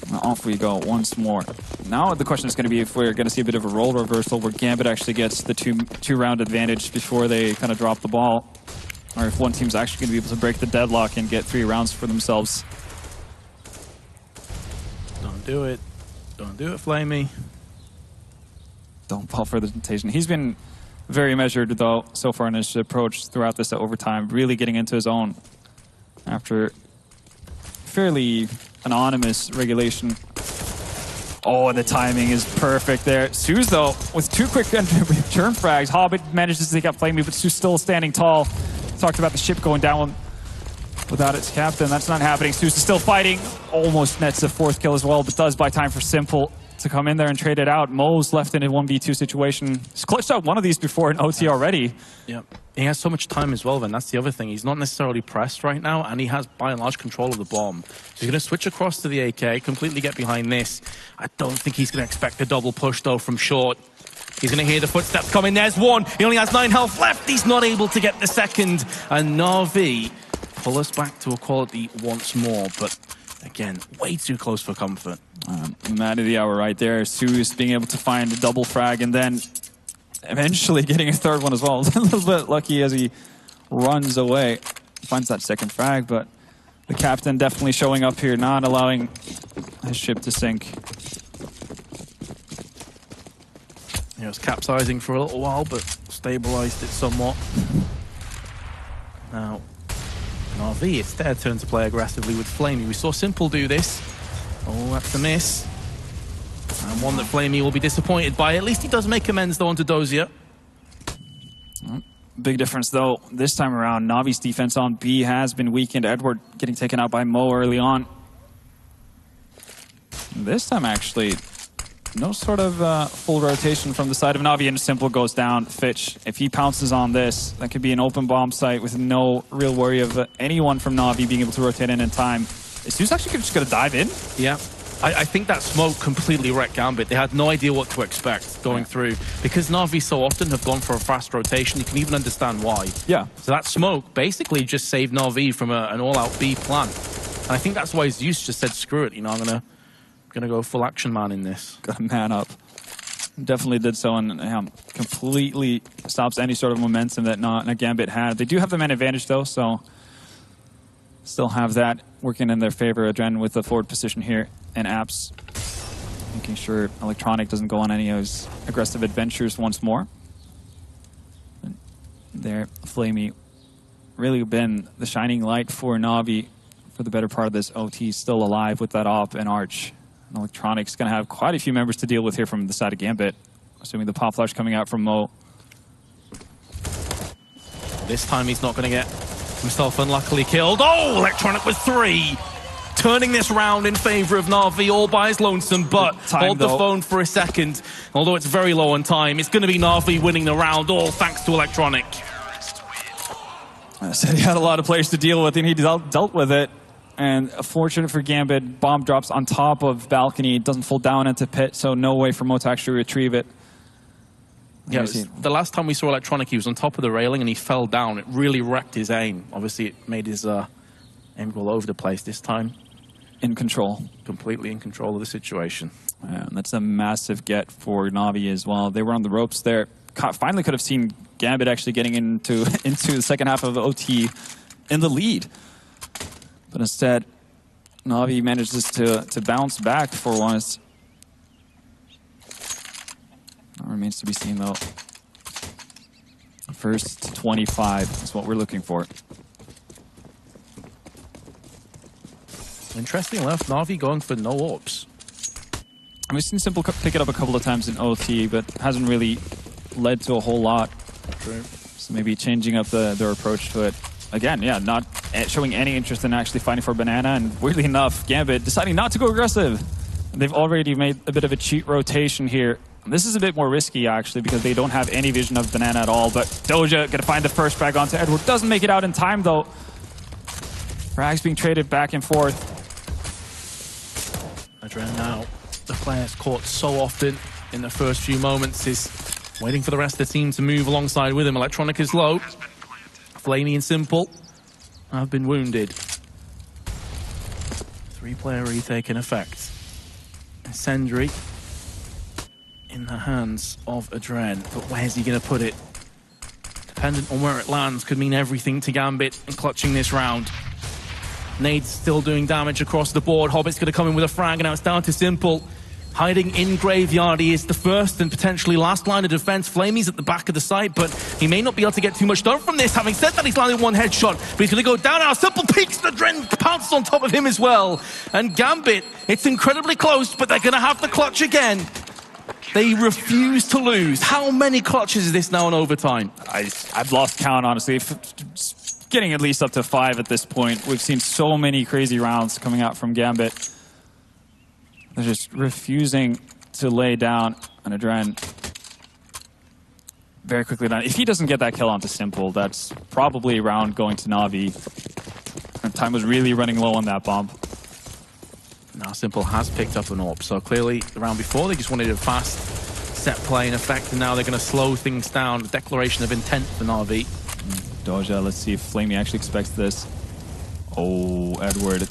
And off we go once more. Now the question is going to be if we're going to see a bit of a role reversal where Gambit actually gets the two-round advantage before they kind of drop the ball. Or if one team's actually going to be able to break the deadlock and get 3 rounds for themselves. Don't do it. Don't do it, Flamey. Don't fall for the temptation. He's been very measured, though, so far in his approach throughout this overtime, really getting into his own after fairly anonymous regulation. Oh, and the timing is perfect there. Suze, though, with 2 quick return frags. Hobbit manages to take out Flamey, but Suze still standing tall. Talked about the ship going down without its captain. That's not happening. Suze is still fighting. Almost nets a 4th kill as well, but does buy time for Simple to come in there and trade it out. Mo's left in a 1v2 situation. He's clutched out one of these before in OT already. Yep. He has so much time as well, then. That's the other thing. He's not necessarily pressed right now, and he has, by and large, control of the bomb. So he's going to switch across to the AK, completely get behind this. I don't think he's going to expect a double push, though, from short. He's going to hear the footsteps coming. There's one. He only has 9 health left. He's not able to get the second. And Na'Vi pull us back to equality once more, but again, way too close for comfort. Man of the hour right there. Suze being able to find a double frag and then eventually getting a third one as well. A little bit lucky as he runs away. Finds that second frag, but the captain definitely showing up here, not allowing his ship to sink. It was capsizing for a little while, but stabilized it somewhat. Now, Na'Vi, it's their turn to play aggressively with Flamey. We saw Simple do this. Oh, that's a miss. And one that Flamey will be disappointed by. At least he does make amends, though, onto Dozier. Big difference, though. This time around, Na'Vi's defense on B has been weakened. Edward getting taken out by Mo early on. This time, actually, no sort of full rotation from the side of Na'Vi, and Simple goes down. Fitch, if he pounces on this, that could be an open bomb site with no real worry of anyone from Na'Vi being able to rotate in time. Is Zeus actually just going to dive in? Yeah. I think that smoke completely wrecked Gambit. They had no idea what to expect going through. Because Na'Vi so often have gone for a fast rotation, you can even understand why. Yeah. So that smoke basically just saved Na'Vi from an all-out B plan. And I think that's why Zeus just said, screw it, you know, I'm gonna go full action man in this. Got a man up. Definitely did so, and completely stops any sort of momentum that Gambit had. They do have the man advantage, though, so still have that working in their favor. Adren with the forward position here, and Apps making sure Electronic doesn't go on any of his aggressive adventures once more. And there, Flamey really been the shining light for Na'Vi for the better part of this OT, still alive with that op and Arch. And Electronic's going to have quite a few members to deal with here from the side of Gambit, assuming the pop flash coming out from Mo. This time he's not going to get himself unluckily killed. Oh, Electronic with 3. Turning this round in favor of Na'Vi all by his lonesome, but hold the phone for a second. Although it's very low on time, it's going to be Na'Vi winning the round, all thanks to Electronic. I said he had a lot of players to deal with, and he dealt with it. And fortunate for Gambit, bomb drops on top of balcony. It doesn't fall down into pit, so no way for Mo to actually retrieve it. Yeah, the last time we saw Electronic, he was on top of the railing and he fell down. It really wrecked his aim. Obviously, it made his aim go all over the place this time. In control. Completely in control of the situation. Yeah, and that's a massive get for Na'Vi as well. They were on the ropes there. Finally could have seen Gambit actually getting into the second half of OT in the lead. But instead, Na'Vi manages to bounce back for once. That remains to be seen, though. First to 25 is what we're looking for. Interesting enough, Na'Vi going for no orbs. And we've seen Simple pick it up a couple of times in OT, but hasn't really led to a whole lot. True. So maybe changing up their approach to it. Again, yeah, not showing any interest in actually fighting for Banana, and weirdly enough, Gambit deciding not to go aggressive. They've already made a bit of a cheat rotation here. This is a bit more risky, actually, because they don't have any vision of Banana at all, but Doja gonna find the first frag onto Edward. Doesn't make it out in time, though. Frags being traded back and forth. Adrian now, the player's caught so often in the first few moments, is waiting for the rest of the team to move alongside with him. Electronic is low. Flamey and Simple have been wounded. 3-player retake in effect. Incendiary in the hands of Adren, but where's he going to put it? Dependent on where it lands could mean everything to Gambit and clutching this round. Nade's still doing damage across the board. Hobbit's going to come in with a frag, and now it's down to Simple. Hiding in Graveyard, he is the first and potentially last line of defense. Flamey's at the back of the site, but he may not be able to get too much done from this. Having said that, he's landed one headshot, but he's going to go down now. Simple peeks, the Dren pounces on top of him as well. And Gambit, it's incredibly close, but they're going to have the clutch again. They refuse to lose. How many clutches is this now in overtime? I've lost count, honestly. Getting at least up to 5 at this point. We've seen so many crazy rounds coming out from Gambit. They're just refusing to lay down an Adren. Very quickly done. If he doesn't get that kill onto Simple, that's probably a round going to Na'Vi. And time was really running low on that bomb. Now Simple has picked up an AWP, so clearly the round before they just wanted a fast set play in effect, and now they're going to slow things down. Declaration of intent for Na'Vi. Doja, let's see if Flamey actually expects this. Oh, Edward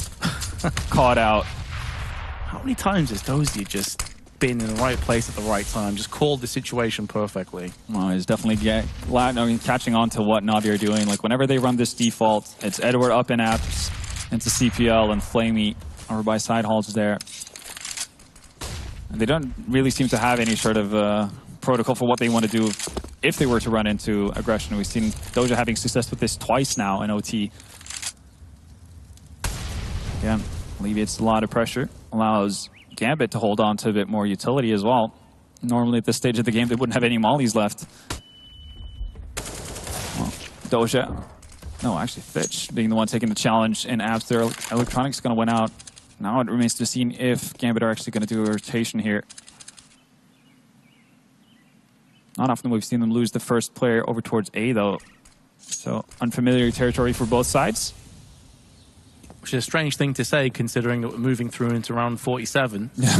caught out. How many times has Dozier just been in the right place at the right time, just called the situation perfectly? Well, he's definitely catching on to what Na'Vi are doing. Like, whenever they run this default, it's Edward up in apps into CPL and Flamey over by side halls there. And they don't really seem to have any sort of protocol for what they want to do if they were to run into aggression. We've seen Doja having success with this twice now in OT. Again, alleviates a lot of pressure, allows Gambit to hold on to a bit more utility as well. Normally at this stage of the game, they wouldn't have any mollies left. Well, Doja, no, actually Fitch being the one taking the challenge in apps there. Electronics going to win out. Now it remains to be seen if Gambit are actually going to do a rotation here. Not often we've seen them lose the first player over towards A though. So unfamiliar territory for both sides. Which is a strange thing to say, considering that we're moving through into round 47. Yeah.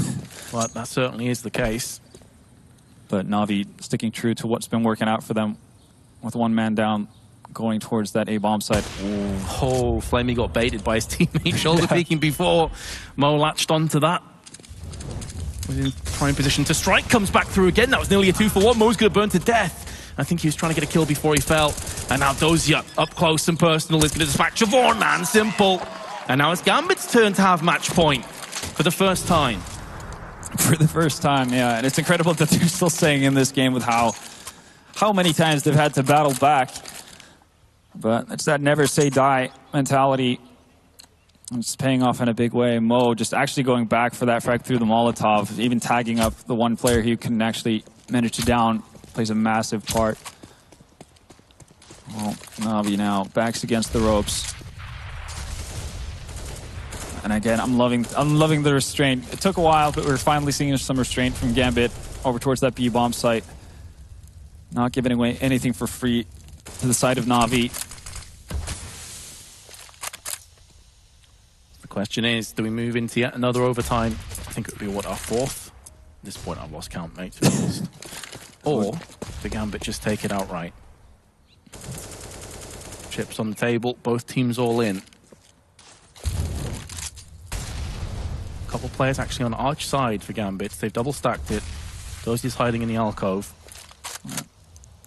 But that certainly is the case. But Na'Vi sticking true to what's been working out for them, with one man down, going towards that A-bomb site. Ooh. Oh, Flamey got baited by his teammate shoulder peeking before. Mo latched onto that. Was in prime position to strike, comes back through again. That was nearly a 2-for-1. Mo's going to burn to death. I think he was trying to get a kill before he fell. And now Dozier, up close and personal, is going to dispatch Siobhan, man, Simple. And now it's Gambit's turn to have match point for the first time. For the first time, yeah. And it's incredible that they're still staying in this game with how many times they've had to battle back. But it's that never say die mentality. It's paying off in a big way. Mo just actually going back for that frag through the Molotov, even tagging up the one player who can actually manage to down, plays a massive part. Well, Na'Vi now backs against the ropes. And again, I'm loving the restraint. It took a while, but we're finally seeing some restraint from Gambit over towards that B bomb site. Not giving away anything for free to the side of Na'Vi. The question is, do we move into yet another overtime? I think it would be, what, our fourth? At this point, I've lost count, mate, to be honest. Or the Gambit just take it outright. Chips on the table, both teams all in. Couple players actually on Arch side for Gambit. They've double stacked it. Dozier's hiding in the alcove.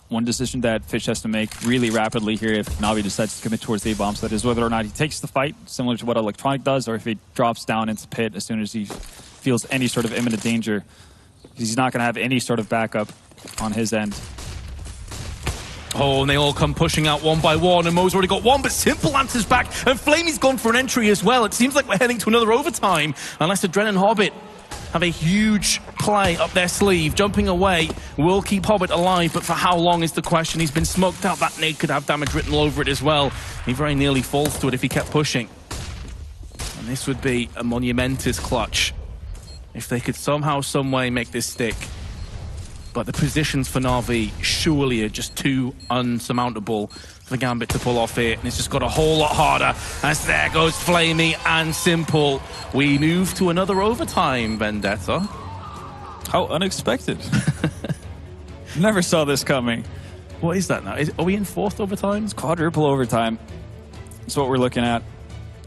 One decision that Fish has to make really rapidly here if Na'Vi decides to commit towards the A-bomb site is whether or not he takes the fight, similar to what Electronic does, or if he drops down into pit as soon as he feels any sort of imminent danger. He's not going to have any sort of backup on his end. Oh, and they all come pushing out one by one, and Mo's already got one, but Simple answers back, and Flamey's gone for an entry as well. It seems like we're heading to another overtime, unless Adren and Hobbit have a huge play up their sleeve. Jumping away will keep Hobbit alive, but for how long is the question. He's been smoked out. That nade could have damage written all over it as well. He very nearly falls to it if he kept pushing. And this would be a monumentous clutch if they could somehow, some way make this stick. But the positions for Na'Vi surely are just too unsurmountable for Gambit to pull off here. And it's just got a whole lot harder as there goes Flamey and Simple. We move to another overtime, Vendetta. How unexpected. Never saw this coming. What is that now? Are we in fourth overtime? It's quadruple overtime. That's what we're looking at.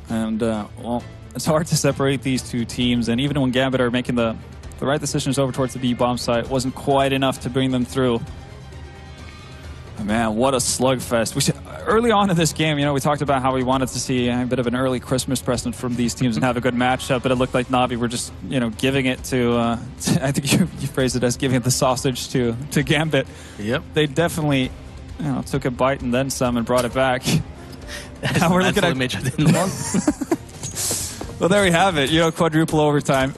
And, well, it's hard to separate these two teams. And even when Gambit are making the right decisions over towards the B-bomb site, it wasn't quite enough to bring them through. Man, what a slugfest. Early on in this game, you know, we talked about how we wanted to see a bit of an early Christmas present from these teams and have a good matchup, but it looked like Na'Vi were just, you know, giving it to I think you phrased it as giving it the sausage to Gambit. Yep. They definitely, you know, took a bite and then some and brought it back. Now we're looking at image I didn't want. Well, there we have it, you know, quadruple overtime.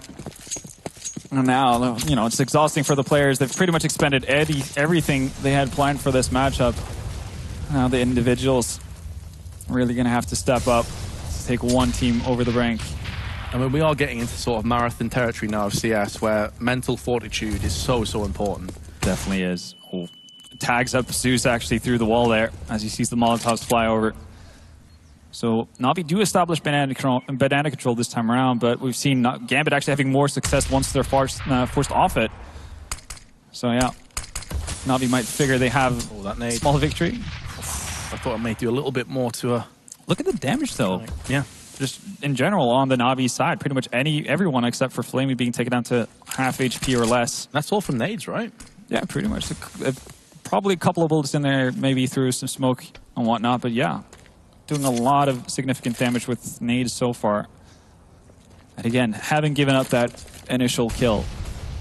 And now, you know, it's exhausting for the players. They've pretty much expended everything they had planned for this matchup. Now the individuals really going to have to step up to take one team over the rank. I mean, we are getting into sort of marathon territory now of CS, where mental fortitude is so important. Definitely is. Oh, tags up Zeus actually through the wall there as he sees the Molotovs fly over. So Na'Vi do establish banana control this time around, but we've seen Gambit actually having more success once they're forced off it. So yeah, Na'Vi might figure they have a small victory. I thought it may do a little bit more to a... Look at the damage though. Yeah. Just in general on the Na'Vi side, pretty much everyone except for Flamey being taken down to half HP or less. That's all from nades, right? Yeah, pretty much. Probably a couple of bullets in there, maybe through some smoke and whatnot, but yeah. Doing a lot of significant damage with nades so far. And again, having given up that initial kill,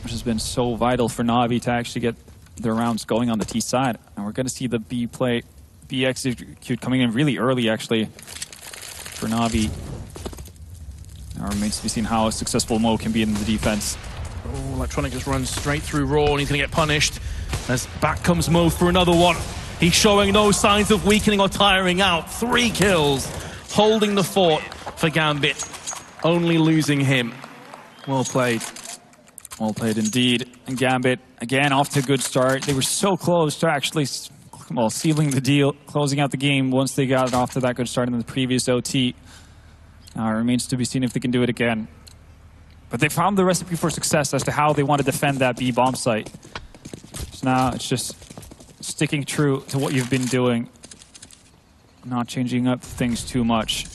which has been so vital for Na'Vi to actually get their rounds going on the T side. And we're going to see the B execute coming in really early, actually, for Na'Vi. Now remains to be seen how successful Mo can be in the defense. Oh, Electronic just runs straight through Raw, and he's going to get punished. As back comes Mo for another one. He's showing no signs of weakening or tiring out. 3 kills, holding the fort for Gambit. Only losing him. Well played. Well played indeed. And Gambit, again, off to a good start. They were so close to actually, well, sealing the deal, closing out the game once they got it off to that good start in the previous OT. Now it remains to be seen if they can do it again. But they found the recipe for success as to how they want to defend that B bomb site. So now it's just sticking true to what you've been doing, not changing up things too much.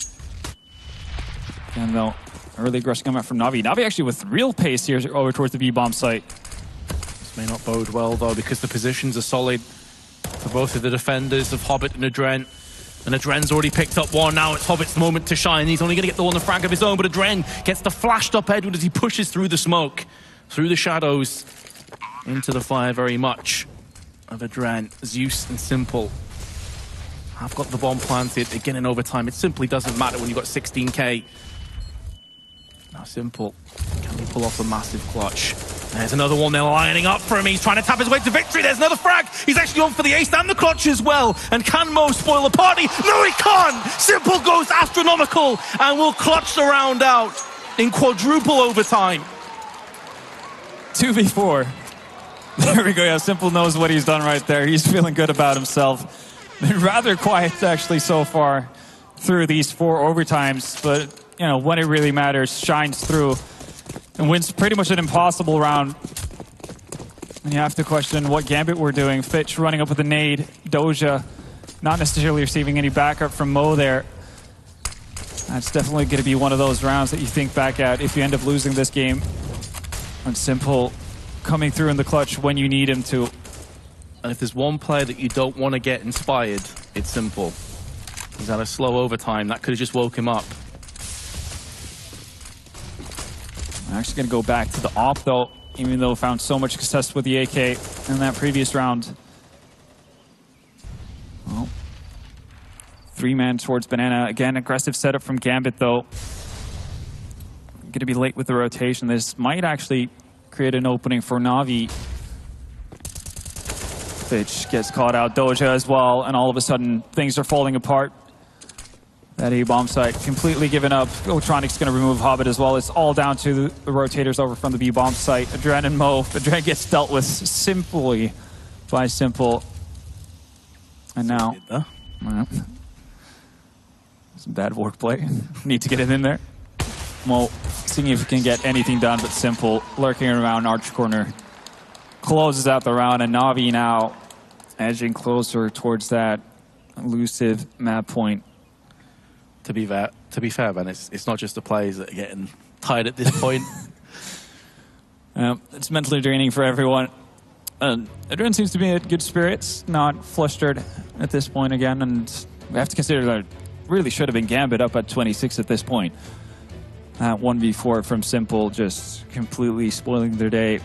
And though, early aggression coming out from Na'Vi. Na'Vi actually with real pace here over towards the B bomb site. This may not bode well though, because the positions are solid for both of the defenders of Hobbit and Adren. And Adren's already picked up one. Now it's Hobbit's moment to shine. He's only going to get the one frag of his own, but Adren gets the flashed up Edward as he pushes through the smoke, through the shadows, into the fire very much of Adren. Zeus and Simple have got the bomb planted again in overtime. It simply doesn't matter when you've got 16k. Now Simple, can he pull off a massive clutch? There's another one they're lining up for him. He's trying to tap his way to victory. There's another frag. He's actually going for the ace and the clutch as well. And can Mo spoil the party? No, he can't. Simple goes astronomical and will clutch the round out in quadruple overtime. 2v4. There we go. Yeah, Simple knows what he's done right there. He's feeling good about himself. Been rather quiet actually so far through these 4 overtimes, but you know, when it really matters, shines through and wins pretty much an impossible round. And you have to question what Gambit were doing. Fitch running up with a nade. Doja not necessarily receiving any backup from Mo there. That's definitely going to be one of those rounds that you think back at if you end up losing this game. And Simple coming through in the clutch when you need him to. And if there's one player that you don't want to get inspired, it's Simple. He's had a slow overtime. That could have just woke him up. I'm actually going to go back to the op, though, even though found so much success with the AK in that previous round. Well, 3-man towards Banana. Again, aggressive setup from Gambit, though. Going to be late with the rotation. This might actually create an opening for Na'Vi. Fitch gets caught out, Doja as well, and all of a sudden, things are falling apart. That A-bomb site completely given up. Gotronic's going to remove Hobbit as well. It's all down to the rotators over from the B-bomb site. Adren and Mo. Adren gets dealt with simply by Simple. And now... some bad work play. Need to get it in there. Mo seeing if he can get anything done, but Simple lurking around Arch Corner. Closes out the round, and Na'Vi now edging closer towards that elusive map point. To be fair, man, it's not just the players that are getting tired at this point. It's mentally draining for everyone. Adren seems to be in good spirits, not flustered at this point again, and we have to consider that it really should have been Gambit up at 26 at this point. That 1v4 from Simple just completely spoiling their day.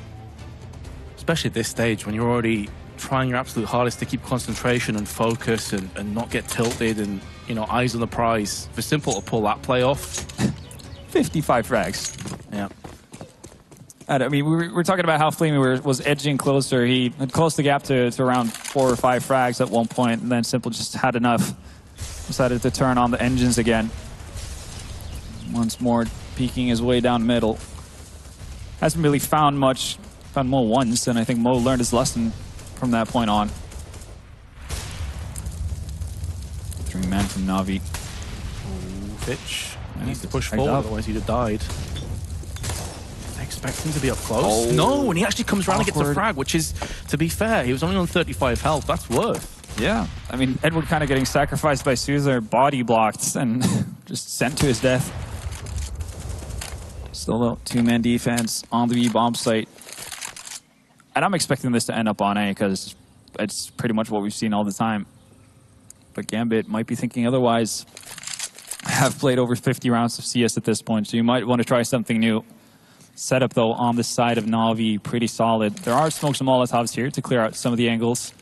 Especially at this stage when you're already trying your absolute hardest to keep concentration and focus and not get tilted and, you know, eyes on the prize. For Simple to pull that play off. 55 frags. Yeah. I mean, we're talking about how Flamey was edging closer. He had closed the gap to around 4 or 5 frags at one point, and then Simple just had enough. Decided to turn on the engines again. Once more, peeking his way down middle. Hasn't really found much. Found Mo once, and I think Mo learned his lesson from that point on. 3-man from Na'Vi. Fitch needs to push forward, otherwise he'd have died. They expect him to be up close. No, and he actually comes around and gets a frag, which is, to be fair, he was only on 35 health. That's worth. Yeah, I mean, Edward kind of getting sacrificed by Suzer, body blocked, and just sent to his death. Still a 2-man defense on the B bomb site. And I'm expecting this to end up on A, because it's pretty much what we've seen all the time. But Gambit might be thinking otherwise. Have played over 50 rounds of CS at this point, so you might want to try something new. Setup, though, on the side of Na'Vi, pretty solid. There are smokes and Molotovs here to clear out some of the angles.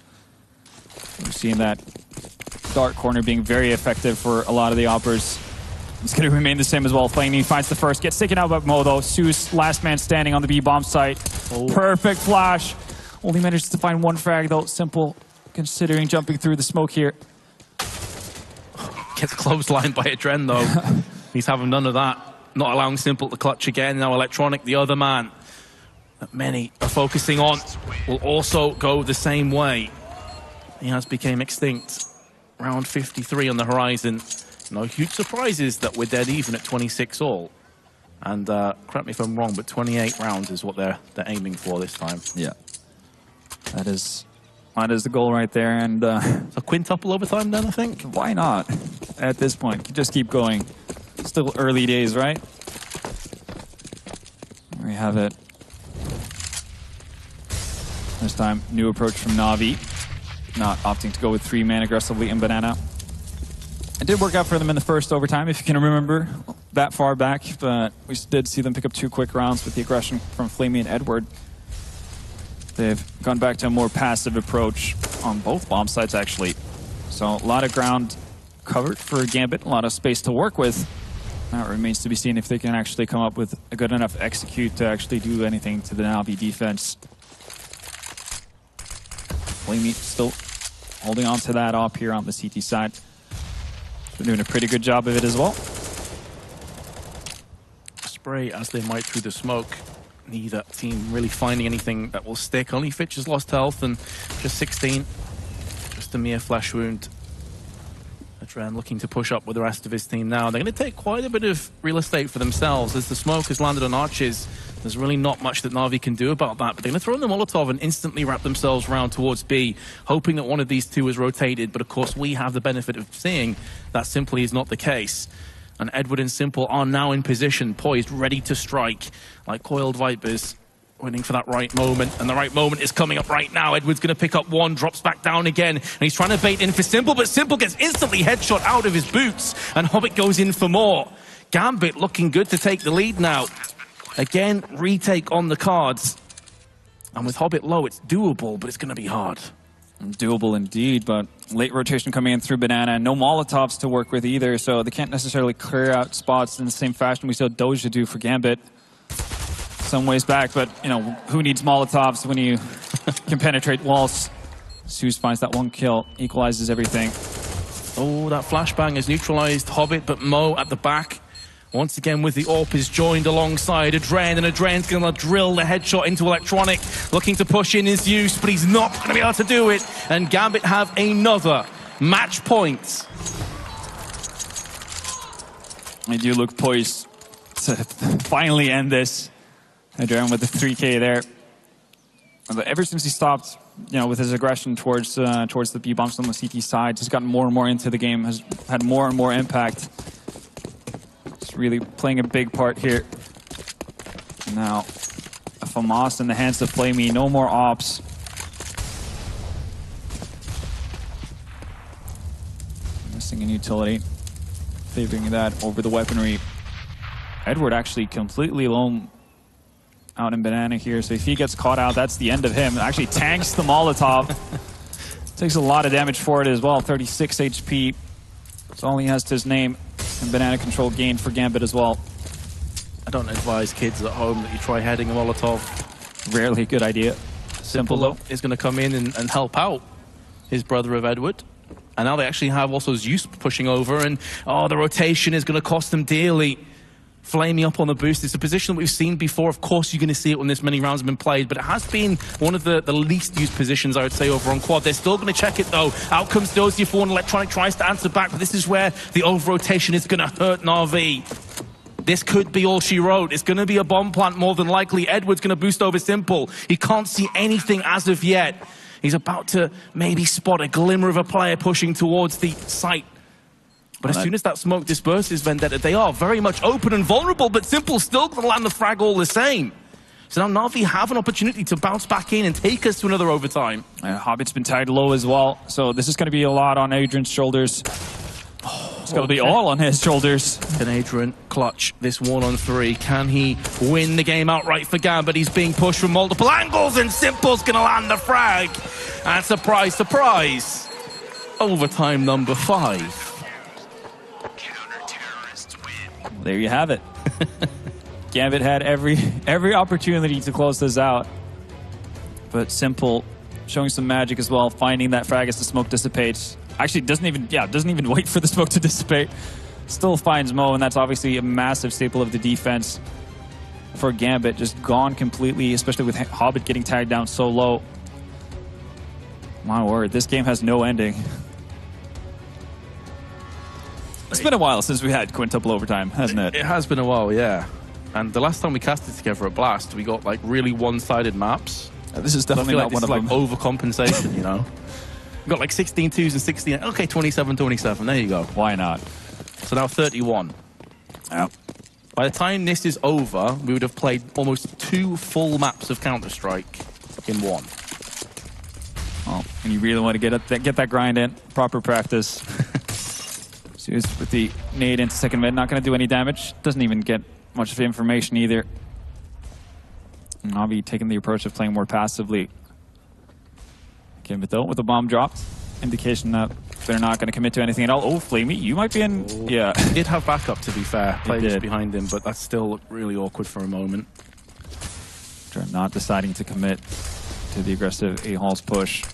We've seen that dark corner being very effective for a lot of the oppers. It's going to remain the same as well. Flamey finds the first, gets taken out by Mo, though. Suze, last man standing on the B-bomb site. Perfect flash. Only manages to find one frag, though. Simple, considering jumping through the smoke here. Gets clotheslined by a Dren, though. He's having none of that. Not allowing Simple to clutch again. Now Electronic, the other man that many are focusing on, will also go the same way. He has become extinct. Round 53 on the horizon. No huge surprises that we're dead even at 26 all. And correct me if I'm wrong, but 28 rounds is what they're aiming for this time. Yeah. That is the goal right there. And a quintuple overtime then, I think? Why not? At this point, just keep going. Still early days, right? There we have it. This time, new approach from Na'Vi. Not opting to go with 3-man aggressively in Banana. It did work out for them in the first overtime, if you can remember that far back, but we did see them pick up 2 quick rounds with the aggression from Flamey and Edward. They've gone back to a more passive approach on both bomb sites, actually. So a lot of ground covered for Gambit, a lot of space to work with. Now it remains to be seen if they can actually come up with a good enough execute to actually do anything to the Na'Vi defense. Flamey still holding on to that op here on the CT side. Been doing a pretty good job of it as well. Spray as they might through the smoke. Neither team really finding anything that will stick. Only Fitch has lost health and just 16. Just a mere flesh wound. Adren looking to push up with the rest of his team now. They're going to take quite a bit of real estate for themselves as the smoke has landed on Arches. There's really not much that Na'Vi can do about that, but they're going to throw in the Molotov and instantly wrap themselves around towards B, hoping that one of these two is rotated. But of course, we have the benefit of seeing that simply is not the case. And Edward and Simple are now in position, poised, ready to strike, like coiled vipers, waiting for that right moment. And the right moment is coming up right now. Edward's going to pick up one, drops back down again, and he's trying to bait in for Simple, but Simple gets instantly headshot out of his boots, and Hobbit goes in for more. Gambit looking good to take the lead now. Again, retake on the cards. And with Hobbit low, it's doable, but it's going to be hard. Doable indeed, but late rotation coming in through Banana. No Molotovs to work with either, so they can't necessarily clear out spots in the same fashion we saw Doja do for Gambit some ways back. But, you know, who needs Molotovs when you can penetrate walls? Suze finds that one kill, equalizes everything. Oh, that flashbang has neutralized Hobbit, but Mo at the back. Once again with the AWP is joined alongside Adren, and Adren's going to drill the headshot into Electronic. Looking to push in his use, but he's not going to be able to do it. And Gambit have another match point. They do look poised to finally end this. Adren with the 3K there. But ever since he stopped, you know, with his aggression towards the B-bombs on the CT side, he's gotten more and more into the game, has had more and more impact. Really playing a big part here. Now, a FAMAS in the hands of Flamey. No more ops. Missing an utility. Favoring that over the weaponry. Edward actually completely alone out in Banana here. So if he gets caught out, that's the end of him. Actually tanks the Molotov. Takes a lot of damage for it as well. 36 HP. That's all he has to his name. And Banana control gain for Gambit as well. I don't advise kids at home that you try heading a Molotov. Rarely a good idea. Simple though is going to come in and help out his brother of Edward. And now they actually have also Zeus pushing over, and oh, the rotation is going to cost them dearly. Flaming up on the boost. It's a position that we've seen before. Of course, you're going to see it when this many rounds have been played, but it has been one of the least used positions, I would say, over on quad. They're still going to check it, though. Out comes Dozier for, and Electronic tries to answer back, but this is where the over-rotation is going to hurt Na'Vi. This could be all she wrote. It's going to be a bomb plant, more than likely. Edward's going to boost over Simple. He can't see anything as of yet. He's about to maybe spot a glimmer of a player pushing towards the site. But as soon as that smoke disperses, Vendetta, they are very much open and vulnerable, but Simple's still going to land the frag all the same. So now Na'Vi have an opportunity to bounce back in and take us to another overtime. Hobbit's been tied low as well, so this is going to be a lot on Adrian's shoulders. It's going to be all on his shoulders. Can Adrian clutch this 1-on-3? Can he win the game outright for Gambit? He's being pushed from multiple angles, and Simple's going to land the frag. And surprise, surprise, overtime number 5. There you have it. Gambit had every opportunity to close this out. But Simple showing some magic as well, finding that frag as the smoke dissipates. Actually doesn't even wait for the smoke to dissipate. Still finds Mo, and that's obviously a massive staple of the defense for Gambit. Just gone completely, especially with Hobbit getting tagged down so low. My word, this game has no ending. It's been a while since we had quintuple overtime, hasn't it? It has been a while, yeah. And the last time we casted together at Blast, we got like really one-sided maps. This is definitely not one of them. Like overcompensation, you know? We got like 16 twos and 16. Okay, 27-27. There you go. Why not? So now 31. Yep. By the time this is over, we would have played almost 2 full maps of Counter-Strike in one. Oh, and you really want to get that grind in, proper practice. Zeus with the nade into second mid, not going to do any damage. Doesn't even get much of information either. Na'Vi taking the approach of playing more passively. Gambit though with the bomb dropped, indication that they're not going to commit to anything at all. Oh, Flamey, you might be in. Yeah, he did have backup, to be fair. Players behind him, but that's still really awkward for a moment. Not deciding to commit to the aggressive A-Halls push.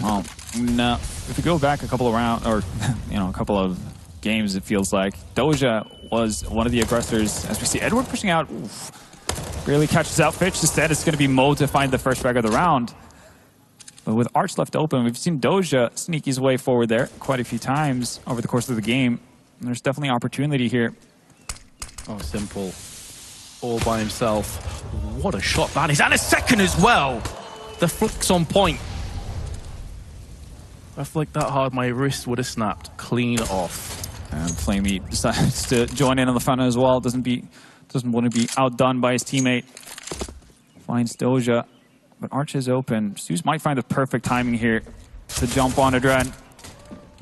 Well, no. If we go back a couple of rounds, or a couple of games, it feels like Doja was one of the aggressors. As we see Edward pushing out, really catches out Fitch. Instead, it's going to be Mo to find the first frag of the round. But with Arch left open, we've seen Doja sneak his way forward there quite a few times over the course of the game. And there's definitely opportunity here. Oh, Simple. All by himself. What a shot that is. And a second as well. The flick's on point. If I flicked that hard, my wrist would have snapped clean off. And Flamey decides to join in on the front as well. Doesn't want to be outdone by his teammate. Finds Doja, but Arch is open. Zeus might find the perfect timing here to jump on Adren.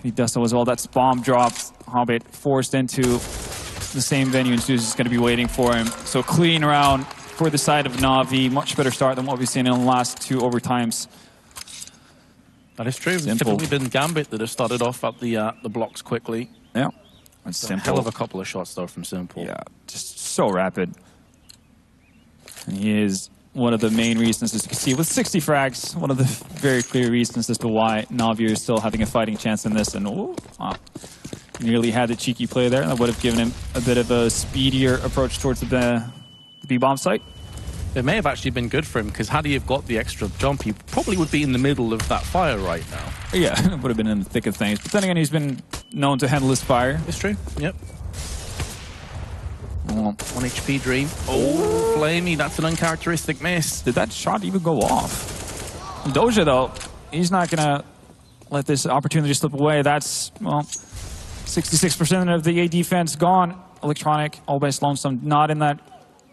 He does so as well. That's bomb dropped. Hobbit forced into the same venue, and Zeus is going to be waiting for him. So clean round for the side of Na'Vi. Much better start than what we've seen in the last 2 overtimes. That is true. It's typically been Gambit that have started off at the blocks quickly. Yeah. It's Simple. Hell of a couple of shots, though, from Simple. Yeah, just so rapid. And he is one of the main reasons, as you can see, with 60 frags, one of the very clear reasons as to why Na'Vi is still having a fighting chance in this. And oh, wow. Nearly had a cheeky play there. That would have given him a bit of a speedier approach towards the B-bomb site. It may have actually been good for him, because had he have got the extra jump, he probably would be in the middle of that fire right now. Yeah, it would have been in the thick of things. But then again, he's been known to handle his fire. It's true, yep. 1 HP Dream. Oh, Flamey, that's an uncharacteristic miss. Did that shot even go off? Doja, though, he's not going to let this opportunity slip away. That's, well, 66% of the A defense gone. Electronic, all by Sloansome, not in that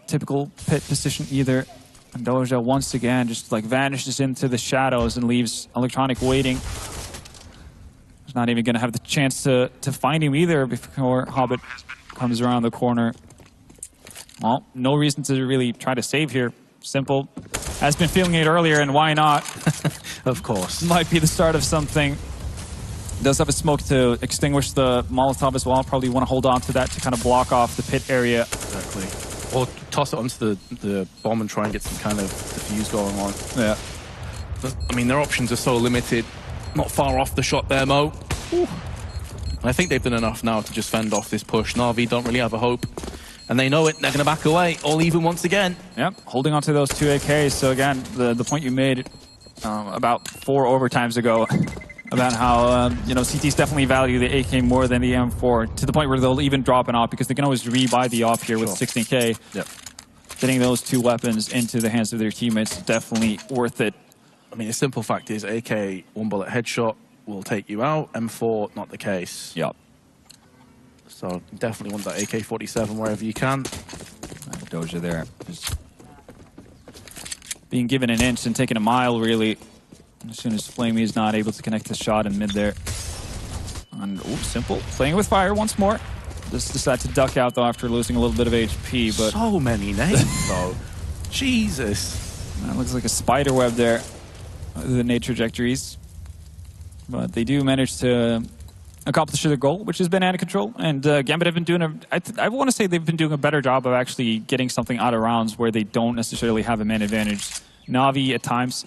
typical pit position either. And Doja once again just like vanishes into the shadows and leaves Electronic waiting. He's not even going to have the chance to find him either before Hobbit comes around the corner. Well, no reason to really try to save here. Simple has been feeling it earlier, and why not? Of course. Might be the start of something. Does have a smoke to extinguish the Molotov as well. Probably want to hold on to that to kind of block off the pit area. Exactly. Or toss it onto the bomb and try and get some kind of defuse going on. Yeah. But, I mean, their options are so limited. Not far off the shot there, Mo. Ooh. And I think they've done enough now to just fend off this push. Na'Vi don't really have a hope. And they know it. They're going to back away, all even once again. Yep, holding on to those 2 AKs. So again, the point you made about 4 overtimes ago about how, you know, CTs definitely value the AK more than the M4 to the point where they'll even drop an op because they can always rebuy the op here with 16K. Yep. Getting those 2 weapons into the hands of their teammates is definitely worth it. I mean, the simple fact is AK, 1-bullet headshot will take you out. M4, not the case. Yep. So definitely want that AK-47 wherever you can. Doja there. Just being given an inch and taking a mile, really. As soon as Flamey is not able to connect the shot in mid there. And, ooh, Simple. Playing with fire once more. Just decide to duck out, though, after losing a little bit of HP. But so many names, though. Jesus. That looks like a spider web there. The nade trajectories. But they do manage to accomplish their goal, which has been out of control. And Gambit have been doing I want to say they've been doing a better job of actually getting something out of rounds where they don't necessarily have a man advantage. Na'Vi at times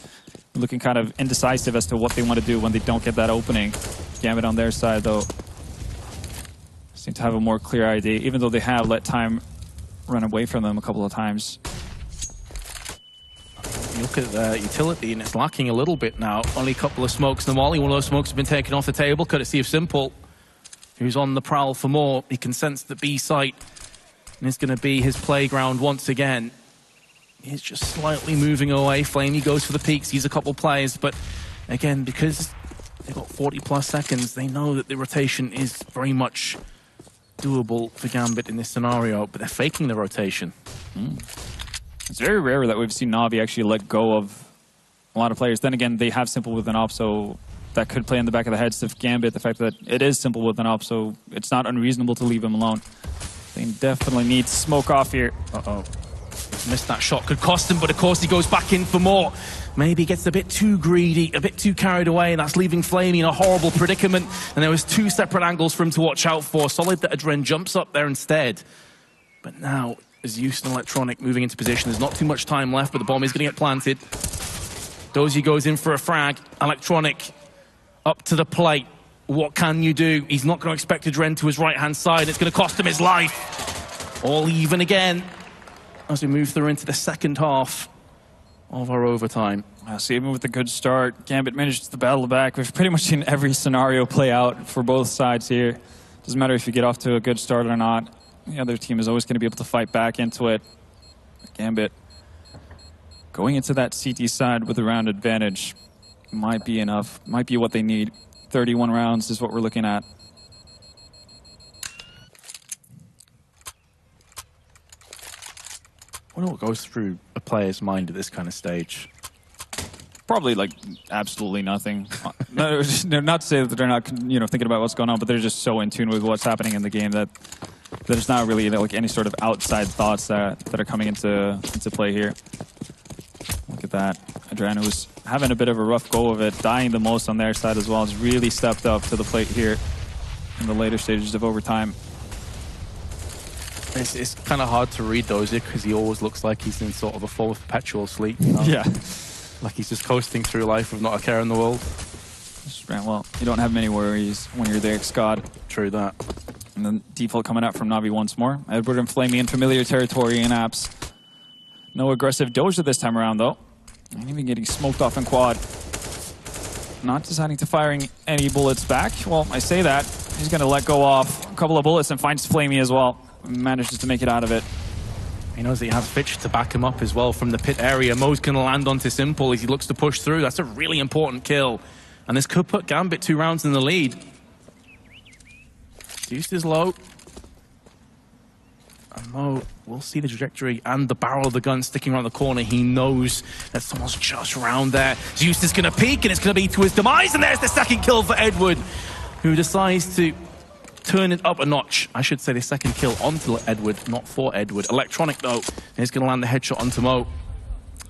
looking kind of indecisive as to what they want to do when they don't get that opening. Gambit on their side, though, seem to have a more clear idea, even though they have let time run away from them a couple of times. You look at the utility, and it's lacking a little bit now. Only a couple of smokes in the molly. One of those smokes has been taken off the table, courtesy of Simple, who's on the prowl for more. He can sense the B site, and it's going to be his playground once again. He's just slightly moving away. Flamey goes for the peak, sees a couple players, but again, because they've got 40+ seconds, they know that the rotation is very much doable for Gambit in this scenario, but they're faking the rotation. It's very rare that we've seen Na'Vi actually let go of a lot of players. Then again, they have Simple with an op, so that could play in the back of the heads of Gambit, the fact that it is Simple with an op, so it's not unreasonable to leave him alone. They definitely need smoke off here. Uh-oh. Missed that shot, could cost him, but of course he goes back in for more. Maybe gets a bit too greedy, a bit too carried away, and that's leaving Flamey in a horrible predicament. And there was 2 separate angles for him to watch out for. Solid that Adren jumps up there instead. But now, as Houston Electronic moving into position, there's not too much time left, but the bomb is going to get planted. Dozy goes in for a frag. Electronic up to the plate. What can you do? He's not going to expect Adren to his right-hand side. It's going to cost him his life. All even again as we move through into the second half of our overtime. So even with a good start, Gambit manages to battle back. We've pretty much seen every scenario play out for both sides here. Doesn't matter if you get off to a good start or not. The other team is always going to be able to fight back into it. Gambit going into that CT side with a round advantage might be enough. Might be what they need. 31 rounds is what we're looking at. I wonder what goes through a player's mind at this kind of stage. Probably like absolutely nothing. No, not to say that they're not, you know, thinking about what's going on, but they're just so in tune with what's happening in the game that there's not really like any sort of outside thoughts that are coming into play here. Look at that. Adriano, who's having a bit of a rough go of it, dying the most on their side as well, has really stepped up to the plate here in the later stages of overtime. It's kind of hard to read Dozier because he always looks like he's in sort of a full perpetual sleep. You know? Yeah. Like he's just coasting through life with not a care in the world. Well, you don't have many worries when you're there, Scott. True that. And then default coming out from Na'Vi once more. Edward and Flamey in familiar territory in apps. No aggressive Doja this time around, though. And even getting smoked off in quad. Not deciding to firing any bullets back. Well, I say that. He's going to let go off a couple of bullets and finds Flamey as well. Manages to make it out of it. He knows that he has Fitch to back him up as well from the pit area. Mo's going to land onto Simple as he looks to push through. That's a really important kill. And this could put Gambit 2 rounds in the lead. Deuce is low. And Mo will see the trajectory and the barrel of the gun sticking around the corner. He knows that someone's just around there. Zeus is going to peek and it's going to be to his demise. And there's the second kill for Edward, who decides to turn it up a notch. I should say the second kill onto Edward, not for Edward. Electronic, though, is going to land the headshot onto Mo.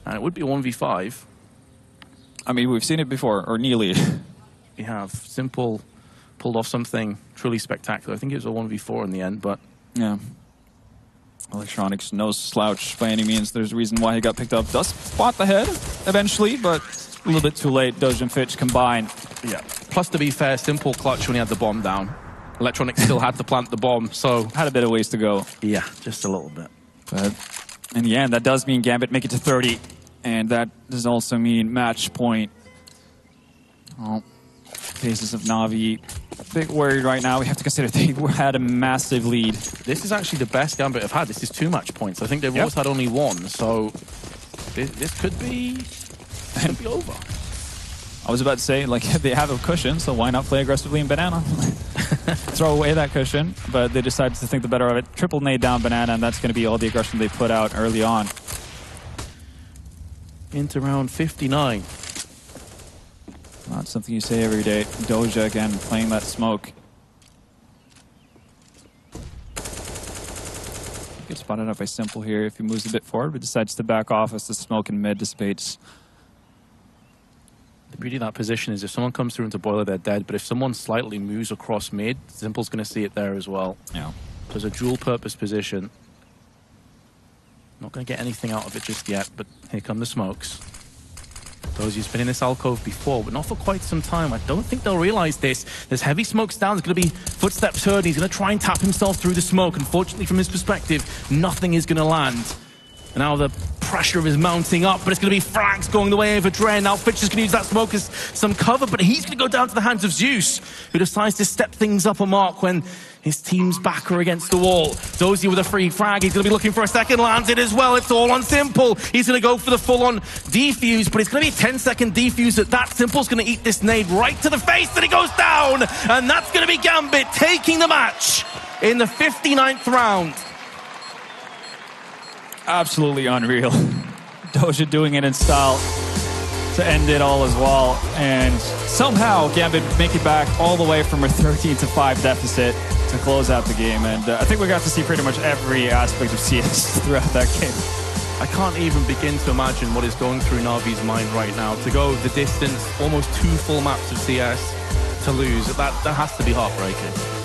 And it would be a 1v5. I mean, we've seen it before, or nearly. We have. Simple pulled off something truly spectacular. I think it was a 1v4 in the end, but... Yeah. Electronics, no slouch by any means. There's a reason why he got picked up. Does spot the head eventually, but a little bit too late. Doge and Fitch combine. Yeah. Plus, to be fair, Simple clutch when he had the bomb down. Electronic still had to plant the bomb, so... Had a bit of ways to go. Yeah, just a little bit. But in the end, that does mean Gambit make it to 30. And that does also mean match point. Oh, faces of Na'Vi. A bit worried right now. We have to consider they had a massive lead. This is actually the best Gambit have had. This is 2 match points. I think they've always had only 1, so this could be over. I was about to say, like, they have a cushion, so why not play aggressively in Banana? Throw away that cushion, but they decided to think the better of it. Triple nade down Banana, and that's going to be all the aggression they put out early on. Into round 59. Not something you say every day. Doja again playing that smoke. Gets spotted up by Simple here if he moves a bit forward, but decides to back off as the smoke in mid dissipates. The beauty of that position is if someone comes through into Boiler, they're dead, but if someone slightly moves across mid, Simple's going to see it there as well. Yeah. So it's a dual-purpose position. Not going to get anything out of it just yet, but here come the smokes. Those who's been in this alcove before, but not for quite some time. I don't think they'll realize this. There's heavy smokes down. There's going to be footsteps heard. He's going to try and tap himself through the smoke. Unfortunately, from his perspective, nothing is going to land. And now the pressure is mounting up, but it's going to be frags going the way of Adre. Now Fitcher's going to use that smoke as some cover, but he's going to go down to the hands of Zeus, who decides to step things up a mark when his team's back are against the wall. Dozy with a free frag. He's going to be looking for a second. Lands it as well. It's all on Simple. He's going to go for the full-on defuse, but it's going to be a 10-second defuse at that. Simple's going to eat this nade right to the face, and he goes down. And that's going to be Gambit taking the match in the 59th round. Absolutely unreal. Doja doing it in style to end it all as well. And somehow Gambit make it back all the way from a 13-5 deficit to close out the game. And I think we got to see pretty much every aspect of CS throughout that game. I can't even begin to imagine what is going through Na'Vi's mind right now. To go the distance, almost 2 full maps of CS to lose, that has to be heartbreaking.